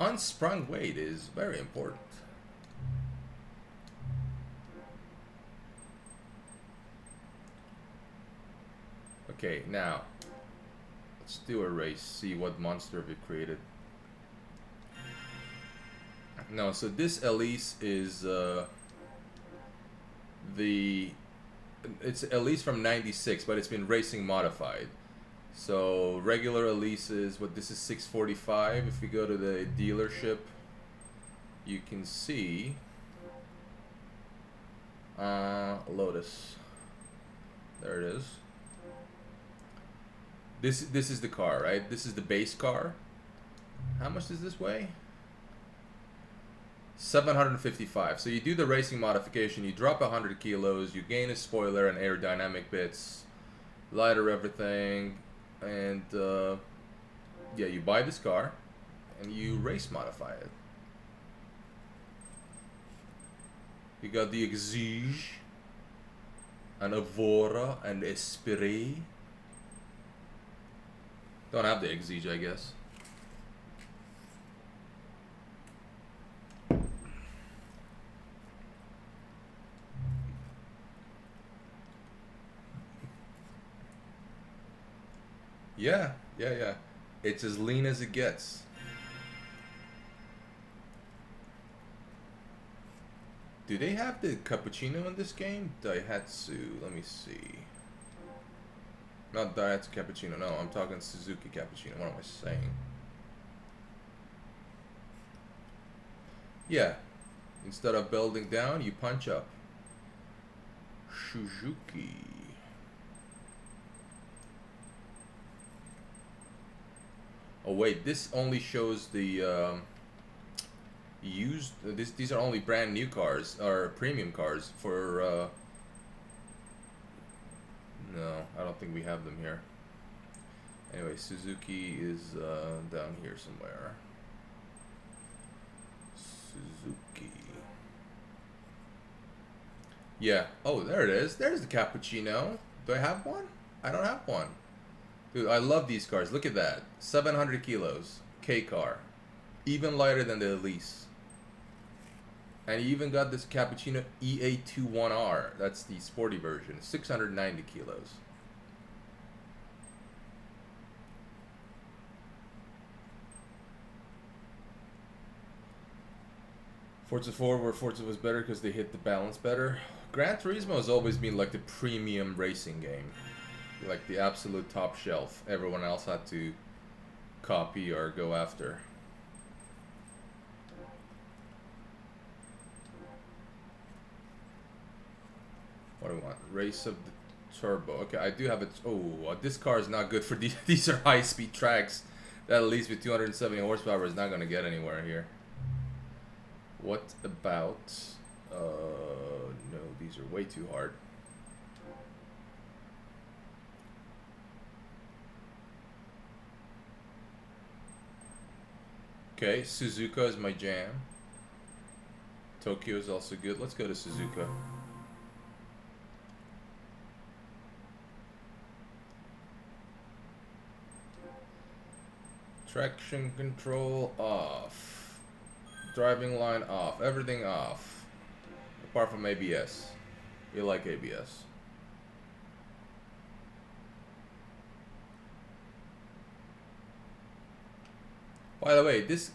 S1: Unsprung weight is very important. Okay, now let's do a race, see what monster we created. No, so this Elise is it's Elise from '96, but it's been racing modified. So regular Elises, what this is 645. If you go to the dealership, you can see Lotus. There it is. This is the car, right? This is the base car. How much does this weigh? 755. So you do the racing modification, you drop 100 kilos, you gain a spoiler and aerodynamic bits, lighter everything. And yeah, you buy this car and you race modify it. You got the Exige, an Evora, and Esprit. Don't have the Exige, I guess. Yeah. It's as lean as it gets. Do they have the cappuccino in this game? Daihatsu, let me see. Not Daihatsu cappuccino, no, I'm talking Suzuki cappuccino. What am I saying? Yeah. Instead of building down, you punch up. Suzuki. Oh wait, this only shows the used. These are only brand new cars or premium cars for. No, I don't think we have them here. Anyway, Suzuki is down here somewhere. Suzuki. Yeah. Oh, there it is. There's the cappuccino. Do I have one? I don't have one. Dude, I love these cars. Look at that. 700 kilos. K car. Even lighter than the Elise. And you even got this Cappuccino EA21R. That's the sporty version. 690 kilos. Forza 4, where Forza was better because they hit the balance better. Gran Turismo has always been like the premium racing game. Like the absolute top shelf. Everyone else had to copy or go after. What do I want? Race of the Turbo. Okay, I do have it. Oh, this car is not good for these. These are high-speed tracks. That at least with 270 horsepower is not going to get anywhere here. What about... no, these are way too hard. Okay, Suzuka is my jam. Tokyo is also good. Let's go to Suzuka. Traction control off. Driving line off. Everything off. Apart from ABS. We like ABS. By the way, this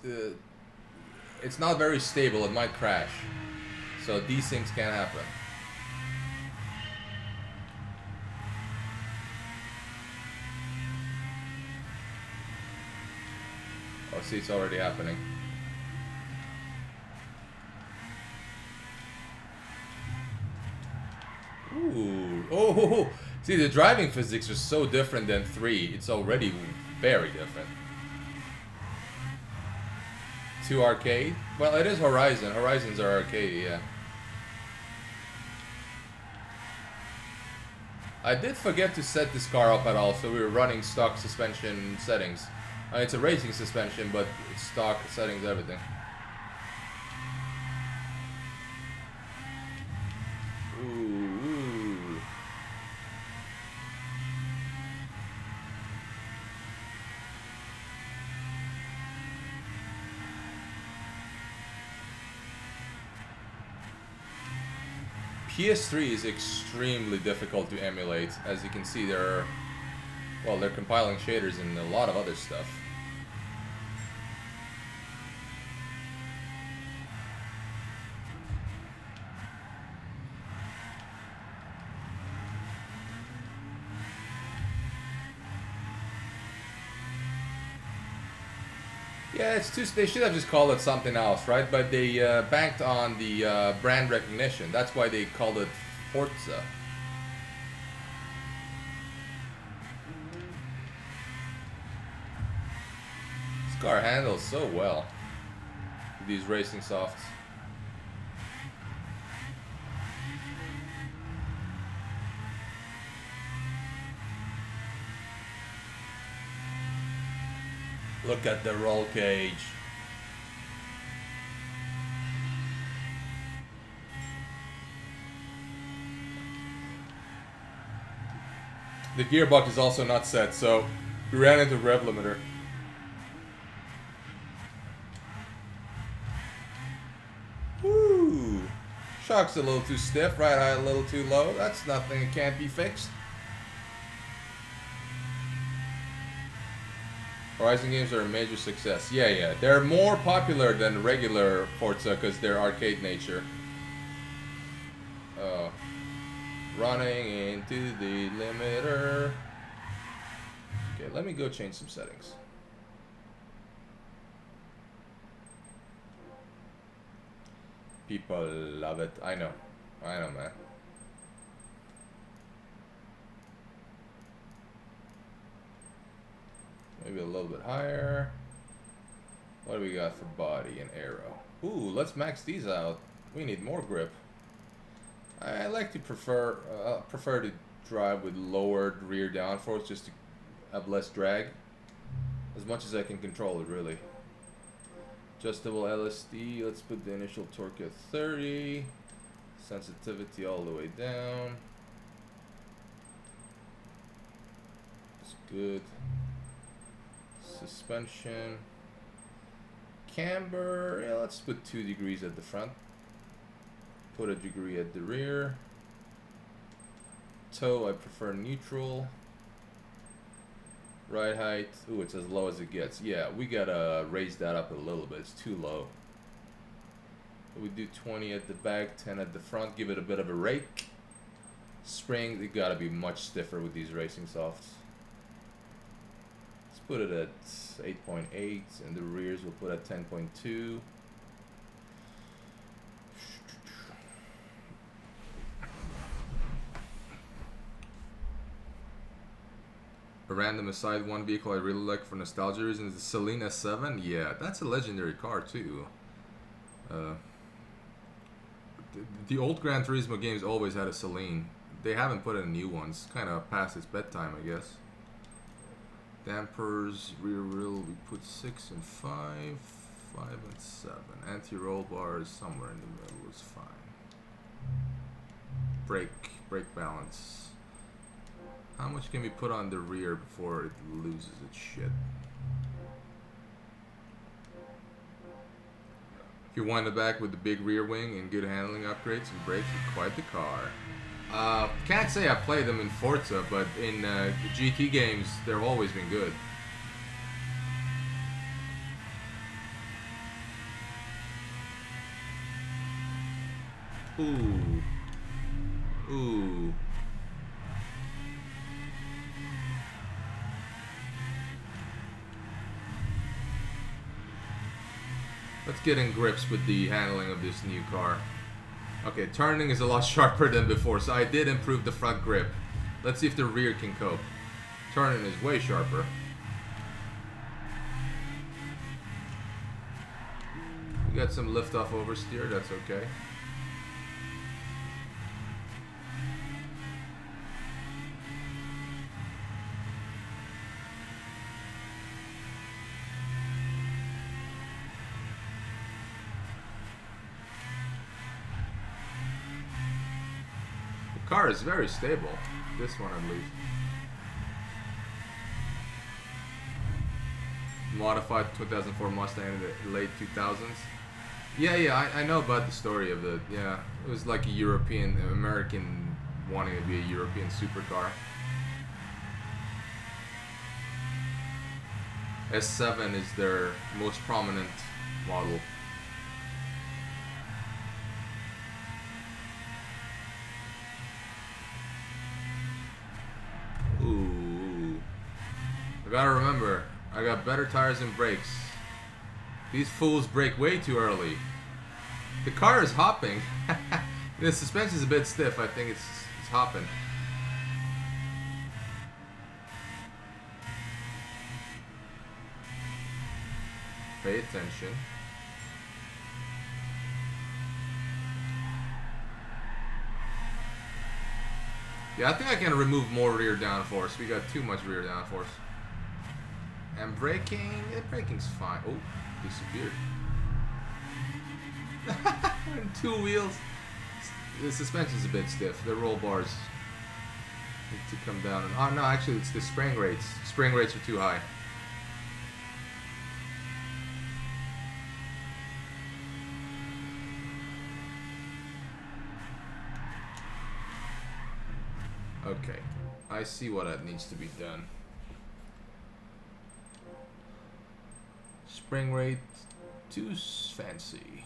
S1: it's not very stable. It might crash. So these things can happen. Oh, see, it's already happening. Ooh. Oh, see, the driving physics are so different than 3. It's already very different. 2 arcade? Well, it is Horizon. Horizons are arcade, yeah. I did forget to set this car up at all, so we were running stock suspension settings. It's a racing suspension, but it's stock settings, everything. Ooh. PS3 is extremely difficult to emulate. As you can see, they're compiling shaders and a lot of other stuff. Yeah, it's too. They should have just called it something else, right? But they banked on the brand recognition. That's why they called it Forza. This car handles so well. These racing softs. Look at the roll cage. The gearbox is also not set, so we ran into rev limiter. Woo! Shock's a little too stiff, right high a little too low. That's nothing that can't be fixed. Horizon games are a major success. Yeah. They're more popular than regular Forza because they're arcade nature. Running into the limiter. Okay, let me go change some settings. People love it. I know, man. Maybe a little bit higher. What do we got for body and aero? Ooh, let's max these out. We need more grip. I like to prefer to drive with lowered rear downforce just to have less drag. As much as I can control it, really. Adjustable LSD. Let's put the initial torque at 30. Sensitivity all the way down. That's good. Suspension. Camber. Yeah, let's put 2 degrees at the front. Put a degree at the rear. Toe, I prefer neutral. Ride height. Ooh, it's as low as it gets. Yeah, we gotta raise that up a little bit. It's too low. We do 20 at the back, 10 at the front. Give it a bit of a rake. Spring, they gotta be much stiffer with these racing softs. Let's put it at 8.8, and the rears we'll put at 10.2. A random aside, one vehicle I really like for nostalgia reasons is the Selena 7. Yeah, that's a legendary car too. The old Gran Turismo games always had a Celine. They haven't put in new ones. Kind of past its bedtime, I guess. Dampers, rear wheel, we put 6 and 5, 5 and 7. Anti-roll bars somewhere in the middle is fine. Brake balance. How much can we put on the rear before it loses its shit? If you wind it back with the big rear wing and good handling upgrades and brakes, it's quite the car. Can't say I played them in Forza, but in the GT games, they've always been good. Ooh. Ooh. Let's get in grips with the handling of this new car. Okay, turning is a lot sharper than before, so I did improve the front grip. Let's see if the rear can cope. Turning is way sharper. We got some lift off oversteer, that's okay. The car is very stable. This one at least. Modified 2004 Mustang in the late 2000s. Yeah, I know about the story of it. Yeah, it was like a European, American wanting to be a European supercar. S7 is their most prominent model. Ooh. I gotta remember, I got better tires and brakes. These fools brake way too early. The car is hopping. The suspension is a bit stiff. I think it's hopping. Pay attention. Yeah, I think I can remove more rear downforce. We got too much rear downforce. And braking's fine. Oh, disappeared. Two wheels. The suspension's a bit stiff. The roll bars need to come down. Oh no, actually it's the spring rates. Spring rates are too high. Okay, I see what that needs to be done. Spring rate too fancy.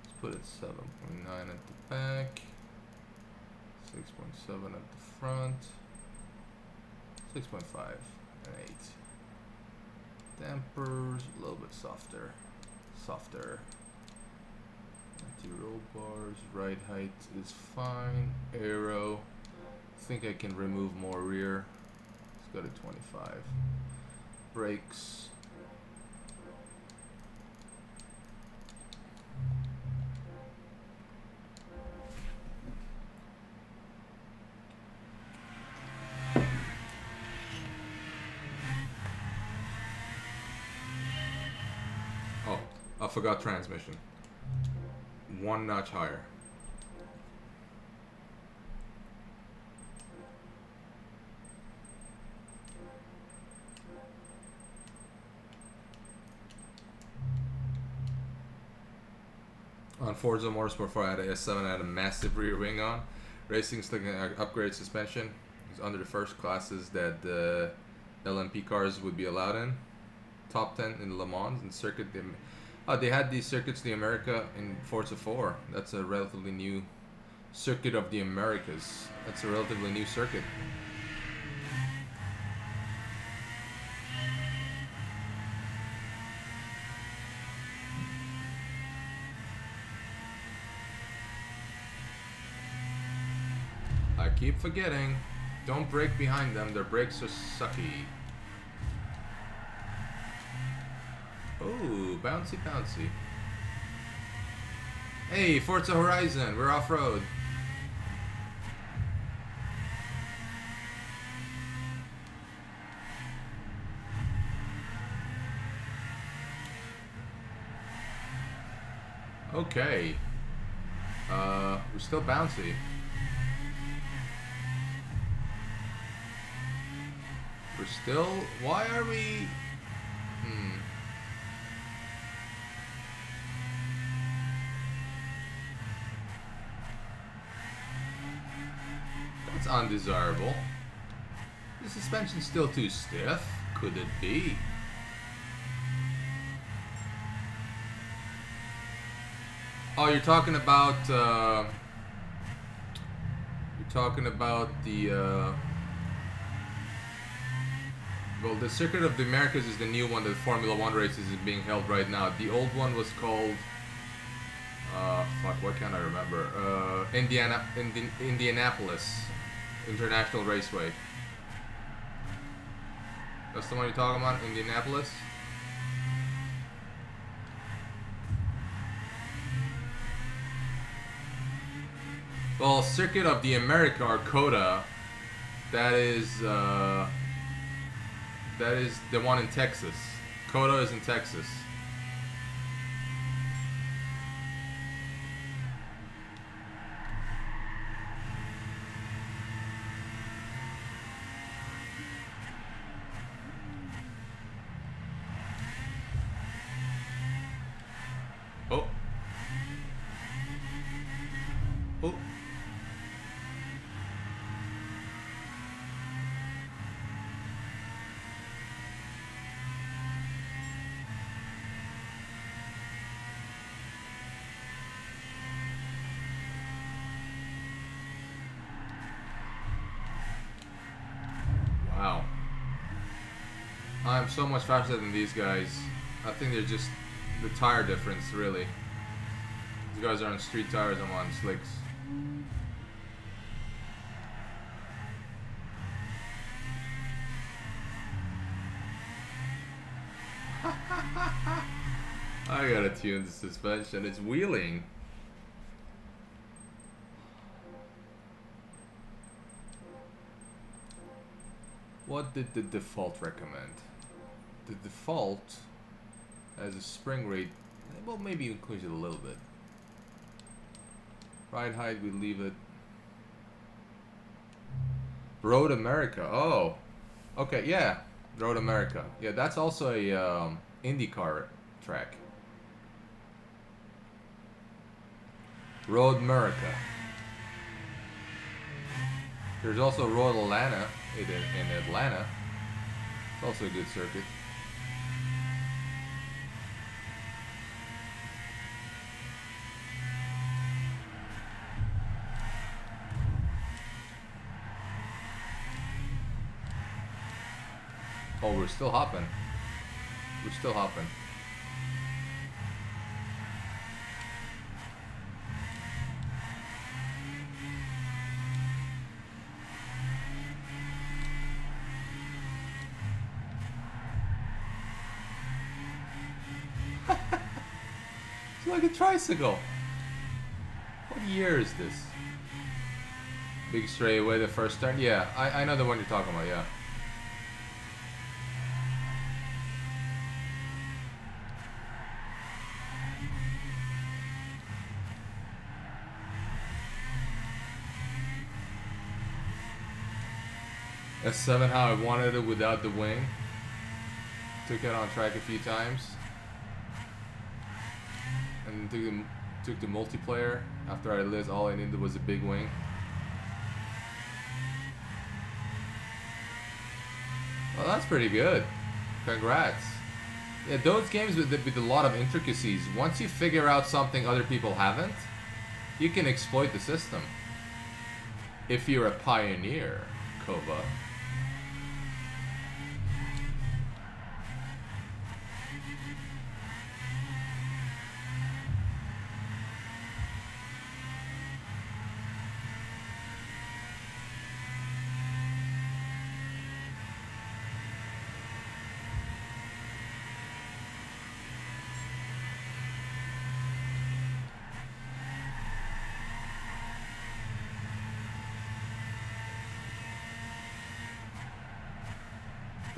S1: Let's put it 7.9 at the back, 6.7 at the front, 6.5 and 8. Dampers a little bit softer. Anti-roll bars, ride height is fine. Aero, I think I can remove more rear. Let's go to 25. Brakes. Oh, I forgot transmission. One notch higher. On Forza Motorsport 4, I had a S7, I had a massive rear wing on. Racing's looking at upgrade suspension. It's under the first classes that the LMP cars would be allowed in. Top 10 in Le Mans and circuit. They had these circuits the America in Forza 4. That's a relatively new circuit of the Americas. That's a relatively new circuit. I keep forgetting. Don't brake behind them. Their brakes are sucky. Oh, bouncy, bouncy. Hey, Forza Horizon, we're off-road. Okay. We're still bouncy. We're still... Why are we... undesirable. The suspension's still too stiff. Could it be? Oh, you're talking about the well, the Circuit of the Americas is the new one that Formula One races is being held right now. The old one was called fuck, what can't I remember? Indianapolis International Raceway. That's the one you're talking about, Indianapolis? Well, Circuit of the America, or COTA, that is the one in Texas. COTA is in Texas. Oh. Oh. Wow. I'm so much faster than these guys. I think they're just the tire difference, really. These guys are on street tires, I'm on slicks. I gotta tune the suspension. It's wheeling. What did the default recommend? The default has a spring rate, well, maybe increase it a little bit. Ride height, we leave it. Road America, oh. Okay, yeah, Road America. Yeah, that's also a IndyCar track. Road America. There's also Road Atlanta in Atlanta. It's also a good circuit. Oh, we're still hopping. We're still hopping. It's like a tricycle. What year is this? Big straightaway, the first turn? Yeah, I know the one you're talking about, yeah. S7 how I wanted it without the wing. Took it on track a few times. And took the multiplayer after I realized all I needed was a big wing. Well, that's pretty good. Congrats. Yeah, those games with a lot of intricacies, once you figure out something other people haven't, you can exploit the system. If you're a pioneer, Kova.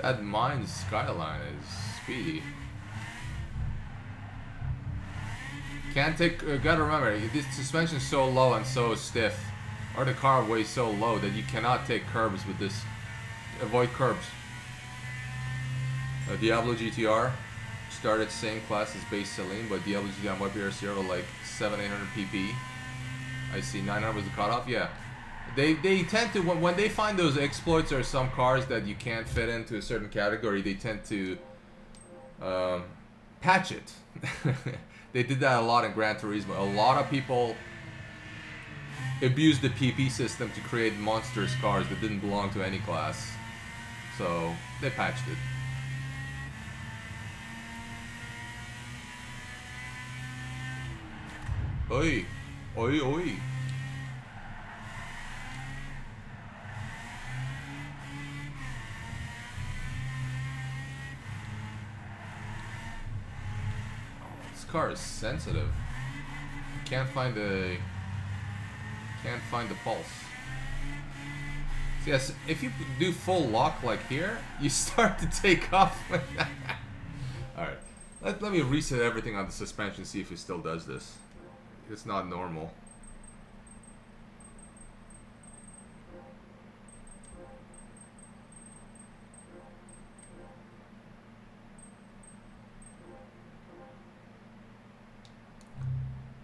S1: That mine skyline is speedy. Can't take. Gotta remember, this suspension is so low and so stiff, or the car weighs so low that you cannot take curbs with this. Avoid curbs. Diablo GTR started same class as base Celine, but Diablo GTR might be RC over like 700-800 PP. I see 900 was the cutoff. Yeah, They tend to when they find those exploits or some cars that you can't fit into a certain category, they tend to patch it. They did that a lot in Gran Turismo. A lot of people abused the PP system to create monstrous cars that didn't belong to any class. So they patched it. Oi, oi, oi. This car is sensitive. Can't find the pulse. So yes, if you do full lock like here, you start to take off. Alright. Let me reset everything on the suspension, see if it still does this. It's not normal.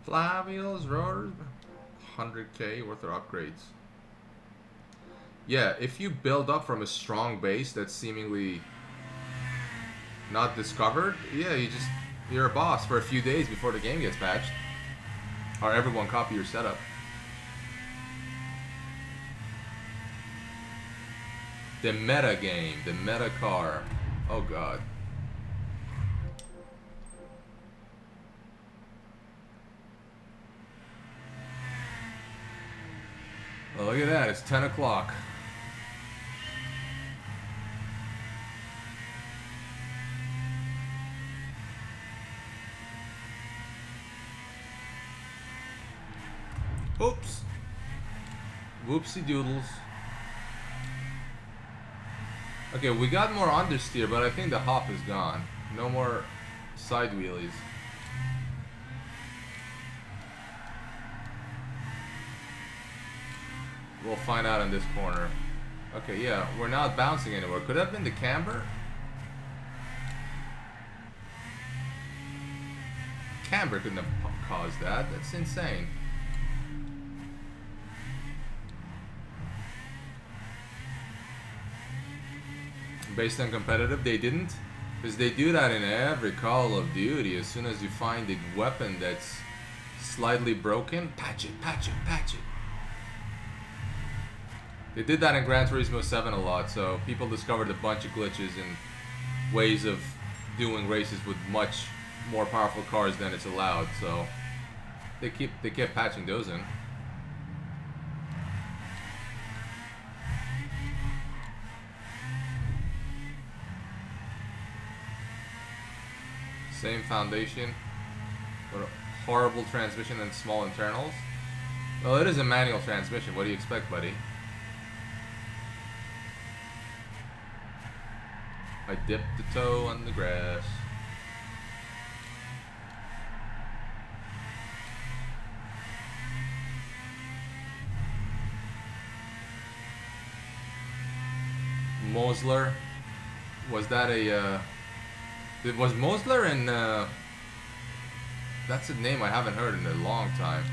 S1: Flywheels, rotors, 100k worth of upgrades. Yeah, if you build up from a strong base that's seemingly not discovered, yeah, you're a boss for a few days before the game gets patched. Or everyone copy your setup. The meta game, the meta car. Oh god. Well, look at that, it's 10 o'clock. Oops. Whoopsie doodles. Okay, we got more understeer, but I think the hop is gone. No more side wheelies. We'll find out in this corner. Okay, yeah, we're not bouncing anywhere. Could that have been the camber? Camber couldn't have caused that. That's insane. Based on competitive, they didn't. Because they do that in every Call of Duty. As soon as you find a weapon that's slightly broken, patch it, patch it, patch it. They did that in Gran Turismo 7 a lot, so people discovered a bunch of glitches and ways of doing races with much more powerful cars than it's allowed, so they kept patching those in. Same foundation, but a horrible transmission and small internals. Well, it is a manual transmission. What do you expect, buddy? I dipped the toe on the grass. Mosler, was that a? Was Mosler in? That's a name I haven't heard in a long time.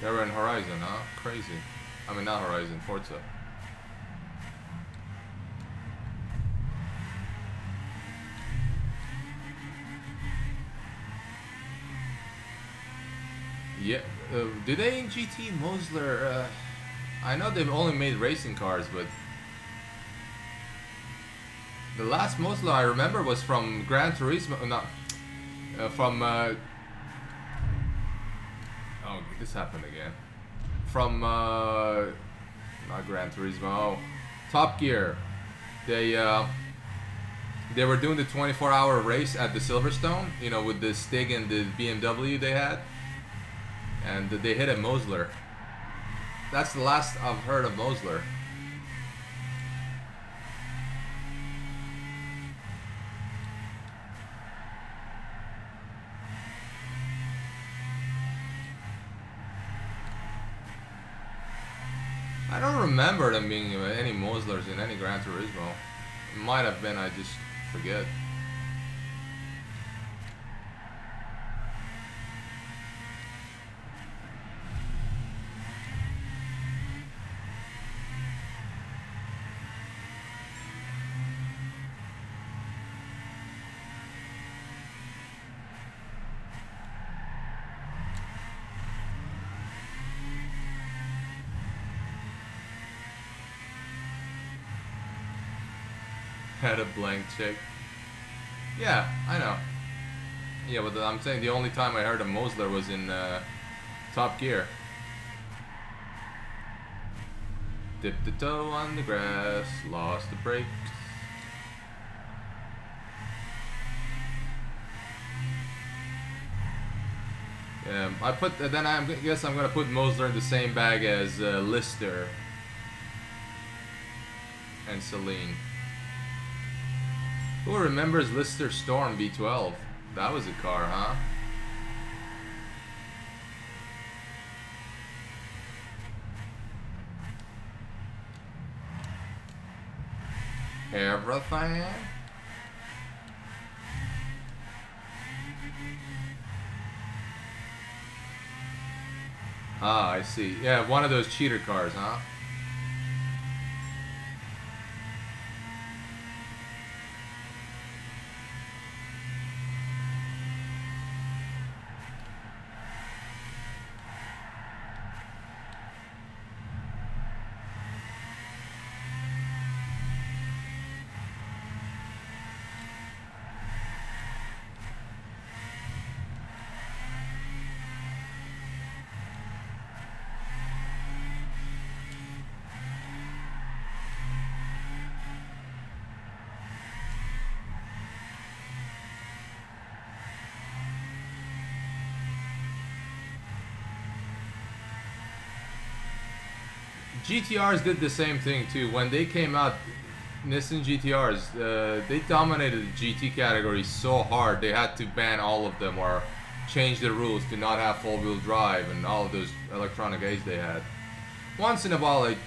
S1: They were in Horizon, huh? Crazy. I mean, not Horizon, Forza. Yeah, do they in GT Mosler? I know they've only made racing cars, but the last Mosler I remember was from Gran Turismo. Not from. Oh, this happened again. From not Gran Turismo. Oh, Top Gear. They were doing the 24-hour race at the Silverstone. You know, with the Stig and the BMW they had. And they hit a Mosler. That's the last I've heard of Mosler. I don't remember them being any Moslers in any Gran Turismo. It might have been, I just forget. Had a blank check. Yeah, I know. Yeah, but I'm saying the only time I heard a Mosler was in Top Gear. Dipped the toe on the grass, lost the brakes. I put. Then I guess I'm gonna put Mosler in the same bag as Lister and Celine. Who remembers Lister Storm V12? That was a car, huh? Everything. Ah, I see. Yeah, one of those cheater cars, huh? GTRs did the same thing too. When they came out, Nissan GTRs, they dominated the GT category so hard they had to ban all of them or change the rules to not have four-wheel drive and all of those electronic aids they had. Once in a while, like,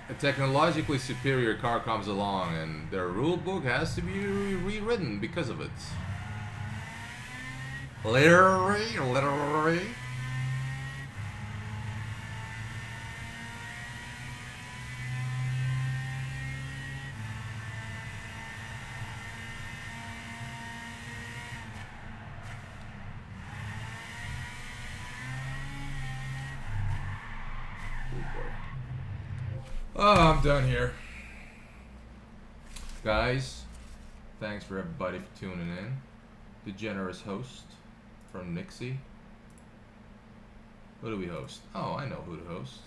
S1: a technologically superior car comes along and their rule book has to be rewritten because of it. Literally. Oh, I'm done here. Guys, thanks for everybody for tuning in. The generous host from Nixie. Who do we host? Oh, I know who to host.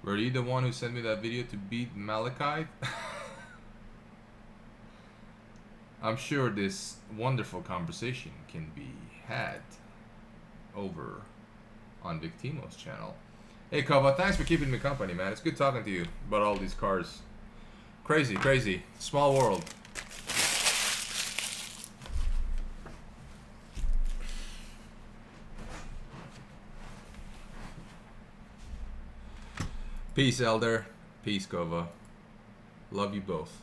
S1: Were you the one who sent me that video to beat Malachite? I'm sure this wonderful conversation can be had over on Victimo's channel. Hey Kova, thanks for keeping me company, man. It's good talking to you about all these cars. Crazy, crazy. Small world. Peace, Elder. Peace, Kova. Love you both.